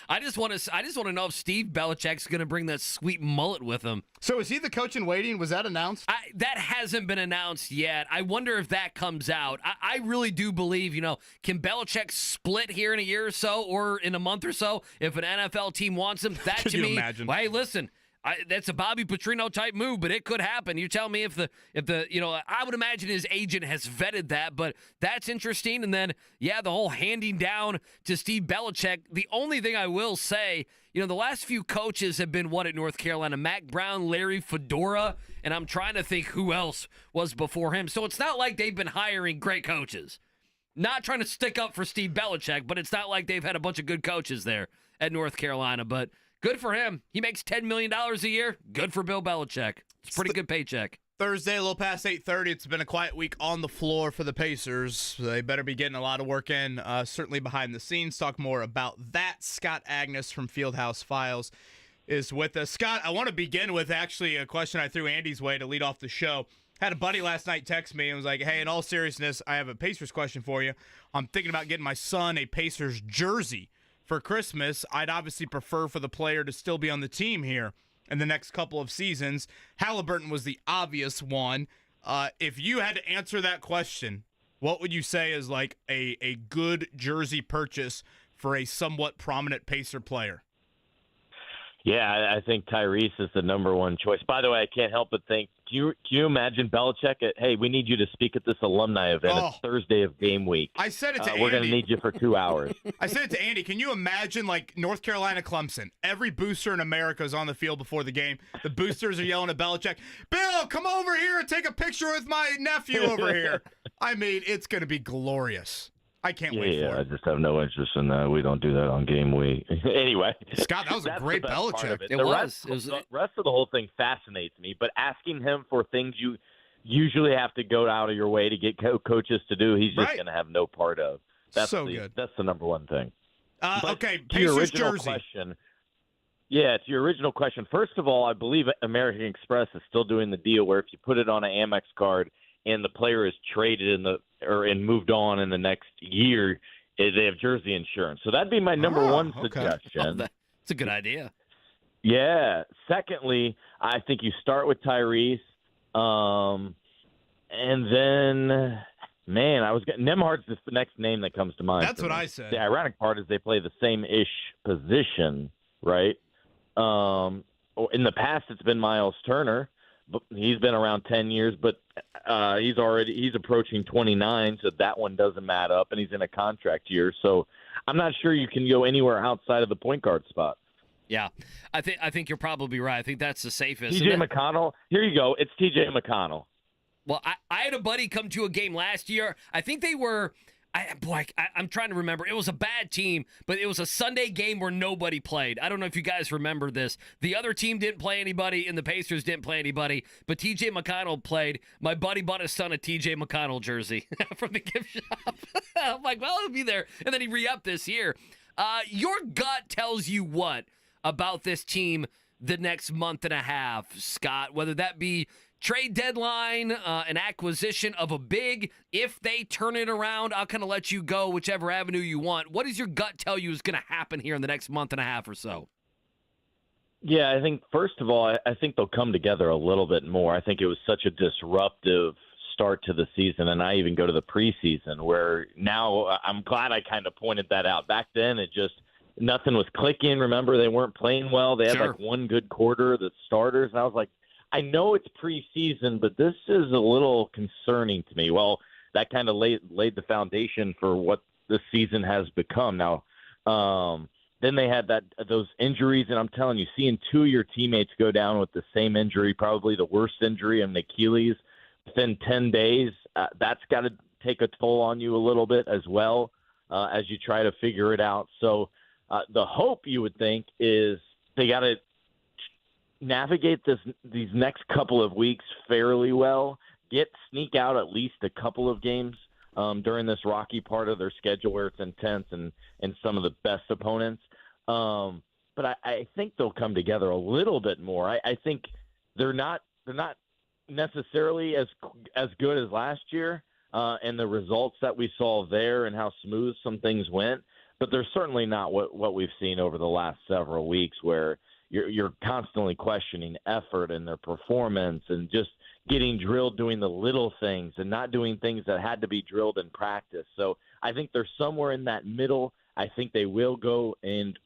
I just want to know if Steve Belichick's going to bring that sweet mullet with him. So is he the coach in waiting? Was that announced? That hasn't been announced yet. I wonder if that comes out. I really do believe, can Belichick split here in a year or so or in a month or so if an NFL team wants him? That Could to you me, imagine? well, hey, listen. That's a Bobby Petrino type move, but it could happen. You tell me if the I would imagine his agent has vetted that, but that's interesting. And then, the whole handing down to Steve Belichick. The only thing I will say, the last few coaches have been what at North Carolina? Mac Brown, Larry Fedora, and I'm trying to think who else was before him. So it's not like they've been hiring great coaches. Not trying to stick up for Steve Belichick, but it's not like they've had a bunch of good coaches there at North Carolina, but good for him. He makes $10 million a year. Good for Bill Belichick. It's a pretty good paycheck. Thursday, a little past 8:30. It's been a quiet week on the floor for the Pacers. They better be getting a lot of work in, certainly behind the scenes. Talk more about that. Scott Agness from Fieldhouse Files is with us. Scott, I want to begin with actually a question I threw Andy's way to lead off the show. Had a buddy last night text me and was like, hey, in all seriousness, I have a Pacers question for you. I'm thinking about getting my son a Pacers jersey for Christmas. I'd obviously prefer for the player to still be on the team here in the next couple of seasons. Halliburton was the obvious one. If you had to answer that question, what would you say is like a good jersey purchase for a somewhat prominent Pacer player? Yeah, I think Tyrese is the number one choice. By the way, I can't help but think, can you imagine Belichick hey, we need you to speak at this alumni event. It's Thursday of game week. I said it to Andy. We're going to need you for 2 hours. I said it to Andy. Can you imagine, like, North Carolina Clemson? Every booster in America is on the field before the game. The boosters are yelling at Belichick, Bill, come over here and take a picture with my nephew over here. I mean, it's going to be glorious. I can't wait for it. I just have no interest in that. We don't do that on game week. Anyway. Scott, that was a great Belichick. It was. The rest of the whole thing fascinates me, but asking him for things you usually have to go out of your way to get coaches to do, he's just going to have no part of. That's good. That's the number one thing. Okay, to your Pacers original jersey. Question, to your original question, first of all, I believe American Express is still doing the deal where if you put it on an Amex card and the player is traded and moved on in the next year, they have jersey insurance. So that'd be my number one suggestion. Oh, that's a good idea. Yeah. Secondly, I think you start with Tyrese, and then, Nemhard's the next name that comes to mind. That's what I said. The ironic part is they play the same-ish position, right? In the past, it's been Miles Turner. But he's been around 10 years, but he's approaching 29, so that one doesn't add up, and he's in a contract year. So I'm not sure you can go anywhere outside of the point guard spot. Yeah, I think you're probably right. I think that's the safest. T.J. McConnell. Here you go. It's T.J. McConnell. Well, I had a buddy come to a game last year. I think they were – I'm trying to remember. It was a bad team, but it was a Sunday game where nobody played. I don't know if you guys remember this. The other team didn't play anybody, and the Pacers didn't play anybody, but T.J. McConnell played. My buddy bought his son a T.J. McConnell jersey from the gift shop. I'm like, well, he'll be there. And then he re-upped this year. Your gut tells you what about this team the next month and a half, Scott, whether that be trade deadline, an acquisition of a big. If they turn it around, I'll kind of let you go whichever avenue you want. What does your gut tell you is going to happen here in the next month and a half or so? Yeah, I think, first of all, I think they'll come together a little bit more. I think it was such a disruptive start to the season, and I even go to the preseason where now I'm glad I kind of pointed that out. Back then, nothing was clicking. Remember, they weren't playing well. They had like one good quarter, the starters, and I was like, I know it's preseason, but this is a little concerning to me. Well, that kind of laid the foundation for what this season has become. Now, then they had those injuries, and I'm telling you, seeing two of your teammates go down with the same injury, probably the worst injury in the Achilles, within 10 days, that's got to take a toll on you a little bit as well as you try to figure it out. So the hope, you would think, is they got to navigate these next couple of weeks fairly well, sneak out at least a couple of games during this rocky part of their schedule where it's intense and some of the best opponents. But I think they'll come together a little bit more. I think they're not necessarily as good as last year and the results that we saw there and how smooth some things went, but they're certainly not what we've seen over the last several weeks, where you're constantly questioning effort and their performance and just getting drilled doing the little things and not doing things that had to be drilled in practice. So I think they're somewhere in that middle. I think they will go and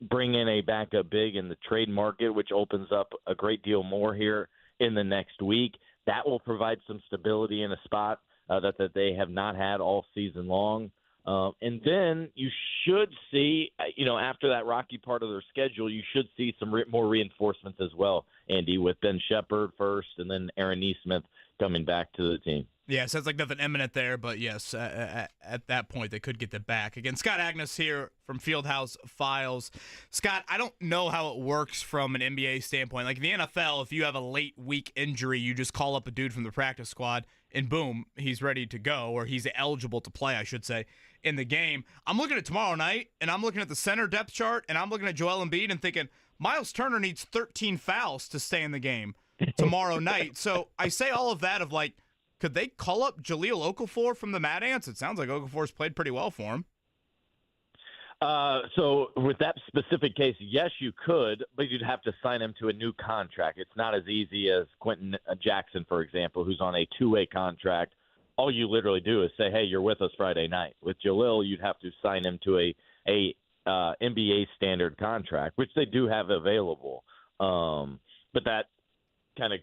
bring in a backup big in the trade market, which opens up a great deal more here in the next week. That will provide some stability in a spot that they have not had all season long. And then you should see, after that rocky part of their schedule, you should see some more reinforcements as well, Andy, with Ben Shepherd first and then Aaron Neesmith coming back to the team. Yeah, sounds like nothing imminent there, but yes, at that point they could get them back. Again, Scott Agness here from Fieldhouse Files. Scott, I don't know how it works from an NBA standpoint. Like in the NFL, if you have a late week injury, you just call up a dude from the practice squad and boom, he's ready to go, or he's eligible to play, I should say, in the game. I'm looking at tomorrow night, and I'm looking at the center depth chart, and I'm looking at Joel Embiid and thinking, Miles Turner needs 13 fouls to stay in the game tomorrow night. So I say all of that of like, could they call up Jahlil Okafor from the Mad Ants? It sounds like Okafor's played pretty well for him. So with that specific case, yes, you could, but you'd have to sign him to a new contract. It's not as easy as Quentin Jackson, for example, who's on a two-way contract. All you literally do is say, hey, you're with us Friday night. With Jahlil, you'd have to sign him to a NBA standard contract, which they do have available. But that kind of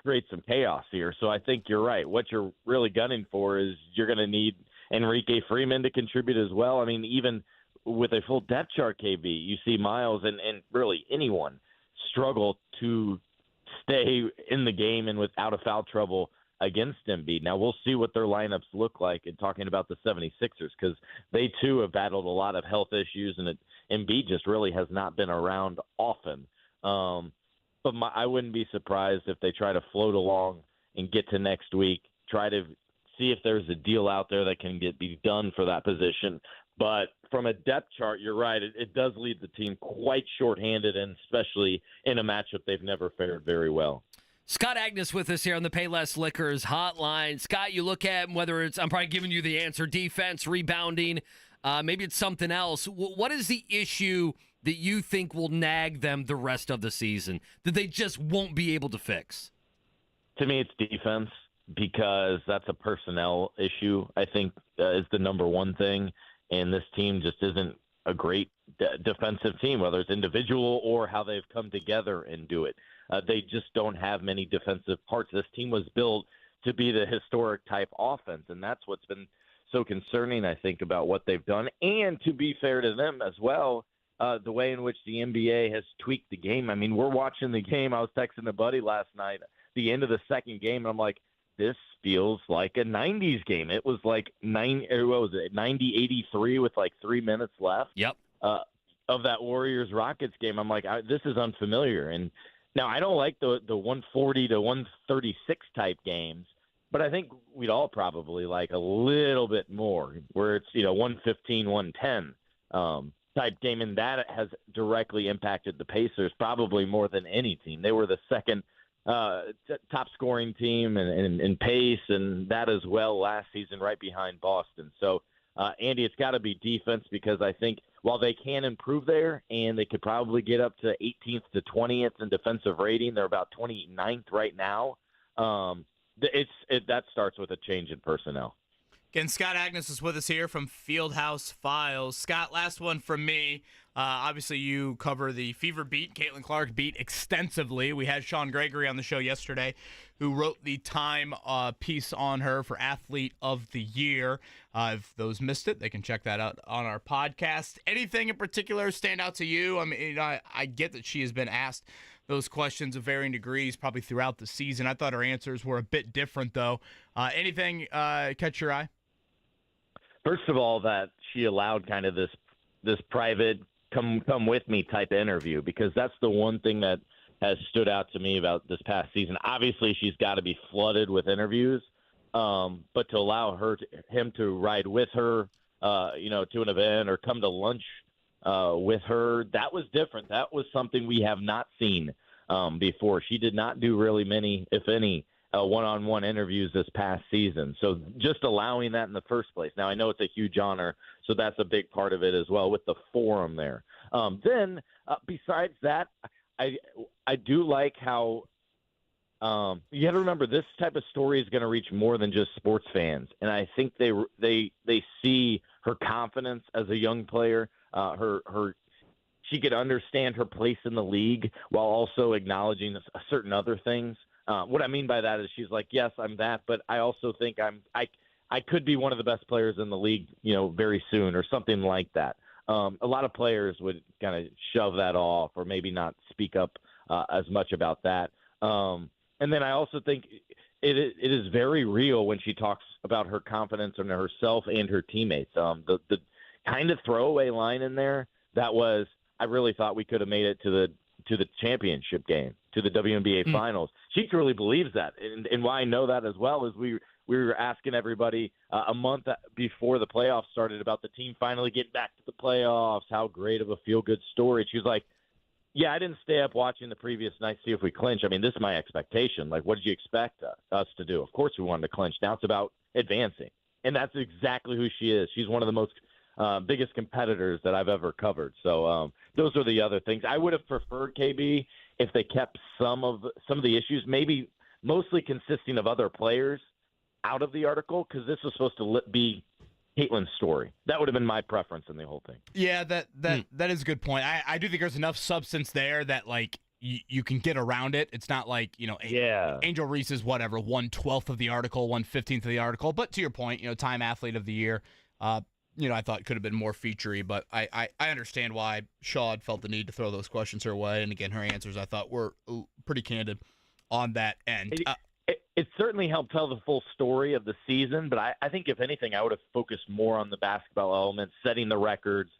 create some chaos here. So I think you're right. What you're really gunning for is you're going to need Enrique Freeman to contribute as well. I mean, even with a full depth chart, KB, you see Miles and really anyone struggle to stay in the game and without a foul trouble against Embiid. Now, we'll see what their lineups look like in talking about the 76ers, because they, too, have battled a lot of health issues, and Embiid just really has not been around often. But I wouldn't be surprised if they try to float along and get to next week, try to see if there's a deal out there that can be done for that position. But from a depth chart, you're right. It does leave the team quite shorthanded, and especially in a matchup they've never fared very well. Scott Agness with us here on the Payless Liquors hotline. Scott, you look at whether it's, I'm probably giving you the answer, defense, rebounding, maybe it's something else. What is the issue that you think will nag them the rest of the season that they just won't be able to fix? To me, it's defense, because that's a personnel issue, I think, is the number one thing. And this team just isn't a great defensive team, whether it's individual or how they've come together and do it. They just don't have many defensive parts. This team was built to be the historic type offense, and that's what's been so concerning, I think, about what they've done. And to be fair to them as well, the way in which the NBA has tweaked the game. I mean, we're watching the game. I was texting a buddy last night, the end of the second game, and I'm like, this feels like a 90s game. It was like 90-83 with like 3 minutes left. Yep. Of that Warriors-Rockets game. I'm like, this is unfamiliar. And now I don't like the 140 to 136 type games, but I think we'd all probably like a little bit more where it's, 115, 110 type game. And that has directly impacted the Pacers probably more than any team. They were the second top scoring team in pace, and that as well last season, right behind Boston. So, Andy, it's got to be defense, because I think while they can improve there and they could probably get up to 18th to 20th in defensive rating, they're about 29th right now. That starts with a change in personnel. Again, Scott Agness is with us here from Fieldhouse Files. Scott, last one from me. Obviously, you cover the Fever beat, Caitlin Clark beat extensively. We had Sean Gregory on the show yesterday, who wrote the Time piece on her for Athlete of the Year. If those missed it, they can check that out on our podcast. Anything in particular stand out to you? I mean, I get that she has been asked those questions of varying degrees probably throughout the season. I thought her answers were a bit different, though. Anything catch your eye? First of all, that she allowed kind of this private come with me type interview, because that's the one thing that has stood out to me about this past season. Obviously, she's got to be flooded with interviews, but to allow him to ride with her, to an event or come to lunch with her, that was different. That was something we have not seen before. She did not do really many, if any, one-on-one interviews this past season. So just allowing that in the first place. Now, I know it's a huge honor, so that's a big part of it as well with the forum there. Then, besides that, I do like how you got to remember this type of story is going to reach more than just sports fans, and I think they see her confidence as a young player. She could understand her place in the league while also acknowledging certain other things. What I mean by that is she's like, yes, I'm that, but I also think I could be one of the best players in the league, very soon or something like that. A lot of players would kind of shove that off or maybe not speak up as much about that. And then I also think it is very real when she talks about her confidence in herself and her teammates. The kind of throwaway line in there that was, I really thought we could have made it to the championship game, to the WNBA finals. She truly believes that. And why I know that as well is we were asking everybody a month before the playoffs started about the team finally getting back to the playoffs, how great of a feel-good story. She was like, yeah, I didn't stay up watching the previous night to see if we clinch. I mean, this is my expectation. Like, what did you expect us to do? Of course we wanted to clinch. Now it's about advancing. And that's exactly who she is. She's one of the most biggest competitors that I've ever covered. So those are the other things. I would have preferred, KB, if they kept some of the issues, maybe mostly consisting of other players, out of the article, because this was supposed to be Caitlin's story. That would have been my preference in the whole thing. Yeah, that is a good point. I do think there's enough substance there that like you can get around it. It's not like Angel Reese is whatever 1/12 of the article, 1/15 of the article. But to your point, Time Athlete of the Year. I thought it could have been more featurey, but I understand why Shaw had felt the need to throw those questions her way. And again, her answers I thought were pretty candid on that end. It certainly helped tell the full story of the season, but I think if anything, I would have focused more on the basketball elements, setting the records,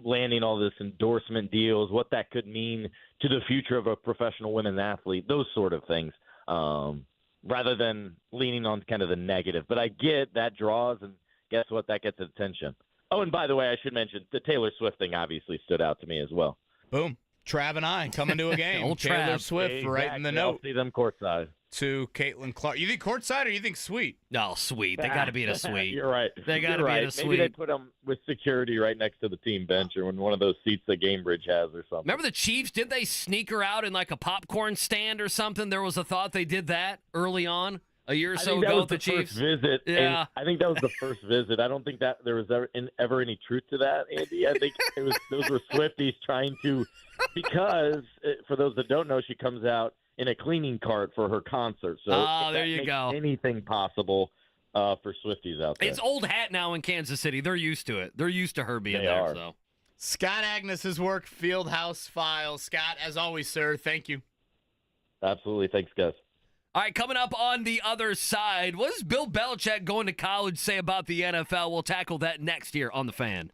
landing all this endorsement deals, what that could mean to the future of a professional women's athlete, those sort of things, rather than leaning on kind of the negative. But I get that draws, and guess what? That gets attention. Oh, and by the way, I should mention the Taylor Swift thing obviously stood out to me as well. Boom. Trav and I coming to a game. Old Taylor Trav. Swift writing the note. I'll see them courtside. To Caitlin Clark. You think courtside or you think suite? No, sweet. They got to be in a suite. You're right. They got to be in a suite. Maybe they put them with security right next to the team bench or in one of those seats that Gamebridge has or something. Remember the Chiefs? Did they sneak her out in like a popcorn stand or something? There was a thought they did that early on a year or so ago with the Chiefs. First visit. Yeah. I think that was the first visit. I don't think that there was ever any truth to that, Andy. I think those were Swifties trying to, because for those that don't know, she comes out in a cleaning cart for her concert. So there you go. Anything possible for Swifties out there. It's old hat now in Kansas City. They're used to it. They're used to her being They there. are. So Scott Agnes' work, Fieldhouse Files. Scott, as always, sir, thank you. Absolutely. Thanks, guys. All right, coming up on the other side, what does Bill Belichick going to college say about the NFL? We'll tackle that next year on The Fan.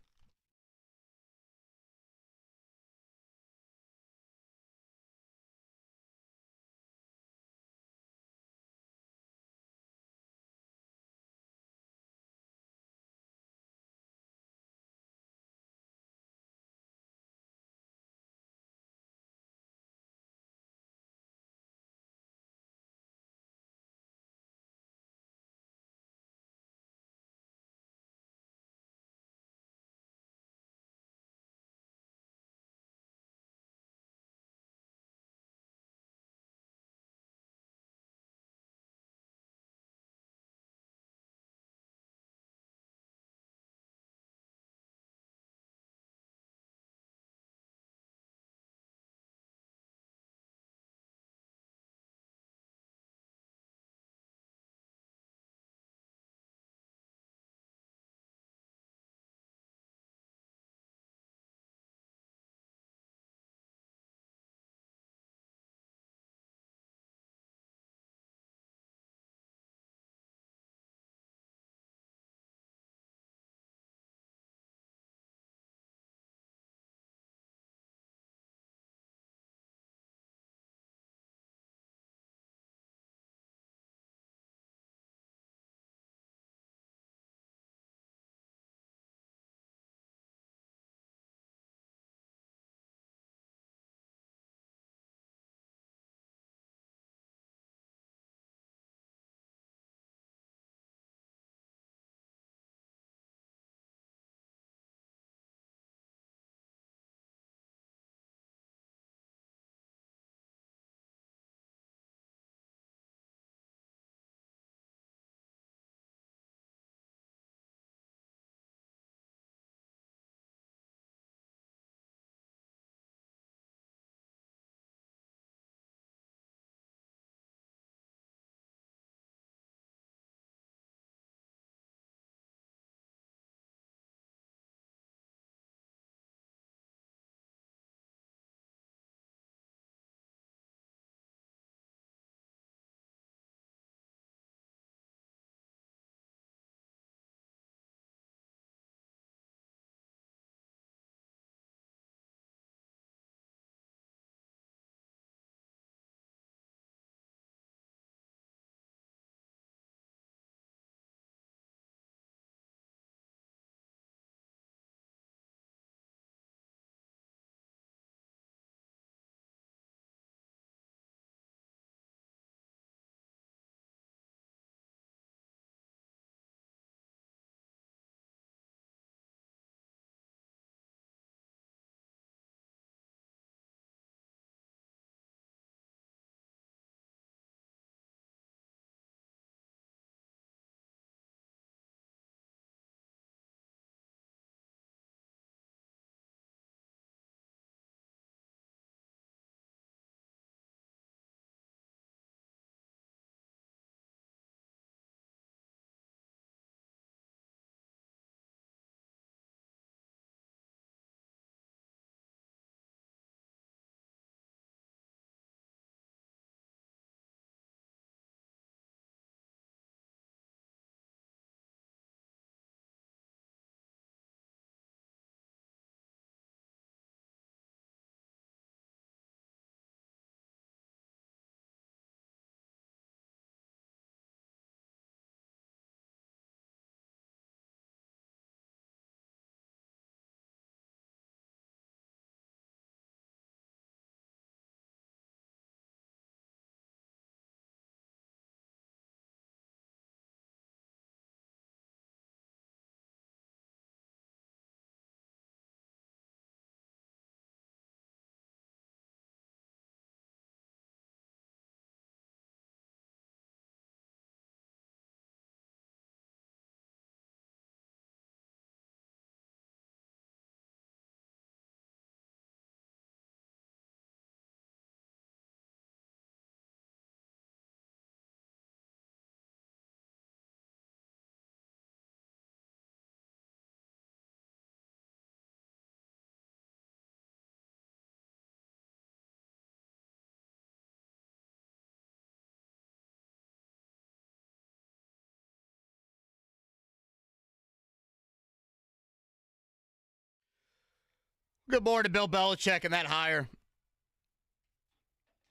Good morning, Bill Belichick, and that hire.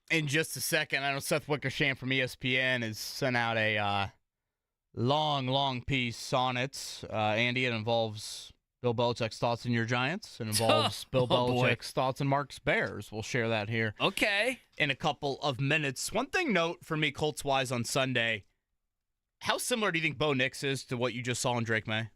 In just a second, I know Seth Wickersham from ESPN has sent out a long piece on it. Andy, it involves Bill Belichick's thoughts on your Giants. It involves Bill Belichick's thoughts on Mark's Bears. We'll share that here in a couple of minutes. One thing note for me, Colts-wise, on Sunday, how similar do you think Bo Nix is to what you just saw in Drake May?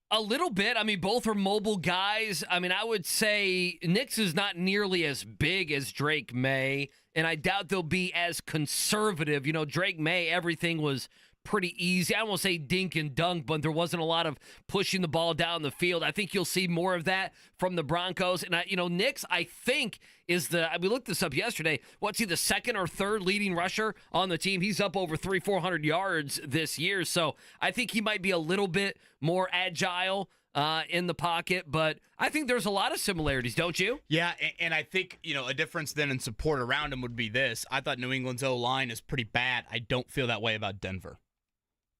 A little bit. I mean, both are mobile guys. I mean, I would say Nix is not nearly as big as Drake May, and I doubt they'll be as conservative. You know, Drake May, everything was pretty easy. I won't say dink and dunk, but there wasn't a lot of pushing the ball down the field. I think you'll see more of that from the Broncos. And, Nix, I think, is we looked this up yesterday. What's he, the second or third leading rusher on the team? He's up over 400 yards this year. So I think he might be a little bit more agile in the pocket, but I think there's a lot of similarities, don't you? Yeah, and I think, a difference then in support around him would be this. I thought New England's O-line is pretty bad. I don't feel that way about Denver.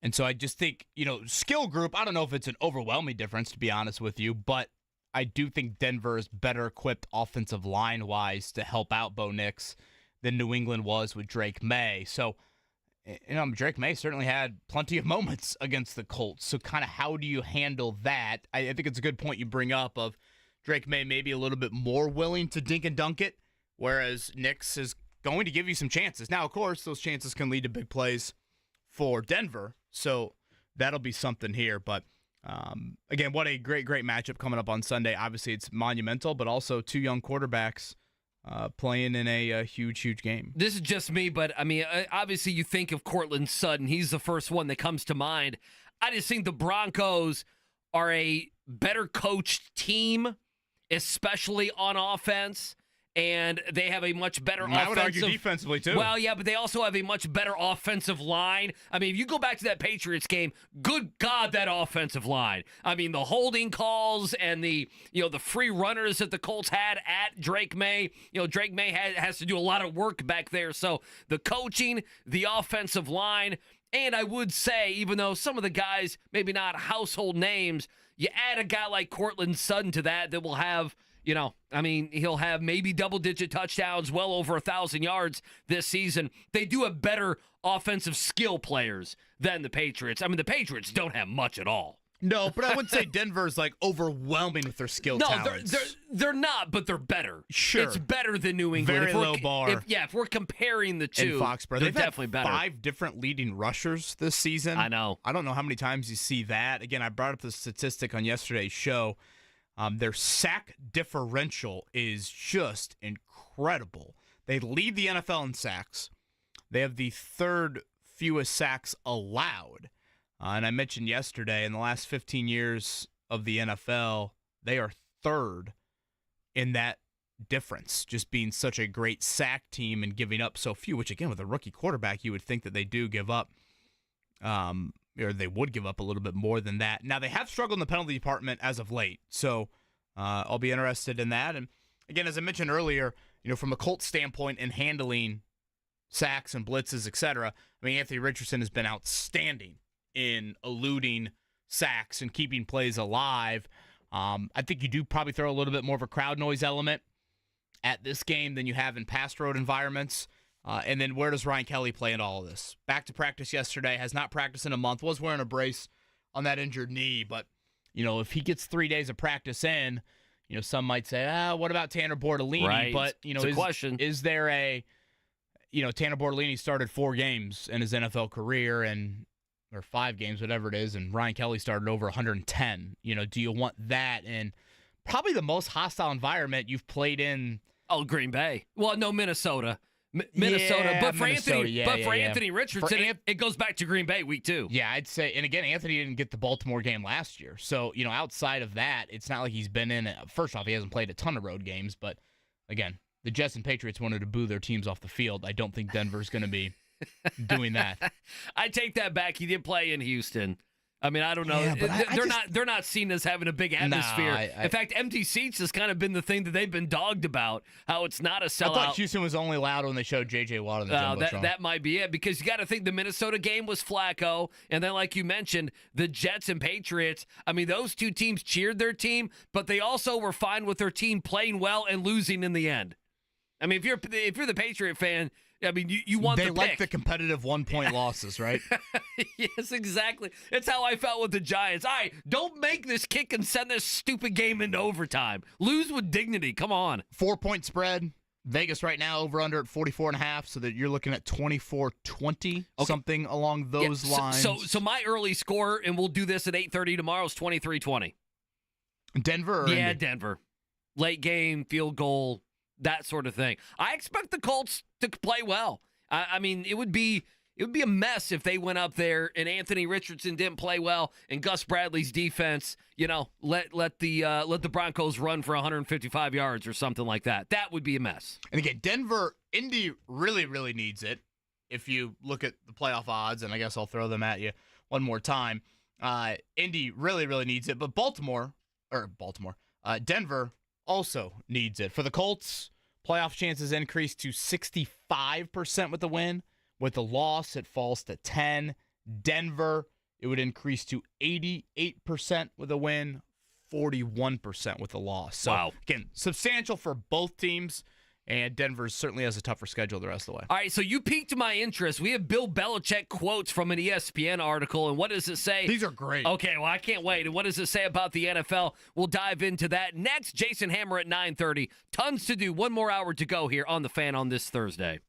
And so I just think, skill group, I don't know if it's an overwhelming difference, to be honest with you, but I do think Denver is better equipped offensive line-wise to help out Bo Nix than New England was with Drake May. So, Drake May certainly had plenty of moments against the Colts. So kind of how do you handle that? I think it's a good point you bring up of Drake May maybe a little bit more willing to dink and dunk it, whereas Nix is going to give you some chances. Now, of course, those chances can lead to big plays for Denver, so that'll be something here. But again, what a great matchup coming up on Sunday. Obviously, it's monumental, but also two young quarterbacks playing in a huge game. This is just me, but I mean, obviously, you think of Cortland Sutton. He's the first one that comes to mind. I just think the Broncos are a better coached team, especially on offense. And they have a much better offensive... I would argue defensively, too. Well, yeah, but they also have a much better offensive line. I mean, if you go back to that Patriots game, good God, that offensive line. I mean, the holding calls and the free runners that the Colts had at Drake May. Drake May has to do a lot of work back there. So the coaching, the offensive line, and I would say, even though some of the guys, maybe not household names, you add a guy like Cortland Sutton to that will have... he'll have maybe double-digit touchdowns, well over 1,000 yards this season. They do have better offensive skill players than the Patriots. I mean, the Patriots don't have much at all. No, but I wouldn't say Denver's overwhelming with their skill talents. No, they're not, but they're better. Sure. It's better than New England. Very low bar. If we're comparing the two, in Foxborough, they're they've definitely had better. 5 different leading rushers this season. I know. I don't know how many times you see that. Again, I brought up the statistic on yesterday's show. Their sack differential is just incredible. They lead the NFL in sacks. They have the 3rd fewest sacks allowed. And I mentioned yesterday, in the last 15 years of the NFL, they are 3rd in that difference, just being such a great sack team and giving up so few, which, again, with a rookie quarterback, you would think that they do give up or they would give up a little bit more than that. Now, they have struggled in the penalty department as of late, so I'll be interested in that. And, again, as I mentioned earlier, from a Colts standpoint in handling sacks and blitzes, etc., I mean, Anthony Richardson has been outstanding in eluding sacks and keeping plays alive. I think you do probably throw a little bit more of a crowd noise element at this game than you have in past road environments. And then where does Ryan Kelly play in all of this? Back to practice yesterday, has not practiced in a month, was wearing a brace on that injured knee. But, if he gets 3 days of practice in, some might say, what about Tanner Bortolini? Right. But, it's a question. Is there Tanner Bortolini started 4 games in his NFL career or 5 games, whatever it is, and Ryan Kelly started over 110. Do you want that? And probably the most hostile environment you've played in. Oh, Green Bay. Well, no, Minnesota. Minnesota, yeah, but for Minnesota, Anthony Richardson, it goes back to Green Bay week 2. Yeah, I'd say, and again, Anthony didn't get the Baltimore game last year, so outside of that, it's not like he's been in. First off, he hasn't played a ton of road games, but again, the Jets and Patriots wanted to boo their teams off the field. I don't think Denver's going to be doing that. I take that back. He did play in Houston. I mean, I don't know. Yeah, but They're not seen as having a big atmosphere. In fact, empty seats has kind of been the thing that they've been dogged about. How it's not a sellout. I thought Houston was only loud when they showed J.J. Watt on the Jumbotron. That might be it, because you got to think the Minnesota game was Flacco, and then like you mentioned, the Jets and Patriots. I mean, those two teams cheered their team, but they also were fine with their team playing well and losing in the end. I mean, if you're the Patriot fan, I mean, you want they the like pick. the competitive 1-point losses, right? Yes, exactly. It's how I felt with the Giants. All right, don't make this kick and send this stupid game into overtime. Lose with dignity. Come on. 4-point spread. Vegas right now over under at 44.5, so that you're looking at 24-20, something along those lines. So my early score, and we'll do this at 8:30 tomorrow, is 23-20. Denver or Indy? Denver. Late game, field goal, that sort of thing. I expect the Colts to play well. I mean, it would be a mess if they went up there and Anthony Richardson didn't play well and Gus Bradley's defense, let the Broncos run for 155 yards or something like that. That would be a mess. And again, Indy really, really needs it. If you look at the playoff odds, and I guess I'll throw them at you one more time, Indy really, really needs it. But Denver also needs it. For the Colts, playoff chances increase to 65% with the win. With the loss, it falls to 10. Denver, it would increase to 88% with a win, 41% with a loss. So, wow. Again, substantial for both teams, and Denver certainly has a tougher schedule the rest of the way. All right, so you piqued my interest. We have Bill Belichick quotes from an ESPN article, and what does it say? These are great. Okay, well, I can't wait. And what does it say about the NFL? We'll dive into that next. Jason Hammer at 9:30. Tons to do. One more hour to go here on The Fan on this Thursday.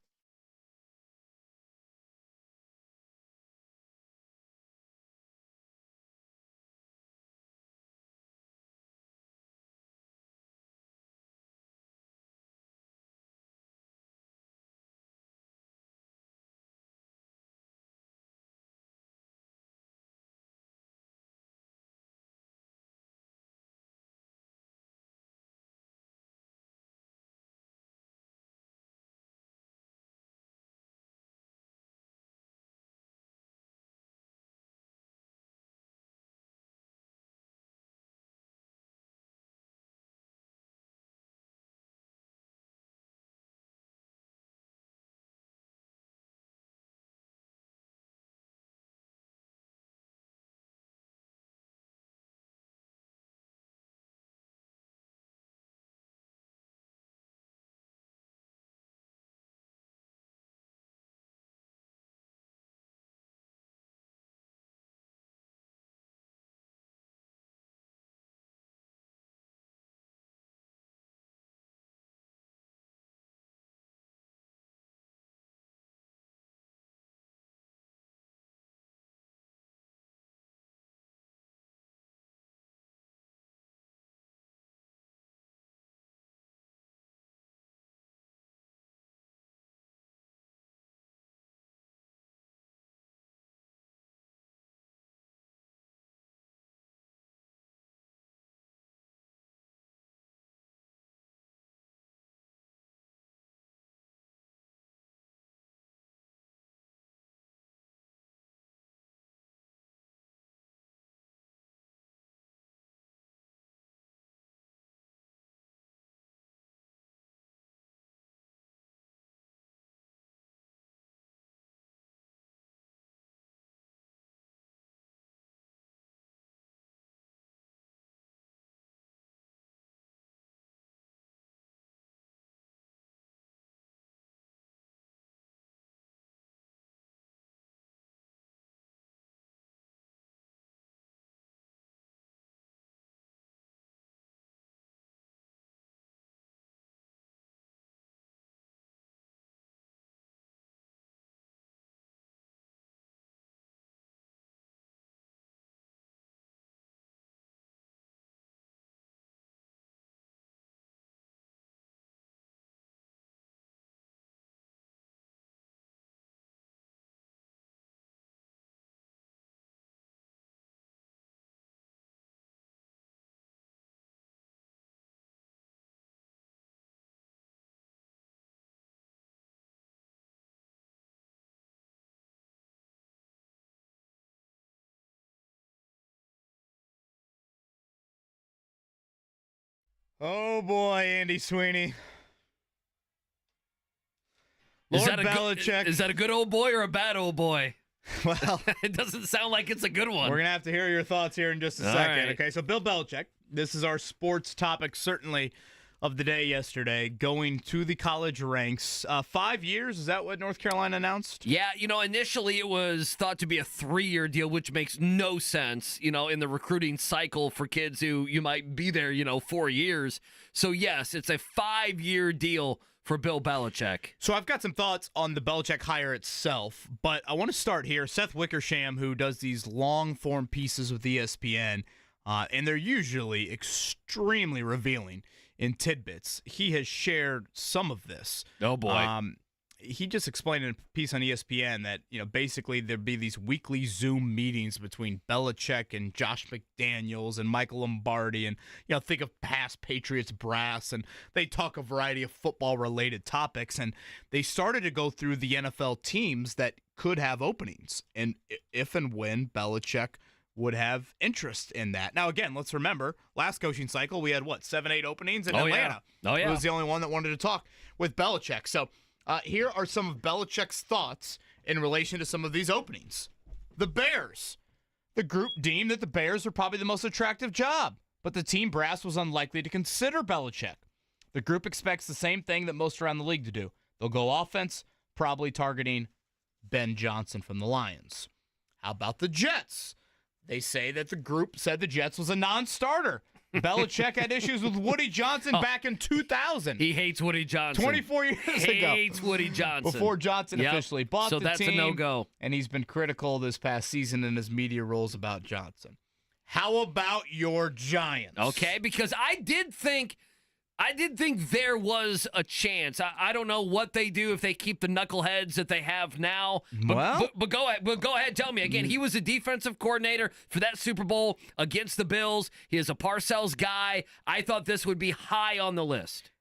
Oh, boy, Andy Sweeney. Lord Belichick. Is that a good old boy or a bad old boy? Well, It doesn't sound like it's a good one. we're going to have to hear your thoughts here in just a All second. right. Okay, so Bill Belichick, this is our sports topic, certainly, of the day yesterday, going to the college ranks. 5 years, is that what North Carolina announced? Yeah, initially it was thought to be a 3-year deal, which makes no sense, in the recruiting cycle for kids who you might be there, 4 years. So, yes, it's a 5-year deal for Bill Belichick. So I've got some thoughts on the Belichick hire itself, but I want to start here. Seth Wickersham, who does these long-form pieces with ESPN, and they're usually extremely revealing in tidbits. He has shared some of this. Oh, boy. He just explained in a piece on ESPN that, basically there'd be these weekly Zoom meetings between Belichick and Josh McDaniels and Michael Lombardi and, think of past Patriots brass, and they talk a variety of football-related topics, and they started to go through the NFL teams that could have openings, and if and when Belichick would have interest in that. Now, again, let's remember, last coaching cycle, we had, 7, 8 openings in Atlanta. Oh, yeah. It was the only one that wanted to talk with Belichick. So here are some of Belichick's thoughts in relation to some of these openings. The Bears. The group deemed that the Bears were probably the most attractive job, but the team brass was unlikely to consider Belichick. The group expects the same thing that most around the league to do. They'll go offense, probably targeting Ben Johnson from the Lions. How about the Jets? They say that the group said the Jets was a non-starter. Belichick had issues with Woody Johnson back in 2000. He hates Woody Johnson. 24 years ago. Hates Woody Johnson. Before Johnson officially bought the team. So that's a no-go. And he's been critical this past season in his media roles about Johnson. How about your Giants? Okay, because I did think there was a chance. I don't know what they do if they keep the knuckleheads that they have now. But go ahead. But go ahead. Tell me again. He was a defensive coordinator for that Super Bowl against the Bills. He is a Parcells guy. I thought this would be high on the list.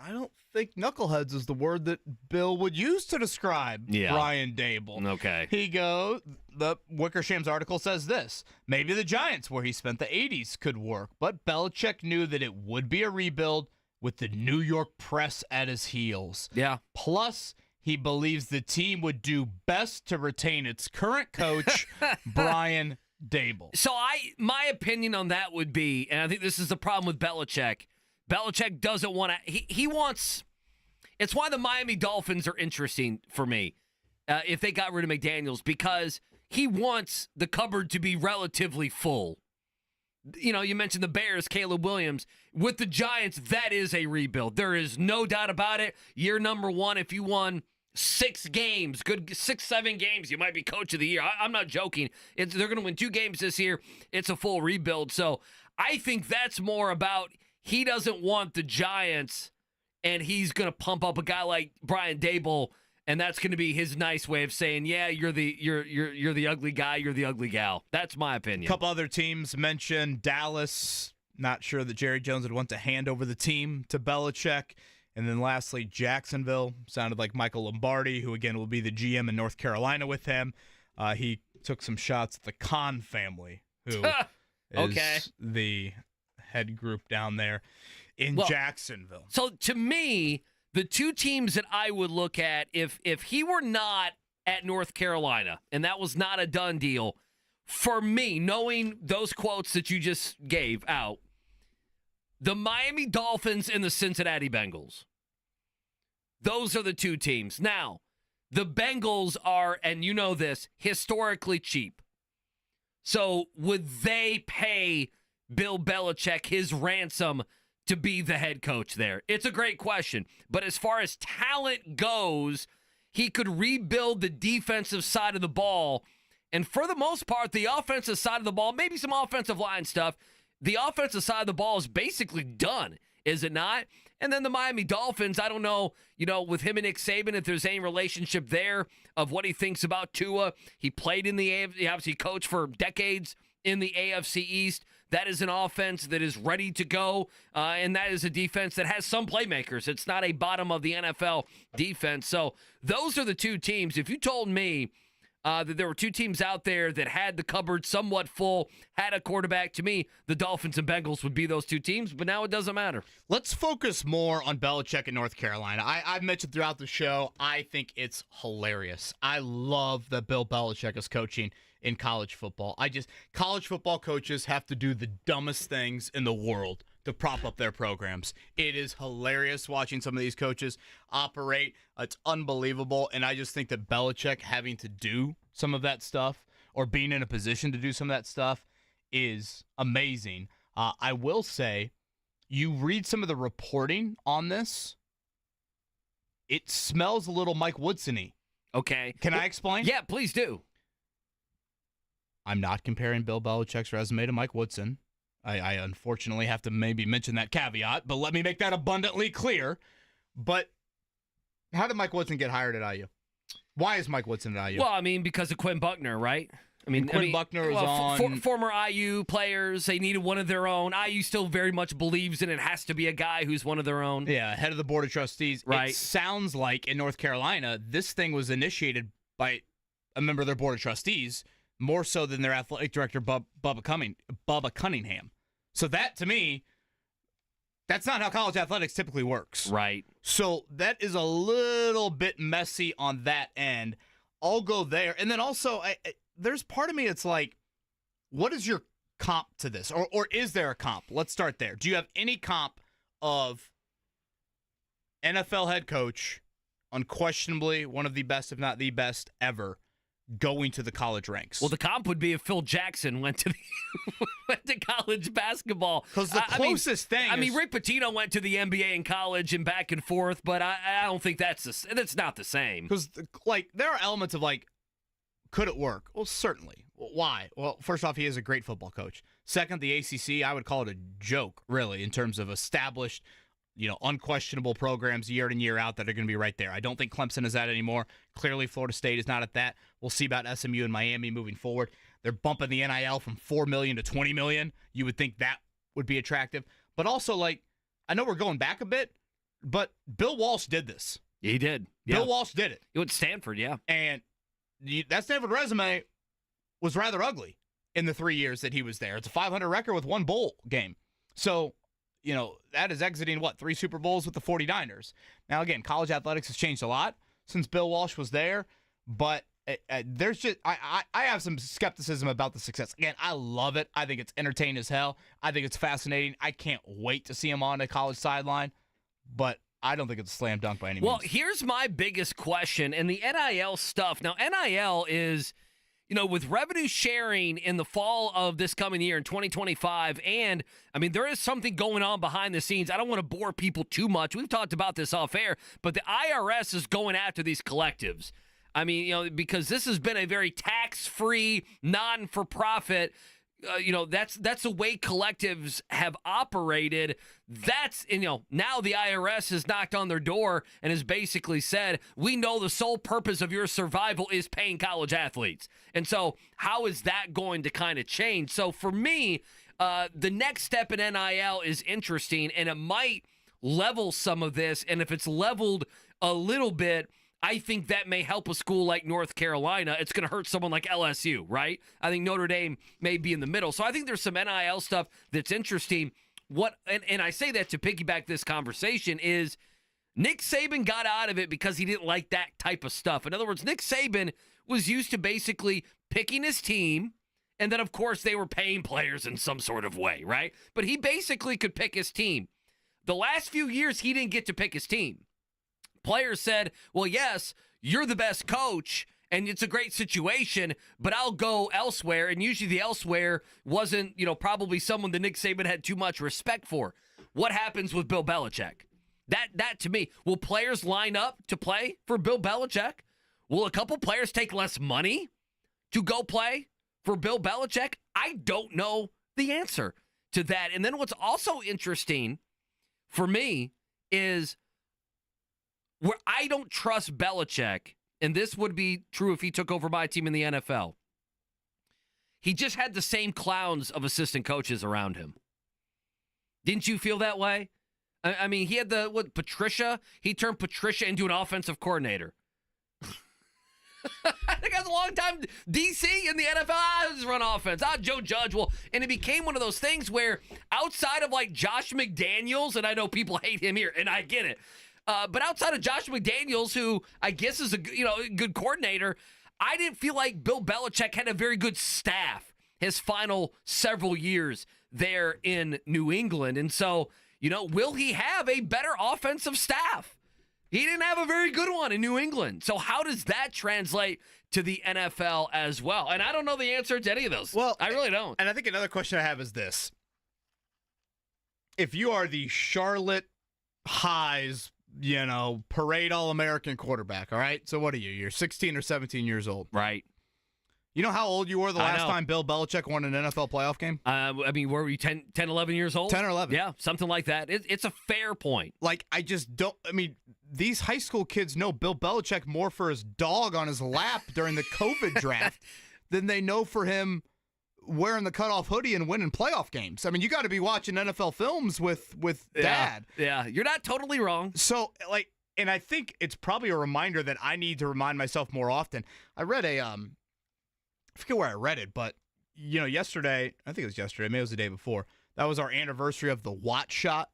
I don't think knuckleheads is the word that Bill would use to describe Brian Dable. Okay. The Wickersham's article says this. Maybe the Giants, where he spent the 80s, could work, but Belichick knew that it would be a rebuild with the New York press at his heels. Yeah. Plus, he believes the team would do best to retain its current coach, Brian Dable. So my opinion on that would be, and I think this is the problem with Belichick, Belichick doesn't want to. He wants. It's why the Miami Dolphins are interesting for me. If they got rid of McDaniels, because he wants the cupboard to be relatively full. You mentioned the Bears, Caleb Williams. With the Giants, that is a rebuild. There is no doubt about it. Year number 1, if you won 6 games, good 6, 7 games, you might be coach of the year. I'm not joking. They're going to win 2 games this year. It's a full rebuild. So I think that's more about. He doesn't want the Giants, and he's going to pump up a guy like Brian Dable, and that's going to be his nice way of saying, "Yeah, you're the ugly guy, you're the ugly gal." That's my opinion. A couple other teams mentioned Dallas. Not sure that Jerry Jones would want to hand over the team to Belichick. And then lastly, Jacksonville. Sounded like Michael Lombardi, who again will be the GM in North Carolina with him. He took some shots at the Khan family, who is the head group down there in Jacksonville. So to me, the 2 teams that I would look at, if he were not at North Carolina and that was not a done deal, for me, knowing those quotes that you just gave out, the Miami Dolphins and the Cincinnati Bengals. Those are the 2 teams. Now, the Bengals are, and you know this, historically cheap. So would they pay Bill Belichick his ransom to be the head coach there? It's a great question. But as far as talent goes, he could rebuild the defensive side of the ball. And for the most part, the offensive side of the ball, maybe some offensive line stuff, the offensive side of the ball is basically done, is it not? And then the Miami Dolphins, I don't know, with him and Nick Saban, if there's any relationship there of what he thinks about Tua. He played in the AFC, he obviously coached for decades in the AFC East. That is an offense that is ready to go, and that is a defense that has some playmakers. It's not a bottom of the NFL defense. So those are the 2 teams. If you told me that there were two teams out there that had the cupboard somewhat full, had a quarterback. To me, the Dolphins and Bengals would be those two teams, but now it doesn't matter. Let's focus more on Belichick in North Carolina. I've mentioned throughout the show, I think it's hilarious. I love that Bill Belichick is coaching in college football. College football coaches have to do the dumbest things in the world to prop up their programs. It is hilarious watching some of these coaches operate. It's unbelievable, and I just think that Belichick having to do some of that stuff or being in a position to do some of that stuff is amazing. I will say, you read some of the reporting on this, it smells a little Mike Woodson-y. Okay. Can I explain? Yeah, please do. I'm not comparing Bill Belichick's resume to Mike Woodson. I unfortunately have to maybe mention that caveat, but let me make that abundantly clear. But how did Mike Woodson get hired at IU? Why is Mike Woodson at IU? Well, I mean, because of Quinn Buckner, right? Quinn Buckner is on. Former IU players, they needed one of their own. IU still very much believes in it has to be a guy who's one of their own. Yeah, head of the board of trustees. Right. It sounds like in North Carolina, this thing was initiated by a member of their board of trustees, more so than their athletic director, Bubba Cunningham. So that, to me, that's not how college athletics typically works. Right. So that is a little bit messy on that end. I'll go there. And then also, there's part of me that's like, what is your comp to this? Or is there a comp? Let's start there. Do you have any comp of NFL head coach, unquestionably one of the best, if not the best ever, going to the college ranks? Well, the comp would be if Phil Jackson went to went to college basketball. Because the closest thing. I mean, Rick Pitino went to the NBA in college and back and forth, but I don't think that's not the same. Because there are elements of could it work? Well, certainly. Why? Well, first off, he is a great football coach. Second, the ACC, I would call it a joke, really, in terms of established, unquestionable programs year in, year out that are going to be right there. I don't think Clemson is that anymore. Clearly, Florida State is not at that. We'll see about SMU and Miami moving forward. They're bumping the NIL from $4 million to $20 million. You would think that would be attractive. But also, I know we're going back a bit, but Bill Walsh did this. He did. Yeah. Bill Walsh did it. He went to Stanford, yeah. And that Stanford resume was rather ugly in the 3 years that he was there. It's a 500 record with one bowl game. So, that is exiting, 3 Super Bowls with the 49ers. Now, again, college athletics has changed a lot since Bill Walsh was there, but there's just I have some skepticism about the success. Again, I love it. I think it's entertaining as hell. I think it's fascinating. I can't wait to see him on a college sideline, but I don't think it's a slam dunk by any means. Well, here's my biggest question, and the NIL stuff. Now, NIL is, with revenue sharing in the fall of this coming year in 2025, and, there is something going on behind the scenes. I don't want to bore people too much. We've talked about this off air, but the IRS is going after these collectives. Because this has been a very tax-free, non-for-profit, that's the way collectives have operated. That's, now the IRS has knocked on their door and has basically said, we know the sole purpose of your survival is paying college athletes. And so how is that going to kind of change? So for me, the next step in NIL is interesting, and it might level some of this. And if it's leveled a little bit, I think that may help a school like North Carolina. It's going to hurt someone like LSU, right? I think Notre Dame may be in the middle. So I think there's some NIL stuff that's interesting. And I say that to piggyback this conversation is Nick Saban got out of it because he didn't like that type of stuff. In other words, Nick Saban was used to basically picking his team, and then, of course, they were paying players in some sort of way, right? But he basically could pick his team. The last few years, he didn't get to pick his team. Players said, well, yes, you're the best coach, and it's a great situation, but I'll go elsewhere. And usually the elsewhere wasn't, probably someone that Nick Saban had too much respect for. What happens with Bill Belichick? That to me, will players line up to play for Bill Belichick? Will a couple players take less money to go play for Bill Belichick? I don't know the answer to that. And then what's also interesting for me is where I don't trust Belichick, and this would be true if he took over my team in the NFL. He just had the same clowns of assistant coaches around him. Didn't you feel that way? He had Patricia? He turned Patricia into an offensive coordinator. I think as long long time DC in the NFL. Just run offense. Joe Judge. Well, and it became one of those things where outside of like Josh McDaniels, and I know people hate him here, and I get it, but outside of Josh McDaniels, who I guess is a good coordinator, I didn't feel like Bill Belichick had a very good staff his final several years there in New England. And so, will he have a better offensive staff? He didn't have a very good one in New England. So how does that translate to the NFL as well? And I don't know the answer to any of those. Well, I really don't. And I think another question I have is this. If you are the Charlotte Highs, parade All-American quarterback, all right? So what are you? You're 16 or 17 years old. Right. You know how old you were the last time Bill Belichick won an NFL playoff game? Were we 10, 11 years old? 10 or 11. Yeah, something like that. It's a fair point. Like, I just don't – these high school kids know Bill Belichick more for his dog on his lap during the COVID draft than they know for him wearing the cutoff hoodie and winning playoff games. You got to be watching NFL films with Dad. Yeah, you're not totally wrong. So, and I think it's probably a reminder that I need to remind myself more often. I read I forget where I read it, but, yesterday, I think it was yesterday, maybe it was the day before, that was our anniversary of the Watt shot.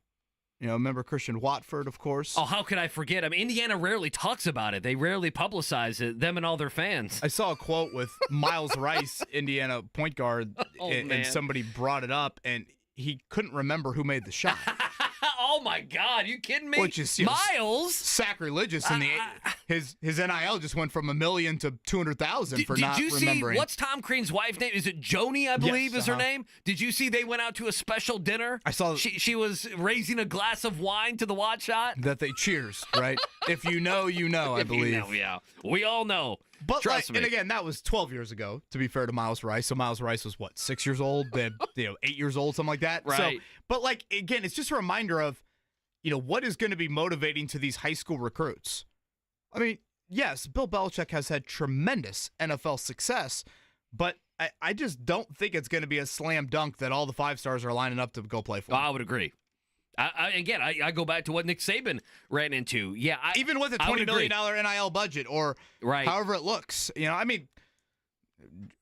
Remember Christian Watford, of course. Oh, how could I forget? Indiana rarely talks about it. They rarely publicize it, them and all their fans. I saw a quote with Miles Rice, Indiana point guard, and somebody brought it up, and he couldn't remember who made the shot. Oh, my God. You kidding me? Which is Miles? Sacrilegious. His NIL just went from $1 million to $200,000 for not remembering. Did you see, what's Tom Crean's wife's name? Is it Joni, I believe, is her name? Did you see they went out to a special dinner? I saw. She was raising a glass of wine to the Watt shot. That they cheers, right? If you know, you know, I believe. Yeah. We all know. But Trust me. And again, that was 12 years ago, to be fair to Miles Rice. So Miles Rice was, 6 years old? 8 years old, something like that. Right. So, but again, it's just a reminder of, what is going to be motivating to these high school recruits. Yes, Bill Belichick has had tremendous NFL success, but I just don't think it's going to be a slam dunk that all the 5 stars are lining up to go play for. I would agree. I go back to what Nick Saban ran into. Yeah, even with a $20 million NIL budget or however it looks.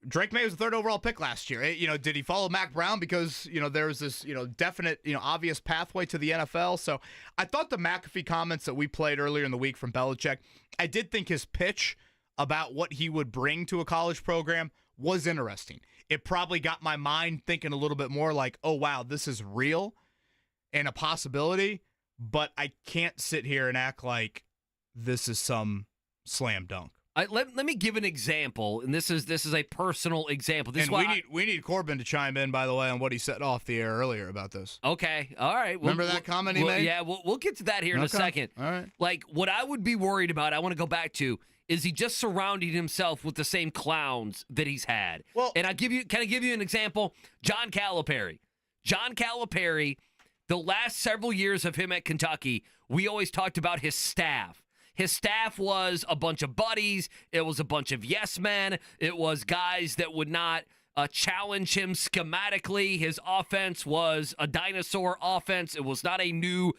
Drake May was the 3rd overall pick last year. Did he follow Mac Brown because, there was this, definite, obvious pathway to the NFL? So I thought the McAfee comments that we played earlier in the week from Belichick, I did think his pitch about what he would bring to a college program was interesting. It probably got my mind thinking a little bit more like, oh, wow, this is real and a possibility, but I can't sit here and act like this is some slam dunk. Let me give an example, and this is a personal example. We need Corbin to chime in, by the way, on what he said off the air earlier about this. Okay, all right. Remember that comment he made? Yeah, we'll get to that here in a second. All right. What I would be worried about, I want to go back to, is he just surrounding himself with the same clowns that he's had? Well, and can I give you an example? John Calipari. The last several years of him at Kentucky, we always talked about his staff. His staff was a bunch of buddies. It was a bunch of yes men. It was guys that would not challenge him schematically. His offense was a dinosaur offense. It was not a new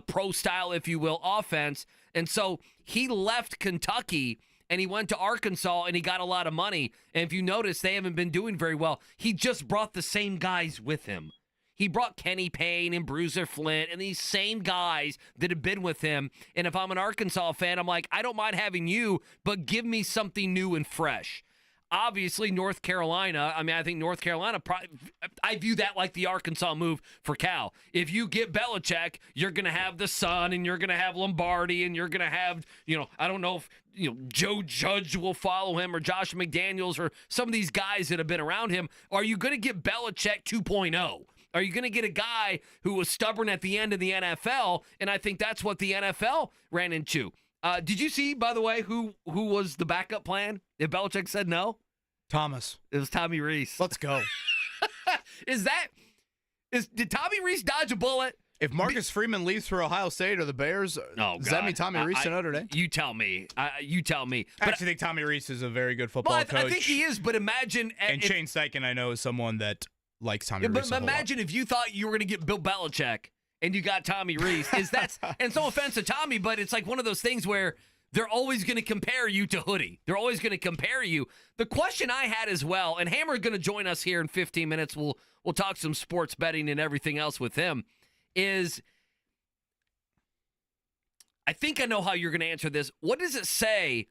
pro style, if you will, offense. And so he left Kentucky and he went to Arkansas and he got a lot of money. And if you notice, they haven't been doing very well. He just brought the same guys with him. He brought Kenny Payne and Bruiser Flint and these same guys that have been with him. And if I'm an Arkansas fan, I'm like, I don't mind having you, but give me something new and fresh. Obviously, North Carolina, I think North Carolina, I view that like the Arkansas move for Cal. If you get Belichick, you're going to have the Sun and you're going to have Lombardi and you're going to have, I don't know if, Joe Judge will follow him or Josh McDaniels or some of these guys that have been around him. Are you going to get Belichick 2.0? Are you going to get a guy who was stubborn at the end of the NFL? And I think that's what the NFL ran into. Did you see, by the way, who was the backup plan if Belichick said no? Thomas. It was Tommy Rees. Let's go. Did Tommy Rees dodge a bullet? If Marcus Freeman leaves for Ohio State or the Bears, does that mean Tommy Rees to Notre Dame? You tell me. You tell me. I actually think Tommy Rees is a very good football coach. I think he is, but imagine. And Shane Steichen, I know, is someone that likes Tommy Rees. But imagine if you thought you were going to get Bill Belichick and you got Tommy Rees. And it's no offense to Tommy, but it's like one of those things where they're always going to compare you to Hoodie. They're always going to compare you. The question I had as well, and Hammer is going to join us here in 15 minutes. We'll talk some sports betting and everything else with him, is I think I know how you're going to answer this. What does it say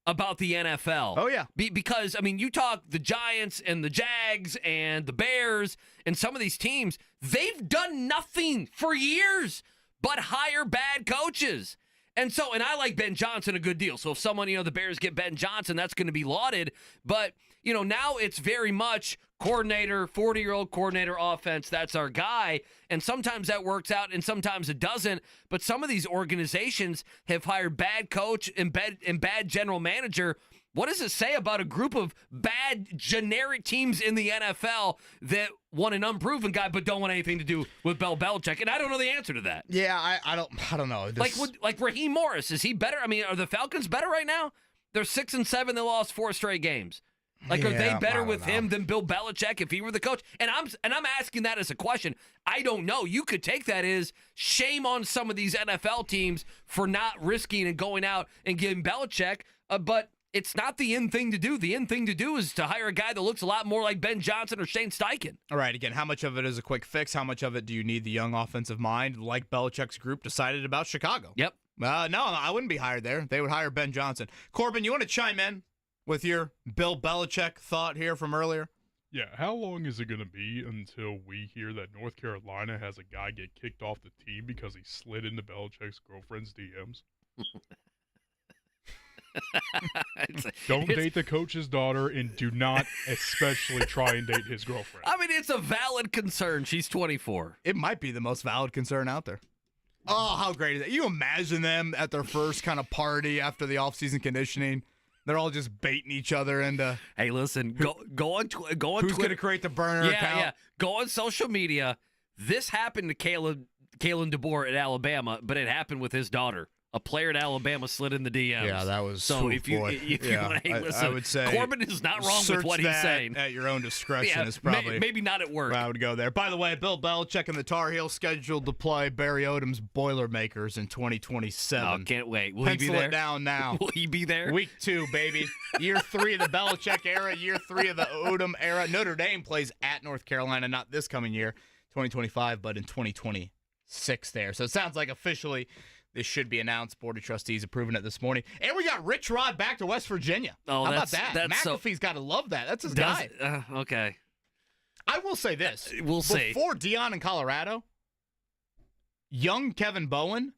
about the NFL? Oh, yeah. Because, I mean, you talk the Giants and the Jags and the Bears and some of these teams, they've done nothing for years but hire bad coaches. And I like Ben Johnson a good deal. So if someone, the Bears get Ben Johnson, that's going to be lauded. But, now it's very much coordinator, 40-year-old coordinator offense. That's our guy. And sometimes that works out and sometimes it doesn't. But some of these organizations have hired bad coach and bad general manager. What does it say about a group of bad generic teams in the NFL that want an unproven guy but don't want anything to do with Bill Belichick? And I don't know the answer to that. Yeah, I don't know. Like Raheem Morris, is he better? I mean, are the Falcons better right now? They're 6-7. They lost 4 straight games. Are they better with him than Bill Belichick if he were the coach? And I'm asking that as a question. I don't know. You could take that as shame on some of these NFL teams for not risking and going out and getting Belichick, but it's not the in thing to do. The in thing to do is to hire a guy that looks a lot more like Ben Johnson or Shane Steichen. All right, again, how much of it is a quick fix? How much of it do you need the young offensive mind like Belichick's group decided about Chicago? Yep. No, I wouldn't be hired there. They would hire Ben Johnson. Corbin, you want to chime in with your Bill Belichick thought here from earlier? Yeah, how long is it going to be until we hear that North Carolina has a guy get kicked off the team because he slid into Belichick's girlfriend's DMs? Don't date the coach's daughter, and do not especially try and date his girlfriend. I mean, it's a valid concern. She's 24. It might be the most valid concern out there. Oh, how great is that? You imagine them at their first kind of party after the off-season conditioning. They're all just baiting each other into. Hey, listen, go on who's Twitter. going to create the burner account? Yeah. Go on social media. This happened to Kalen DeBoer at Alabama, but it happened with his daughter. A player at Alabama slid in the DMs. Yeah, that was so. If you want to listen, I would say Corbin is not wrong with what he's saying. At your own discretion is probably maybe not at work. I would go there. By the way, Bill Belichick and the Tar Heels scheduled to play Barry Odom's Boilermakers in 2027. Oh, can't wait. Will Pencil he be there? It down now. Will he be there? Week 2, baby. Year 3 of the Belichick era. Year 3 of the Odom era. Notre Dame plays at North Carolina, not this coming year, 2025, but in 2026 there. So it sounds like officially this should be announced. Board of Trustees approving it this morning. And we got Rich Rod back to West Virginia. Oh, how about that? McAfee's got to love that. That's his guy. Okay. I will say this. We'll see. Before Deion in Colorado, young Kevin Bowen,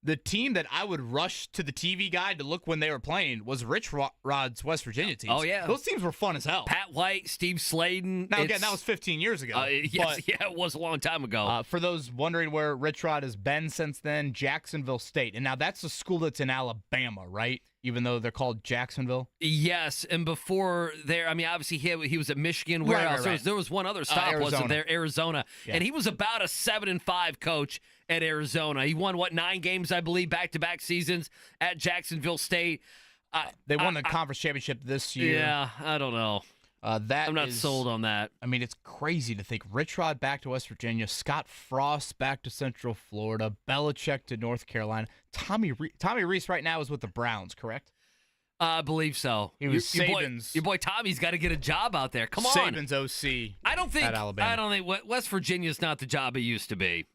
the team that I would rush to the TV guide to look when they were playing was Rich Rod's West Virginia teams. Oh, yeah. Those teams were fun as hell. Pat White, Steve Sladen. Now, again, that was 15 years ago. Yes, it was a long time ago. For those wondering where Rich Rod has been since then, Jacksonville State. And now that's a school that's in Alabama, right? Even though they're called Jacksonville? Yes, and before there, I mean, obviously he was at Michigan. Where else? Right. There was one other stop, wasn't there? Arizona. Yeah. And he was about a 7-5 coach at Arizona. He won, 9 games, I believe, back-to-back seasons at Jacksonville State. They won the conference championship this year. Yeah, I don't know. I'm not sold on that. I mean, it's crazy to think Rich Rod back to West Virginia, Scott Frost back to Central Florida, Belichick to North Carolina. Tommy Reese right now is with the Browns, correct? I believe so. He was Saban's. Your boy Tommy's got to get a job out there. Come on. Saban's OC. I don't think Alabama. West Virginia's not the job it used to be.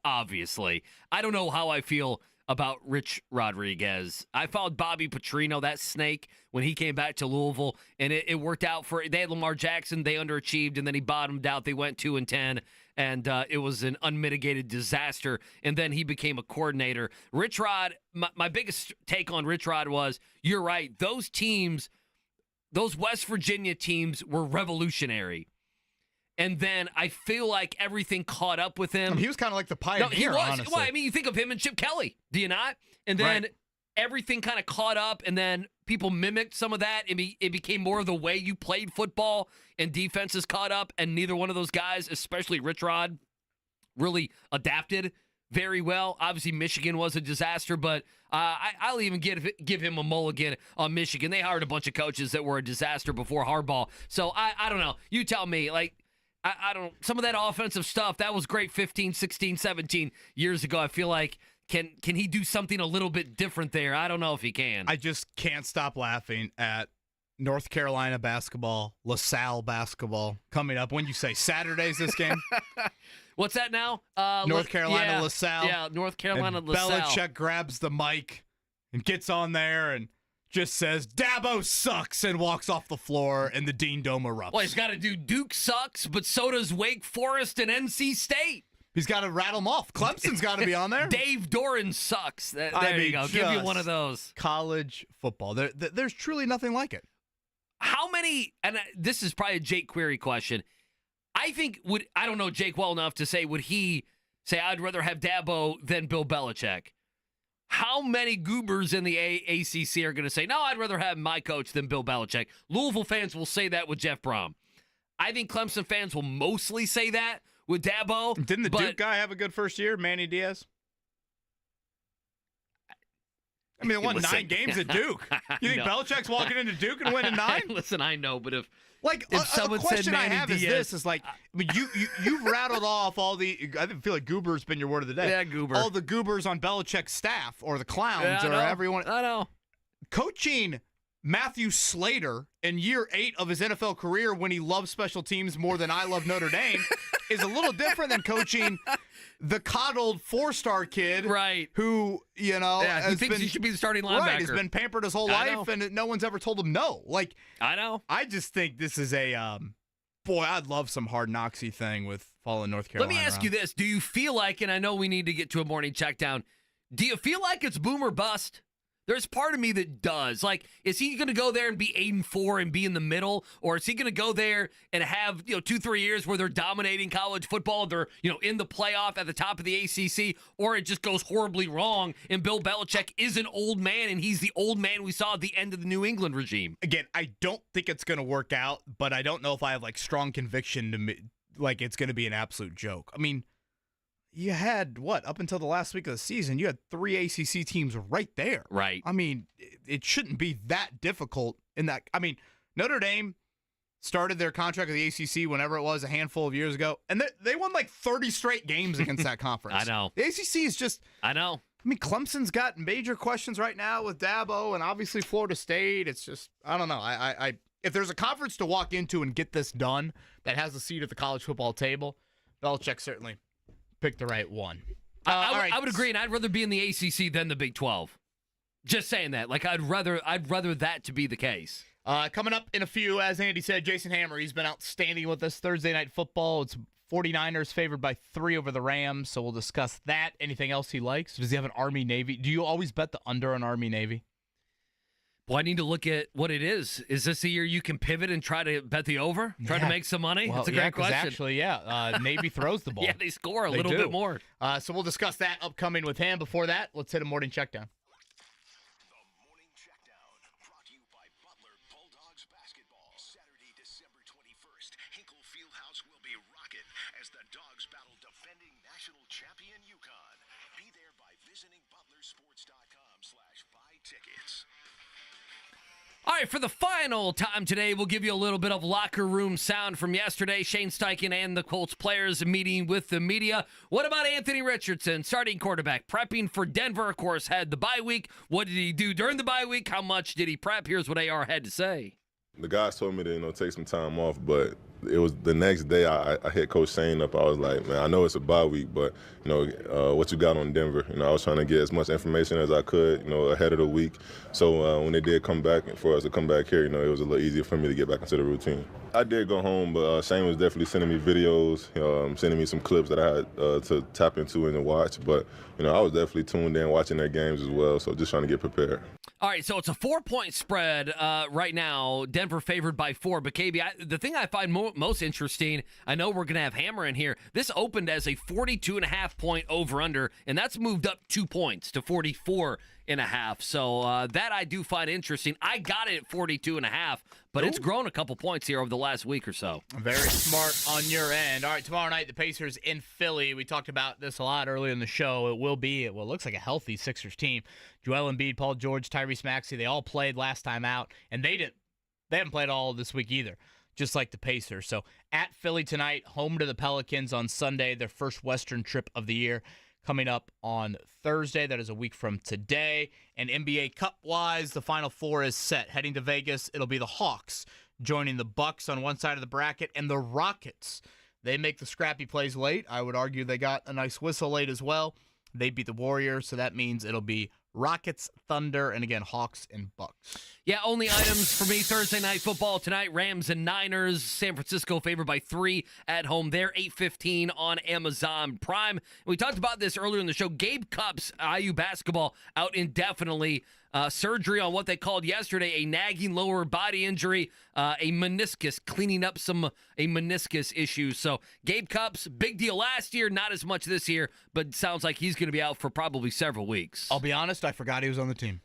Obviously, I don't know how I feel about Rich Rodriguez. I followed Bobby Petrino, that snake, when he came back to Louisville, and it worked out for. They had Lamar Jackson, they underachieved, and then he bottomed out. They went 2-10, and it was an unmitigated disaster. And then he became a coordinator. Rich Rod. My biggest take on Rich Rod was, you're right. Those teams, those West Virginia teams, were revolutionary. And then I feel like everything caught up with him. He was kind of like the pioneer, he was. honestly. Well, I mean, you think of him and Chip Kelly, do you not? And then everything kind of caught up, and then people mimicked some of that. It became more of the way you played football, and defenses caught up, and neither one of those guys, especially Rich Rod, really adapted very well. Obviously, Michigan was a disaster, but I'll even give him a mulligan on Michigan. They hired a bunch of coaches that were a disaster before Harbaugh. So I don't know. You tell me, like, I don't. Some of that offensive stuff, that was great 15, 16, 17 years ago. I feel like Can he do something a little bit different there? I don't know if he can. I just can't stop laughing at North Carolina basketball, LaSalle basketball coming up. When you say Saturday's this game? What's that now? North Carolina, LaSalle. Yeah, North Carolina, and LaSalle. Belichick grabs the mic and gets on there and just says, Dabo sucks, and walks off the floor, and the Dean Dome erupts. Well, he's got to do Duke sucks, but so does Wake Forest and NC State. He's got to rattle them off. Clemson's got to be on there. Dave Doran sucks. There you go. Give you one of those. College football. There's truly nothing like it. How many, and this is probably a Jake Query question, I don't know Jake well enough to say, would he say, I'd rather have Dabo than Bill Belichick? How many goobers in the ACC are going to say, no, I'd rather have my coach than Bill Belichick? Louisville fans will say that with Jeff Brom. I think Clemson fans will mostly say that with Dabo. Didn't the Duke guy have a good first year, Manny Diaz? I mean, they won 9 games at Duke. You think Belichick's walking into Duke and winning 9? Listen, I know, but if someone said question I Manny have Diaz, is this: is like, I mean, you've rattled off all the. I feel like goober's been your word of the day. Yeah, goober. All the goobers on Belichick's staff, or the clowns, or everyone. I know. Coaching Matthew Slater in year 8 of his NFL career, when he loves special teams more than I love Notre Dame, is a little different than coaching the coddled 4-star kid, right? Who he thinks he should be the starting linebacker. Right, has been pampered his whole life, and no one's ever told him no. Like, I know. I just think this is a boy. I'd love some hard knocksy thing with following North Carolina. Let me ask you this: do you feel like, and I know we need to get to a morning check down, do you feel like it's boom or bust? There's part of me that does. Like, is he going to go there and be 8-4 and be in the middle? Or is he going to go there and have, 2-3 years where they're dominating college football? They're, in the playoff at the top of the ACC, or it just goes horribly wrong and Bill Belichick is an old man and he's the old man we saw at the end of the New England regime. Again, I don't think it's going to work out, but I don't know if I have strong conviction to it's going to be an absolute joke. I mean, you had, up until the last week of the season, you had 3 ACC teams right there. Right. I mean, it shouldn't be that difficult in that. I mean, Notre Dame started their contract with the ACC whenever it was a handful of years ago, and they won 30 straight games against that conference. I know. The ACC is just. I know. I mean, Clemson's got major questions right now with Dabo and obviously Florida State. It's just, I don't know. I if there's a conference to walk into and get this done that has a seat at the college football table, Belichick certainly picked the right one. I would agree, and I'd rather be in the ACC than the Big 12. Just saying that. I'd rather that to be the case. Coming up in a few, as Andy said, Jason Hammer, he's been outstanding with us Thursday Night Football. It's 49ers favored by 3 over the Rams, so we'll discuss that. Anything else he likes? Does he have an Army-Navy? Do you always bet the under on Army-Navy? Well, I need to look at what it is. Is this the year you can pivot and try to bet the over? Try to make some money? Well, That's a great question. Actually, Navy throws the ball. Yeah, they score a little bit more. So we'll discuss that upcoming with him. Before that, let's hit a morning checkdown. The Morning Checkdown, brought to you by Butler Bulldogs Basketball. Saturday, December 21st, Hinkle Fieldhouse will be rocking as the Dogs battle defending national champion UConn. Be there by visiting butlersports.com/buy tickets. All right, for the final time today, we'll give you a little bit of locker room sound from yesterday. Shane Steichen and the Colts players meeting with the media. What about Anthony Richardson, starting quarterback, prepping for Denver? Of course, had the bye week. What did he do during the bye week? How much did he prep? Here's what AR had to say. The guys told me to take some time off, but it was the next day I hit Coach Shane up. I was like, man, I know it's a bye week, but what you got on Denver? I was trying to get as much information as I could, ahead of the week. So when they did come back, for us to come back here, it was a little easier for me to get back into the routine. I did go home, but Shane was definitely sending me videos, sending me some clips that I had to tap into and to watch. But I was definitely tuned in, watching their games as well. So just trying to get prepared. All right, so it's a 4-point spread right now. Denver favored by 4. But KB, the thing I find most interesting, I know we're going to have Hammer in here. This opened as a 42.5-point over-under, and that's moved up 2 points to 44.5. So that I do find interesting. I got it at 42.5, but it's grown a couple points here over the last week or so. Very smart on your end. All right, tomorrow night, the Pacers in Philly. We talked about this a lot earlier in the show. It looks like a healthy Sixers team. Joel Embiid, Paul George, Tyrese Maxey, they all played last time out, and they haven't played all this week either, just like the Pacers. So at Philly tonight, home to the Pelicans on Sunday, their first Western trip of the year. coming up on Thursday. That is a week from today. And NBA Cup-wise, the Final Four is set. Heading to Vegas, it'll be the Hawks joining the Bucks on one side of the bracket, and the Rockets. They make the scrappy plays late. I would argue they got a nice whistle late as well. They beat the Warriors, so that means it'll be Rockets, Thunder, and again, Hawks and Bucks. Yeah, only items for me. Thursday night football tonight, Rams and Niners. San Francisco favored by 3 at home. They're 8:15 on Amazon Prime. We talked about this earlier in the show. Gabe Cupps, IU basketball, out indefinitely. Surgery on what they called yesterday a nagging lower body injury, a meniscus, cleaning up a meniscus issue. So Gabe Cupps, big deal last year, not as much this year, but sounds like he's going to be out for probably several weeks. I'll be honest, I forgot he was on the team.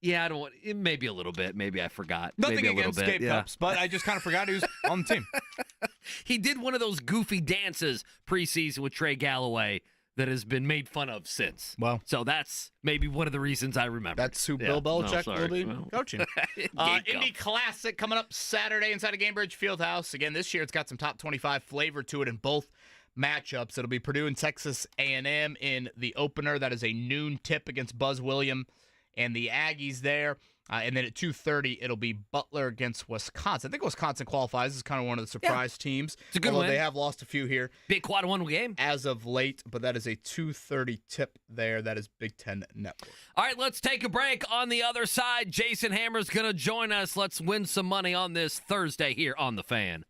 Yeah, I don't want. Maybe a little bit. Maybe I forgot. Nothing maybe a against little bit. Gabe Cupps, but I just kind of forgot he was on the team. He did one of those goofy dances preseason with Trey Galloway that has been made fun of since. Well, so that's maybe one of the reasons I remember. That's who Bill Belichick will be coaching. Indy Classic coming up Saturday inside of Gainbridge Fieldhouse. Again, this year it's got some top 25 flavor to it in both matchups. It'll be Purdue and Texas A&M in the opener. That is a noon tip against Buzz Williams and the Aggies there. And then at 2:30, it'll be Butler against Wisconsin. I think Wisconsin qualifies as kind of one of the surprise teams. It's a good win. They have lost a few here. Big quad one game. As of late, but that is a 2:30 tip there. That is Big Ten Network. All right, let's take a break. On the other side, Jason Hammer's going to join us. Let's win some money on this Thursday here on The Fan.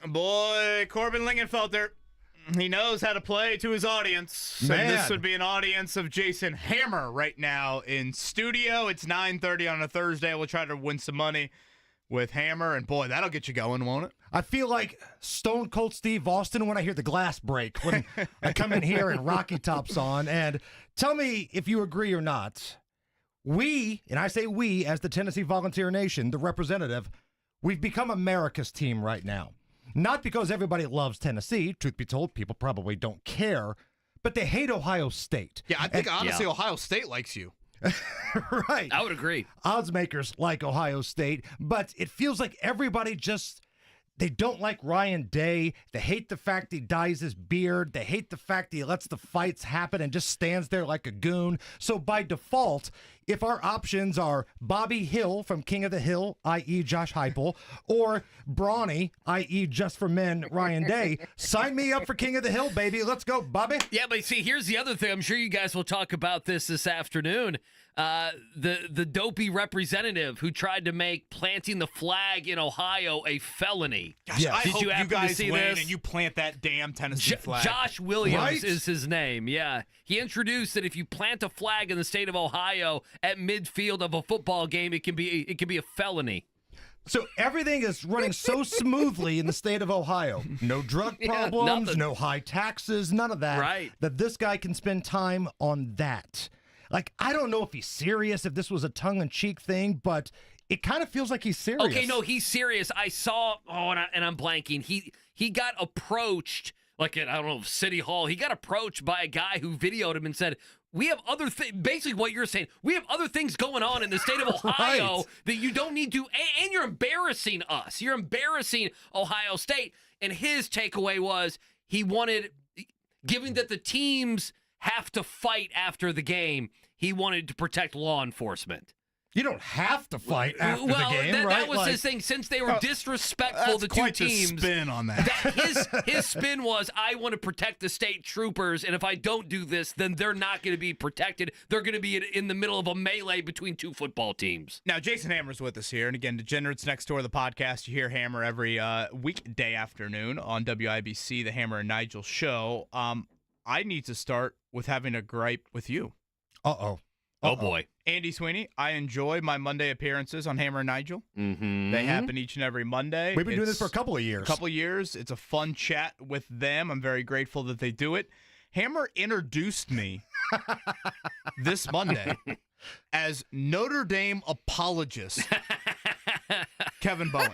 Boy, Corbin Lingenfelter, he knows how to play to his audience. Man. And this would be an audience of Jason Hammer right now in studio. It's 9:30 on a Thursday. We'll try to win some money with Hammer, and boy, that'll get you going, won't it? I feel like Stone Cold Steve Austin when I hear the glass break, when I come in here and Rocky Top's on. And tell me if you agree or not. We, and I say we as the Tennessee Volunteer Nation, the representative, we've become America's team right now. Not because everybody loves Tennessee. Truth be told, people probably don't care, but they hate Ohio State. Yeah, I think honestly Ohio State likes you. Right. I would agree. Odds makers like Ohio State, but it feels like everybody just, they don't like Ryan Day. They hate the fact he dyes his beard. They hate the fact he lets the fights happen and just stands there like a goon. So by default, if our options are Bobby Hill from King of the Hill, i.e. Josh Heupel, or Brawny, i.e. Just for Men, Ryan Day, sign me up for King of the Hill, baby. Let's go, Bobby. Yeah, but see, here's the other thing. I'm sure you guys will talk about this afternoon. The dopey representative who tried to make planting the flag in Ohio a felony. Gosh, Yeah. I Did hope you you happen to guys see win this? and you plant that damn Tennessee flag. Josh Williams Right? is his name. Yeah. He introduced that if you plant a flag in the state of Ohio at midfield of a football game, it can be a felony. So everything is running so smoothly in the state of Ohio. No drug problems, nothing. no high taxes, none of that. Right. That this guy can spend time on that. Like, I don't know if he's serious, if this was a tongue-in-cheek thing, but it kind of feels like he's serious. Okay, no, he's serious. I saw, and I'm blanking. He got approached, like at, I don't know, City Hall. He got approached by a guy who videoed him and said, we have other things, basically what you're saying, we have other things going on in the state of Ohio Right. that you don't need to, and you're embarrassing us. You're embarrassing Ohio State. And his takeaway was he wanted, given that the teams have to fight after the game, he wanted to protect law enforcement. You don't have to fight after the game, right? That was his thing. Since they were disrespectful, the two quite the teams. spin on that. His spin was, I want to protect the state troopers, and if I don't do this, then they're not going to be protected. They're going to be in the middle of a melee between two football teams. Now, Jason Hammer's with us here. And again, Degenerates Next Door, the podcast. You hear Hammer every weekday afternoon on WIBC, the Hammer and Nigel show. I need to start with having a gripe with you. Uh-oh. Oh, boy. Andy Sweeney, I enjoy my Monday appearances on Hammer and Nigel. Mm-hmm. They happen each and every Monday. We've been doing this for a couple of years. It's a fun chat with them. I'm very grateful that they do it. Hammer introduced me this Monday as Notre Dame apologist Kevin Bowen.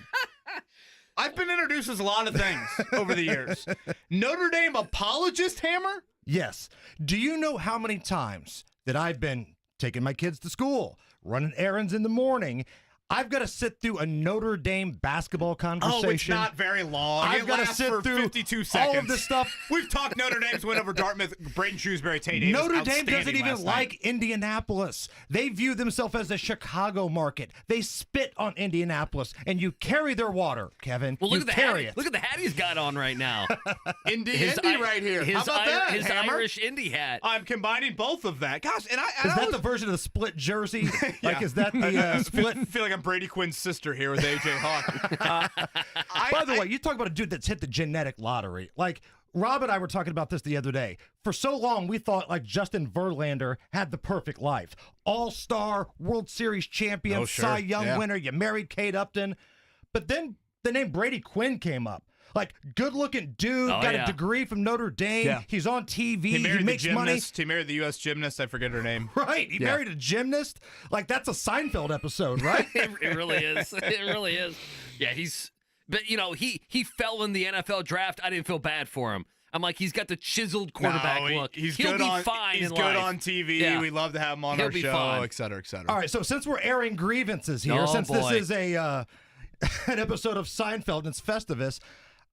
I've been introduced as a lot of things over the years. Notre Dame apologist, Hammer? Yes. Do you know how many times that I've been taking my kids to school, running errands in the morning, I've got to sit through a Notre Dame basketball conversation. Oh, it's not very long. I've got to sit for through 52 seconds. all of this stuff. We've talked Notre Dame's win over Dartmouth. Braden Shrewsbury, Tate Davis, Notre Dame doesn't outstanding even last like night. Indianapolis. They view themselves as a Chicago market. They spit on Indianapolis, and you carry their water, Kevin. Well, you look at carry the it. Look at the hat he's got on right now. Indy I- right here. His, How about that, his Hammer? Irish Indy hat. I'm combining both of that. Gosh, and Is that the version of the split jersey? Like, is that the split? I feel like I'm Brady Quinn's sister here with AJ Hawk. By the way, you talk about a dude that's hit the genetic lottery. Like, Rob and I were talking about this the other day. For so long, we thought like Justin Verlander had the perfect life. All-star, World Series champion, Oh, sure. Cy Young Yeah. winner. You married Kate Upton. But then the name Brady Quinn came up. Like, good-looking dude, Oh, got yeah. a degree from Notre Dame. Yeah. He's on TV. He married He makes the money. gymnast. He married the U.S. gymnast. I forget her name. Right. He married a gymnast. Like, that's a Seinfeld episode, right? It really is. It really is. Yeah, but you know, he fell in the NFL draft. I didn't feel bad for him. I'm like, he's got the chiseled quarterback look. He's He'll good be on, fine He's in good life. on TV. Yeah. We love to have him on He'll our be show, fine. et cetera, et cetera. All right, so since we're airing grievances here, Oh, since boy. this is a an episode of Seinfeld and it's Festivus,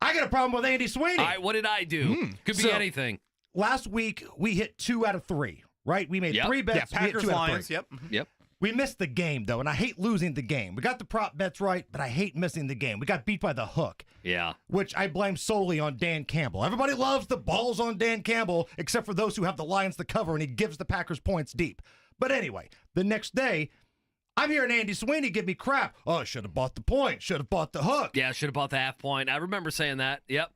I got a problem with Andy Sweeney. All right, what did I do? Could be So- anything. Last week, we hit 2 out of 3, right? We made Yep. 3 Yeah, bets. we hit Packers 2 out of 3. Lions. Yep. Yep. We missed the game, though, and I hate losing the game. We got the prop bets right, but I hate missing the game. We got beat by the hook, Yeah. which I blame solely on Dan Campbell. Everybody loves the balls on Dan Campbell, except for those who have the Lions to cover, and he gives the Packers points deep. But anyway, the next day, I'm hearing Andy Sweeney give me crap. Oh, I should have bought the point. Should have bought the hook. Yeah, should have bought the half point. I remember saying that. Yep.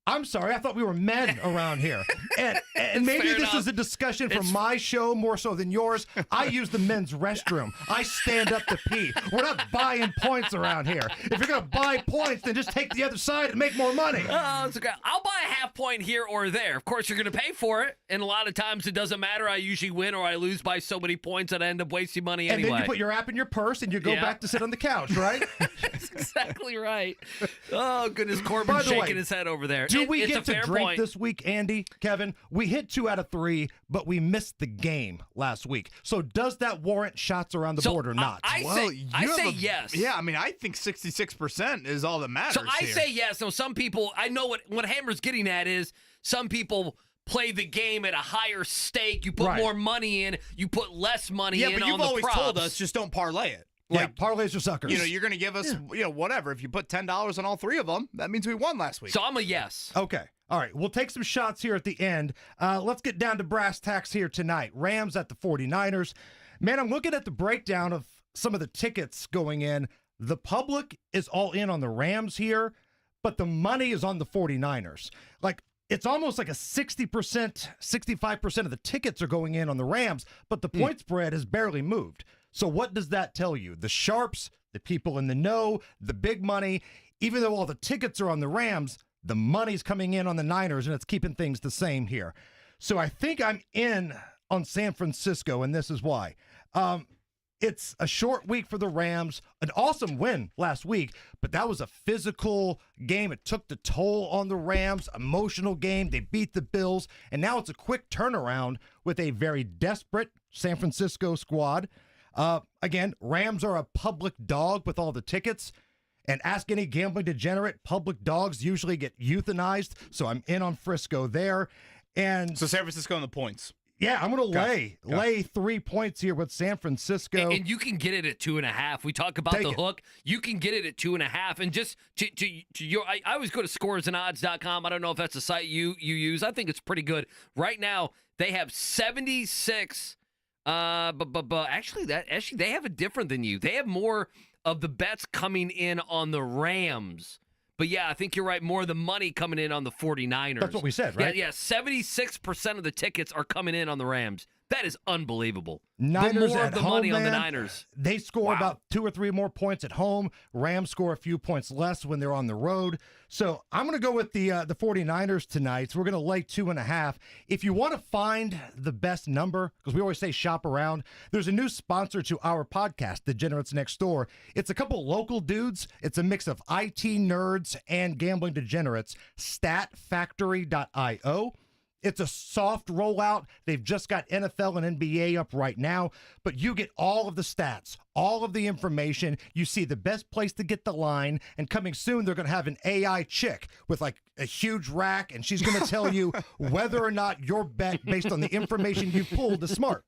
I'm sorry. I thought we were men around here. And maybe this is a discussion for my show more so than yours. I use the men's restroom. I stand up to pee. We're not buying points around here. If you're going to buy points, then just take the other side and make more money. Oh, it's okay. I'll buy a half point here or there. Of course, you're going to pay for it. And a lot of times it doesn't matter. I usually win or I lose by so many points that I end up wasting money anyway. And then you put your app in your purse and you go back to sit on the couch, right? That's exactly right. Oh, goodness. Corbin's shaking his head over there. Do we get to drink point this week, Andy, Kevin? We hit 2 out of 3, but we missed the game last week. So does that warrant shots around the board or not? I say yes. Yeah, I mean, I think 66% is all that matters. So I say yes. Now, some people, I know what Hammer's getting at is some people play the game at a higher stake. You put more money in, you put less money in on the props. Yeah, but you've always told us just don't parlay it. Like, parlays are suckers. You know, you're going to give us, whatever. If you put $10 on all 3 of them, that means we won last week. So I'm a yes. Okay. All right. We'll take some shots here at the end. Let's get down to brass tacks here tonight. Rams at the 49ers. Man, I'm looking at the breakdown of some of the tickets going in. The public is all in on the Rams here, but the money is on the 49ers. Like, it's almost like a 60%, 65% of the tickets are going in on the Rams, but the point spread has barely moved. So what does that tell you? The sharps, the people in the know, the big money, even though all the tickets are on the Rams, the money's coming in on the Niners, and it's keeping things the same here. So I think I'm in on San Francisco, and this is why. It's a short week for the Rams, an awesome win last week, but that was a physical game. It took the toll on the Rams, emotional game. They beat the Bills, and now it's a quick turnaround with a very desperate San Francisco squad. Again, Rams are a public dog with all the tickets, and ask any gambling degenerate, public dogs usually get euthanized, so I'm in on Frisco there. And so San Francisco on the points. Yeah, I'm going to lay 3 points here with San Francisco. And you can get it at 2.5. We talk about the hook. You can get it at 2.5. And just to your, I always go to scoresandodds.com. I don't know if that's a site you use. I think it's pretty good. Right now, they have 76. Actually, they have it different than you. They have more of the bets coming in on the Rams. But yeah, I think you're right. More of the money coming in on the 49ers. That's what we said, right? Yeah, 76% of the tickets are coming in on the Rams. That is unbelievable. Niners more at of the home, money on the man, Niners. They score about 2 or 3 more points at home. Rams score a few points less when they're on the road. So I'm going to go with the 49ers tonight. So we're going to lay 2.5. If you want to find the best number, because we always say shop around, there's a new sponsor to our podcast, Degenerates Next Door. It's a couple local dudes. It's a mix of IT nerds and gambling degenerates. StatFactory.io. It's a soft rollout. They've just got NFL and NBA up right now, but you get all of the stats, all of the information. You see the best place to get the line, and coming soon, they're going to have an AI chick with like a huge rack, and she's going to tell you whether or not your bet based on the information you pulled is smart.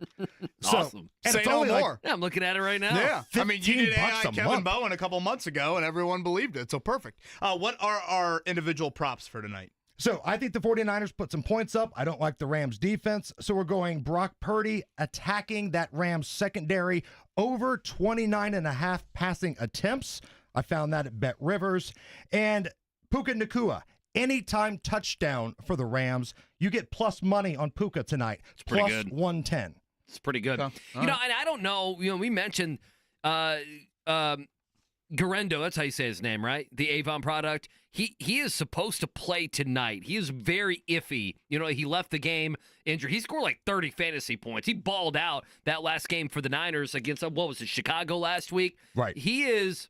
Awesome. And say no more. Yeah, I'm looking at it right now. Yeah. I mean, you did AI $15 a Kevin month. Bowen a couple months ago, and everyone believed it. So perfect. What are our individual props for tonight? So I think the 49ers put some points up. I don't like the Rams defense. So we're going Brock Purdy attacking that Rams secondary over 29.5 passing attempts. I found that at Bet Rivers. And Puka Nacua, anytime touchdown for the Rams. You get plus money on Puka tonight. It's pretty plus good. 110. It's pretty good. Okay. And I don't know, we mentioned Garendo, that's how you say his name, right? The Avon product. He is supposed to play tonight. He is very iffy. He left the game injured. He scored like 30 fantasy points. He balled out that last game for the Niners against, what was it, Chicago last week? Right. He's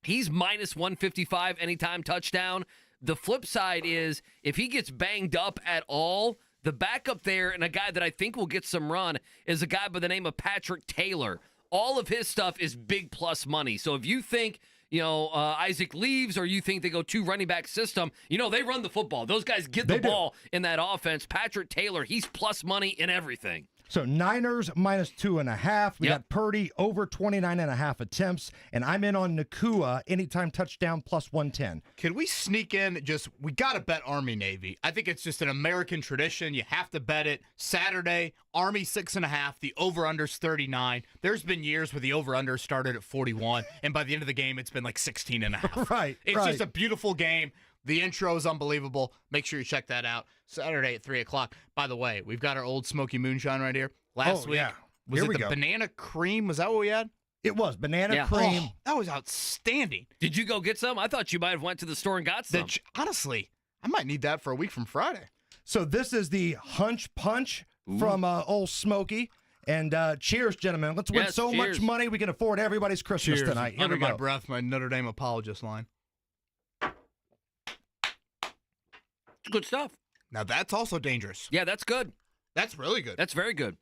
minus 155 anytime touchdown. The flip side is if he gets banged up at all, the backup there and a guy that I think will get some run is a guy by the name of Patrick Taylor. All of his stuff is big plus money. So if you think, Isaac leaves or you think they go 2 running back system, they run the football. Those guys get the ball in that offense. Patrick Taylor, he's plus money in everything. So Niners -2.5. We Yep. got Purdy over 29.5 attempts, and I'm in on Nakua anytime touchdown +110. Can we sneak in we got to bet Army Navy. I think it's just an American tradition. You have to bet it. Saturday, Army 6.5. The over-under's 39. There's been years where the over-under started at 41, and by the end of the game, it's been like 16.5. Right. It's right. just a beautiful game. The intro is unbelievable. Make sure you check that out. Saturday at 3 o'clock. By the way, we've got our old Smoky Moonshine right here. Last week, yeah. was Here it we the go. banana cream? Was that what we had? It was banana Yeah. cream. Oh, that was outstanding. Did you go get some? I thought you might have went to the store and got some. Honestly, I might need that for a week from Friday. So this is the Hunch Punch from Old Smoky. And cheers, gentlemen. Let's win Yes, so cheers. much money we can afford everybody's Christmas tonight. Here Under we my go. breath, my Notre Dame apologist line. Good stuff. Now that's also dangerous. Yeah, that's good. That's really good. That's very good.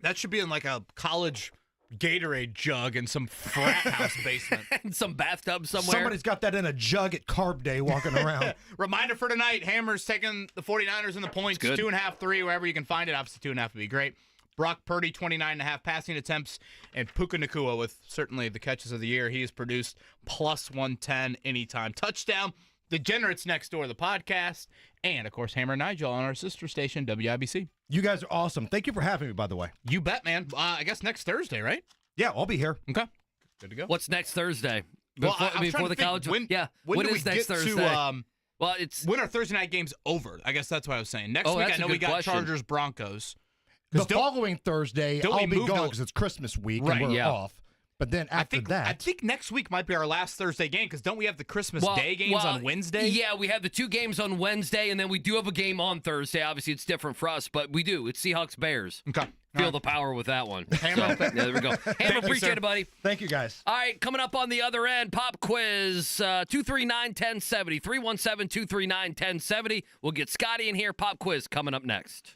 That should be in like a college Gatorade jug in some frat house basement. In some bathtub somewhere. Somebody's got that in a jug at Carb Day walking around. Reminder for tonight, Hammer's taking the 49ers in the points, Good. 2.5, 3, wherever you can find it. Obviously, 2.5 would be great. Brock Purdy, 29.5 passing attempts, and Puka Nakua with certainly the catches of the year. He has produced +110 anytime touchdown. Degenerates Next Door, the podcast, and, of course, Hammer and Nigel on our sister station, WIBC. You guys are awesome. Thank you for having me, by the way. You bet, man. I guess next Thursday, right? Yeah, I'll be here. Okay. Good to go. What's next Thursday? Well, Before, I was trying before to the think, college. when What do is we next get Thursday? to well, it's when our Thursday night game's over? I guess that's what I was saying. Next Oh, week, that's I know a we good got question. Chargers Broncos. The 'Cause don't- following Thursday, don't we I'll be move gone to- because it's Christmas week Right, and we're yeah. off. But then after that, I think next week might be our last Thursday game because don't we have the Christmas Day games on Wednesday? Yeah, we have the two games on Wednesday, and then we do have a game on Thursday. Obviously, it's different for us, but we do. It's Seahawks Bears. Okay. Feel the power with that one. Hammer. So, yeah, there we go. Hammer, you, appreciate sir. it, buddy. thank you guys. All right, coming up on the other end, pop quiz, 239-1070, 317-239-1070. We'll get Scotty in here. Pop quiz coming up next.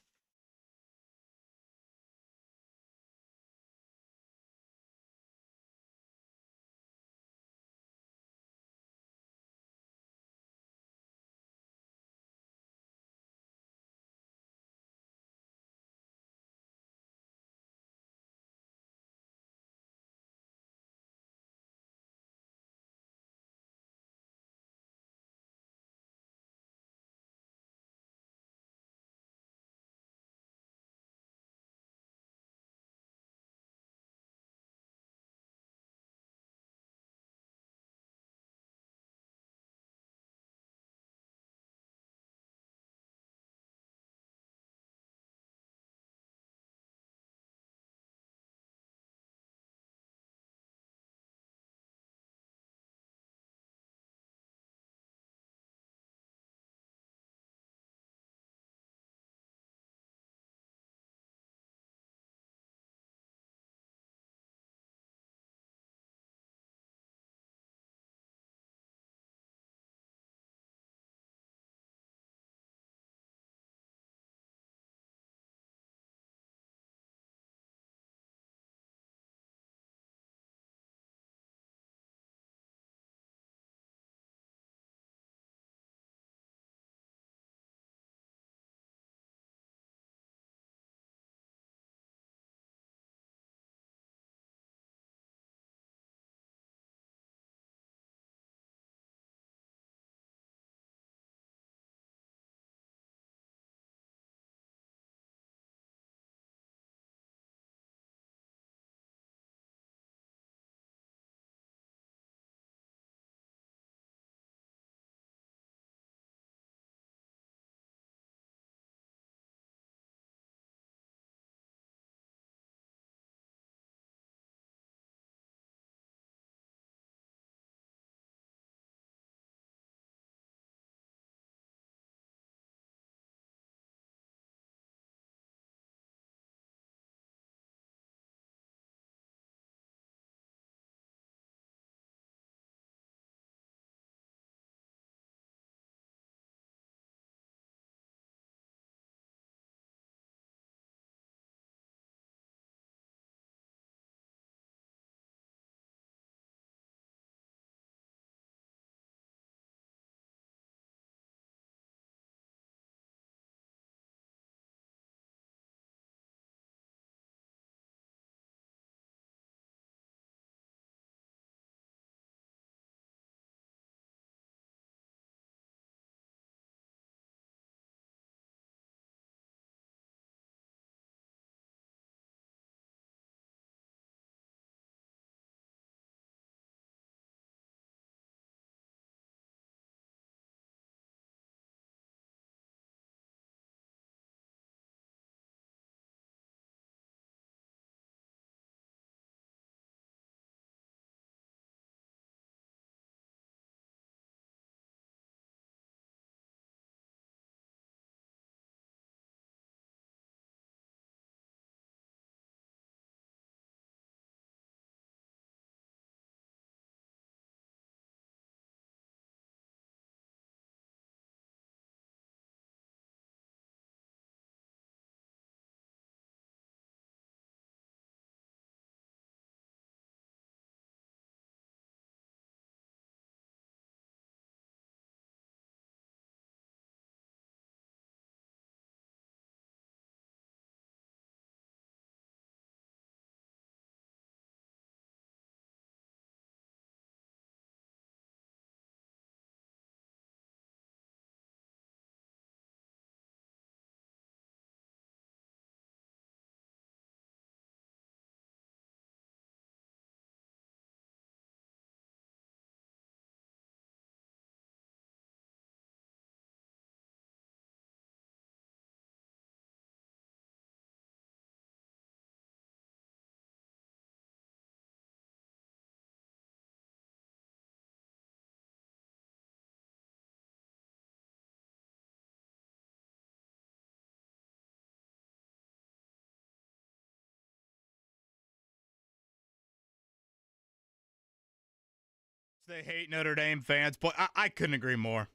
They hate Notre Dame fans, but I couldn't agree more.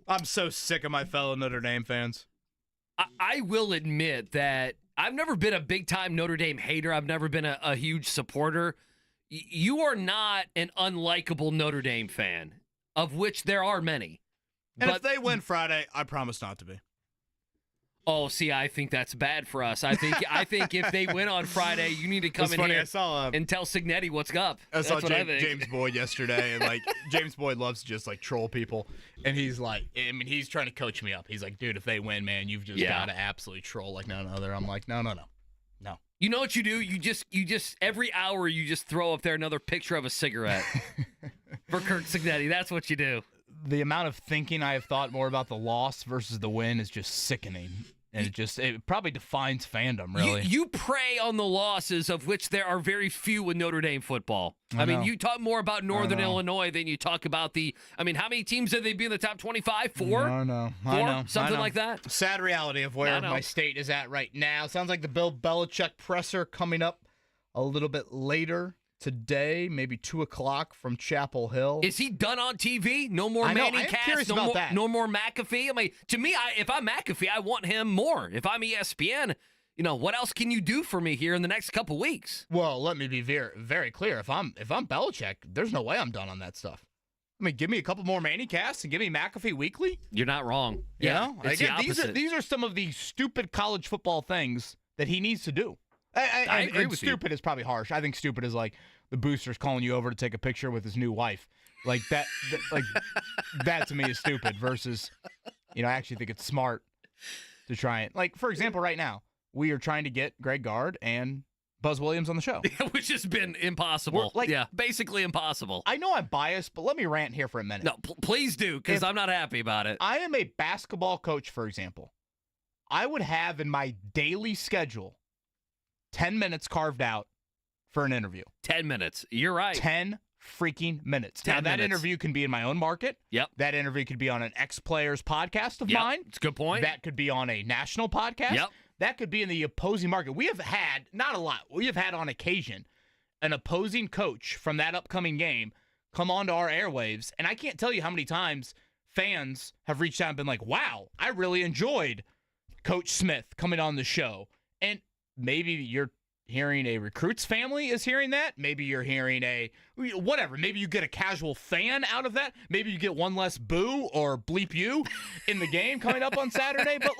I'm so sick of my fellow Notre Dame fans. I will admit that I've never been a big-time Notre Dame hater. I've never been a huge supporter. You are not an unlikable Notre Dame fan, of which there are many. And if they win Friday, I promise not to be. Oh, see, I think that's bad for us. I think if they win on Friday, you need to come in here and tell Signetti what's up. I saw James Boyd yesterday, and James Boyd loves to just troll people, and he's he's trying to coach me up. He's like, dude, if they win, man, you've just got to absolutely troll like none other. I'm like, no. You know what you do? You just every hour you just throw up there another picture of a cigarette for Kirk Signetti. That's what you do. The amount of thinking I have thought more about the loss versus the win is just sickening. And it probably defines fandom, really. You prey on the losses, of which there are very few in Notre Dame football. I mean, you talk more about Northern Illinois than you talk about how many teams did they be in the top 25? 4? I know. Something like that? Sad reality of where my state is at right now. Sounds like the Bill Belichick presser coming up a little bit later today, maybe 2 o'clock from Chapel Hill. Is he done on TV? No more Manning cast? No more McAfee? I mean, to me, if I'm McAfee, I want him more. If I'm ESPN, what else can you do for me here in the next couple weeks? Well, let me be very, very clear. If I'm Belichick, there's no way I'm done on that stuff. I mean, give me a couple more Manning casts and give me McAfee weekly. You're not wrong. Again, these are some of the stupid college football things that he needs to do. I agree with stupid is probably harsh. I think stupid is like the boosters calling you over to take a picture with his new wife. Like that that to me is stupid versus, I actually think it's smart to try it. Like, for example, right now, we are trying to get Greg Gard and Buzz Williams on the show. Which has been impossible. Basically impossible. I know I'm biased, but let me rant here for a minute. No, please do, because I'm not happy about it. I am a basketball coach, for example. I would have in my daily schedule 10 minutes carved out for an interview. 10 minutes. You're right. 10 freaking minutes. Now, that interview can be in my own market. Yep. That interview could be on an ex-players podcast of mine. It's a good point. That could be on a national podcast. Yep. That could be in the opposing market. We have had, not a lot, we have had on occasion an opposing coach from that upcoming game come onto our airwaves, and I can't tell you how many times fans have reached out and been like, wow, I really enjoyed Coach Smith coming on the show. And maybe you're hearing a recruit's family is hearing that. Maybe you're hearing whatever. Maybe you get a casual fan out of that. Maybe you get one less boo or bleep you in the game coming up on Saturday. But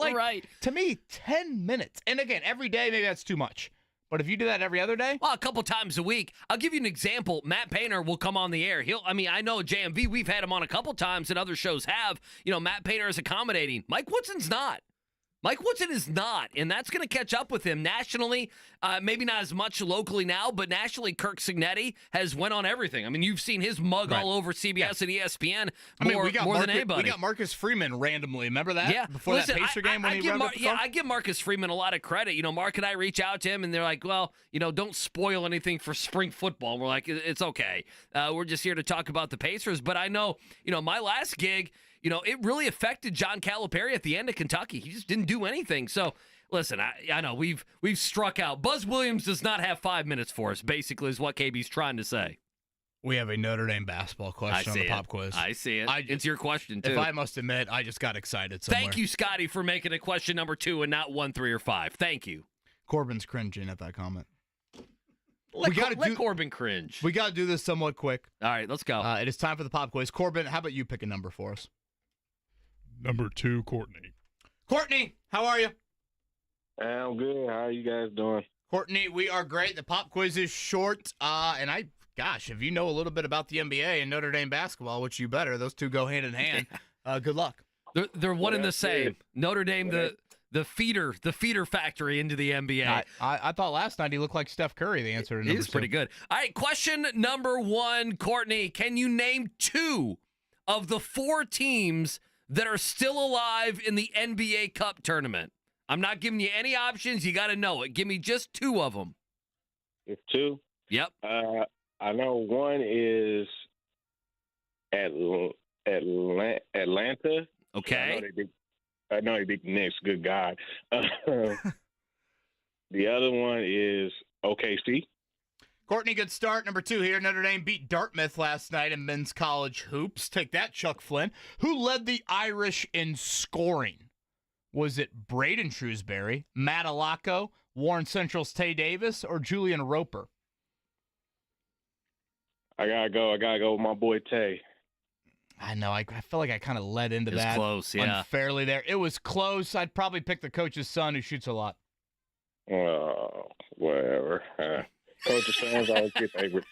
to me, 10 minutes. And again, every day, maybe that's too much. But if you do that every other day? Well, a couple times a week. I'll give you an example. Matt Painter will come on the air. I know JMV, we've had him on a couple times and other shows have. Matt Painter is accommodating. Mike Woodson's not. Mike Woodson is not, and that's going to catch up with him nationally. Maybe not as much locally now, but nationally, Kirk Signetti has went on everything. I mean, you've seen his mug all over CBS and ESPN more than anybody. We got Marcus Freeman randomly. Remember that? Yeah. Before that Pacer game when he revved up the car? I give Marcus Freeman a lot of credit. Mark and I reach out to him, and they're like, well, don't spoil anything for spring football. And we're like, it's okay. We're just here to talk about the Pacers. But I know, my last gig, it really affected John Calipari at the end of Kentucky. He just didn't do anything. So, listen, I know we've struck out. Buzz Williams does not have 5 minutes for us, basically, is what KB's trying to say. We have a Notre Dame basketball question on the pop quiz. I see it. It's your question, too. If I must admit, I just got excited somewhere. Thank you, Scotty, for making it question number 2 and not 1, 3, or 5. Thank you. Corbin's cringing at that comment. Let Corbin cringe. We got to do this somewhat quick. All right, let's go. It is time for the pop quiz. Corbin, how about you pick a number for us? Number 2, Courtney. Courtney, how are you? I'm good. How are you guys doing? Courtney, we are great. The pop quiz is short. If you know a little bit about the NBA and Notre Dame basketball, which you better, those two go hand in hand. Good luck. They're one and the same. Notre Dame, the feeder factory into the NBA. I thought last night he looked like Steph Curry. The answer to number 2. He's pretty good. All right, question number 1, Courtney. Can you name 2 of the 4 teams that are still alive in the NBA Cup tournament? I'm not giving you any options. You got to know it. Give me just 2 of them. It's 2? Yep. I know one is Atlanta. Okay. I know they beat the Knicks. Good God. The other one is OKC. Courtney, good start. Number 2 here. Notre Dame beat Dartmouth last night in men's college hoops. Take that, Chuck Flynn. Who led the Irish in scoring? Was it Braden Shrewsbury, Matt Alaco, Warren Central's Tay Davis, or Julian Roper? I gotta go with my boy Tay. I know. I feel like I kind of led into that close, yeah. unfairly there. It was close. I'd probably pick the coach's son who shoots a lot. Whatever. Coach's fans always get favorites.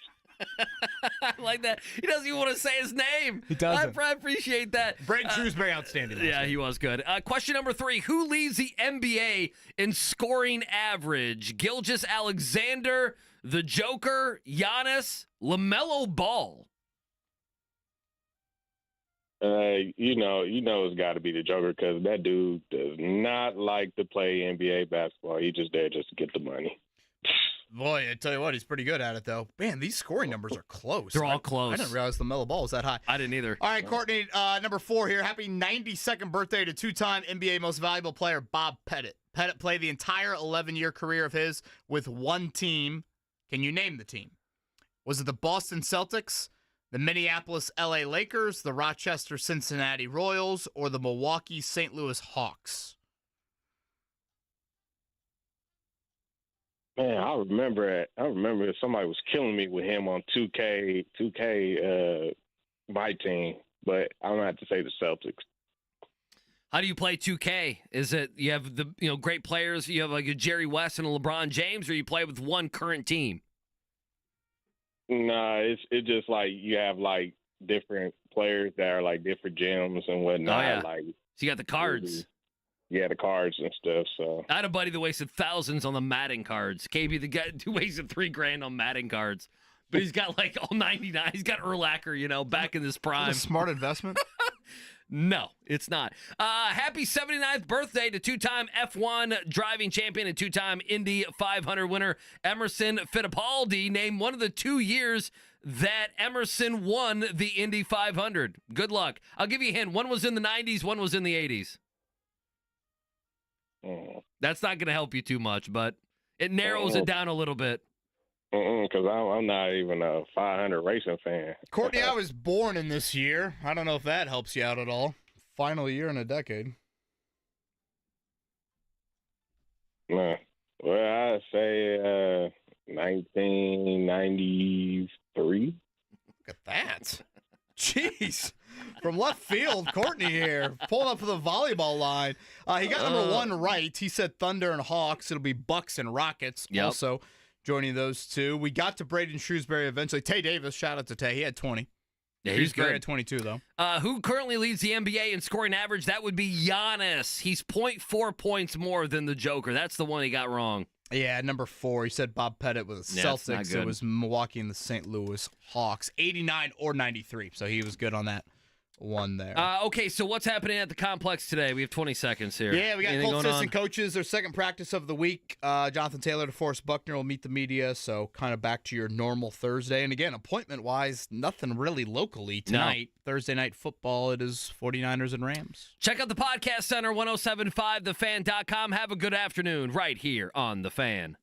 I like that. He doesn't even want to say his name. He doesn't. I appreciate that. Braden Shrewsbury, outstanding. Yeah, he was good. Question number 3. Who leads the NBA in scoring average? Gilgeous Alexander, the Joker, Giannis, LaMelo Ball. You know it's got to be the Joker because that dude does not like to play NBA basketball. He's just there just to get the money. Boy, I tell you what, he's pretty good at it, though. Man, these scoring numbers are close. They're all close. I didn't realize the LaMelo Ball was that high. I didn't either. All right, Courtney, number 4 here. Happy 92nd birthday to 2-time NBA Most Valuable Player Bob Pettit. Pettit played the entire 11-year career of his with one team. Can you name the team? Was it the Boston Celtics, the Minneapolis LA Lakers, the Rochester Cincinnati Royals, or the Milwaukee St. Louis Hawks? Man, I remember somebody was killing me with him on 2K, my team, but I'm gonna have to say the Celtics. How do you play 2K? Is it you have the great players? You have like a Jerry West and a LeBron James, or you play with one current team? Nah, it's just like you have like different players that are like different gyms and whatnot. Oh, yeah. Like, So you got the cards. Yeah, the cards and stuff. So I had a buddy that wasted thousands on the Madden cards. KB, the guy who wasted $3,000 on Madden cards, but he's got like all 99. He's got Urlacher, back in this prime. A smart investment. No, it's not. Happy 79th birthday to 2-time F1 driving champion and 2-time Indy 500 winner Emerson Fittipaldi. Name one of the 2 years that Emerson won the Indy 500. Good luck. I'll give you a hint. One was in the 90s, one was in the 80s. That's not going to help you too much, but it narrows it down a little bit. Because I'm not even a 500 racing fan. Courtney, I was born in this year. I don't know if that helps you out at all. Final year in a decade. No. Well, I'd say 1993. Look at that. Jeez. From left field, Courtney here. Pulling up for the volleyball line. He got number 1 right. He said Thunder and Hawks. It'll be Bucks and Rockets. Yep. Also joining those 2. We got to Braden Shrewsbury eventually. Tay Davis, shout out to Tay. He had 20. Yeah, he's Shrewsbury good. had 22, though. Who currently leads the NBA in scoring average? That would be Giannis. He's 0.4 points more than the Joker. That's the one he got wrong. Yeah, number 4. He said Bob Pettit with the Yeah, it's not Celtics. good. It was Milwaukee and the St. Louis Hawks. 89 or 93. So he was good on that one there. Okay, so what's happening at the complex today? We have 20 seconds here. Yeah, we got Anything Colts going assistant coaches. Their second practice of the week. Jonathan Taylor, DeForest Buckner will meet the media. So kind of back to your normal Thursday. And again, appointment-wise, nothing really locally tonight. No. Thursday night football, it is 49ers and Rams. Check out the Podcast Center, 1075thefan.com. Have a good afternoon right here on The Fan.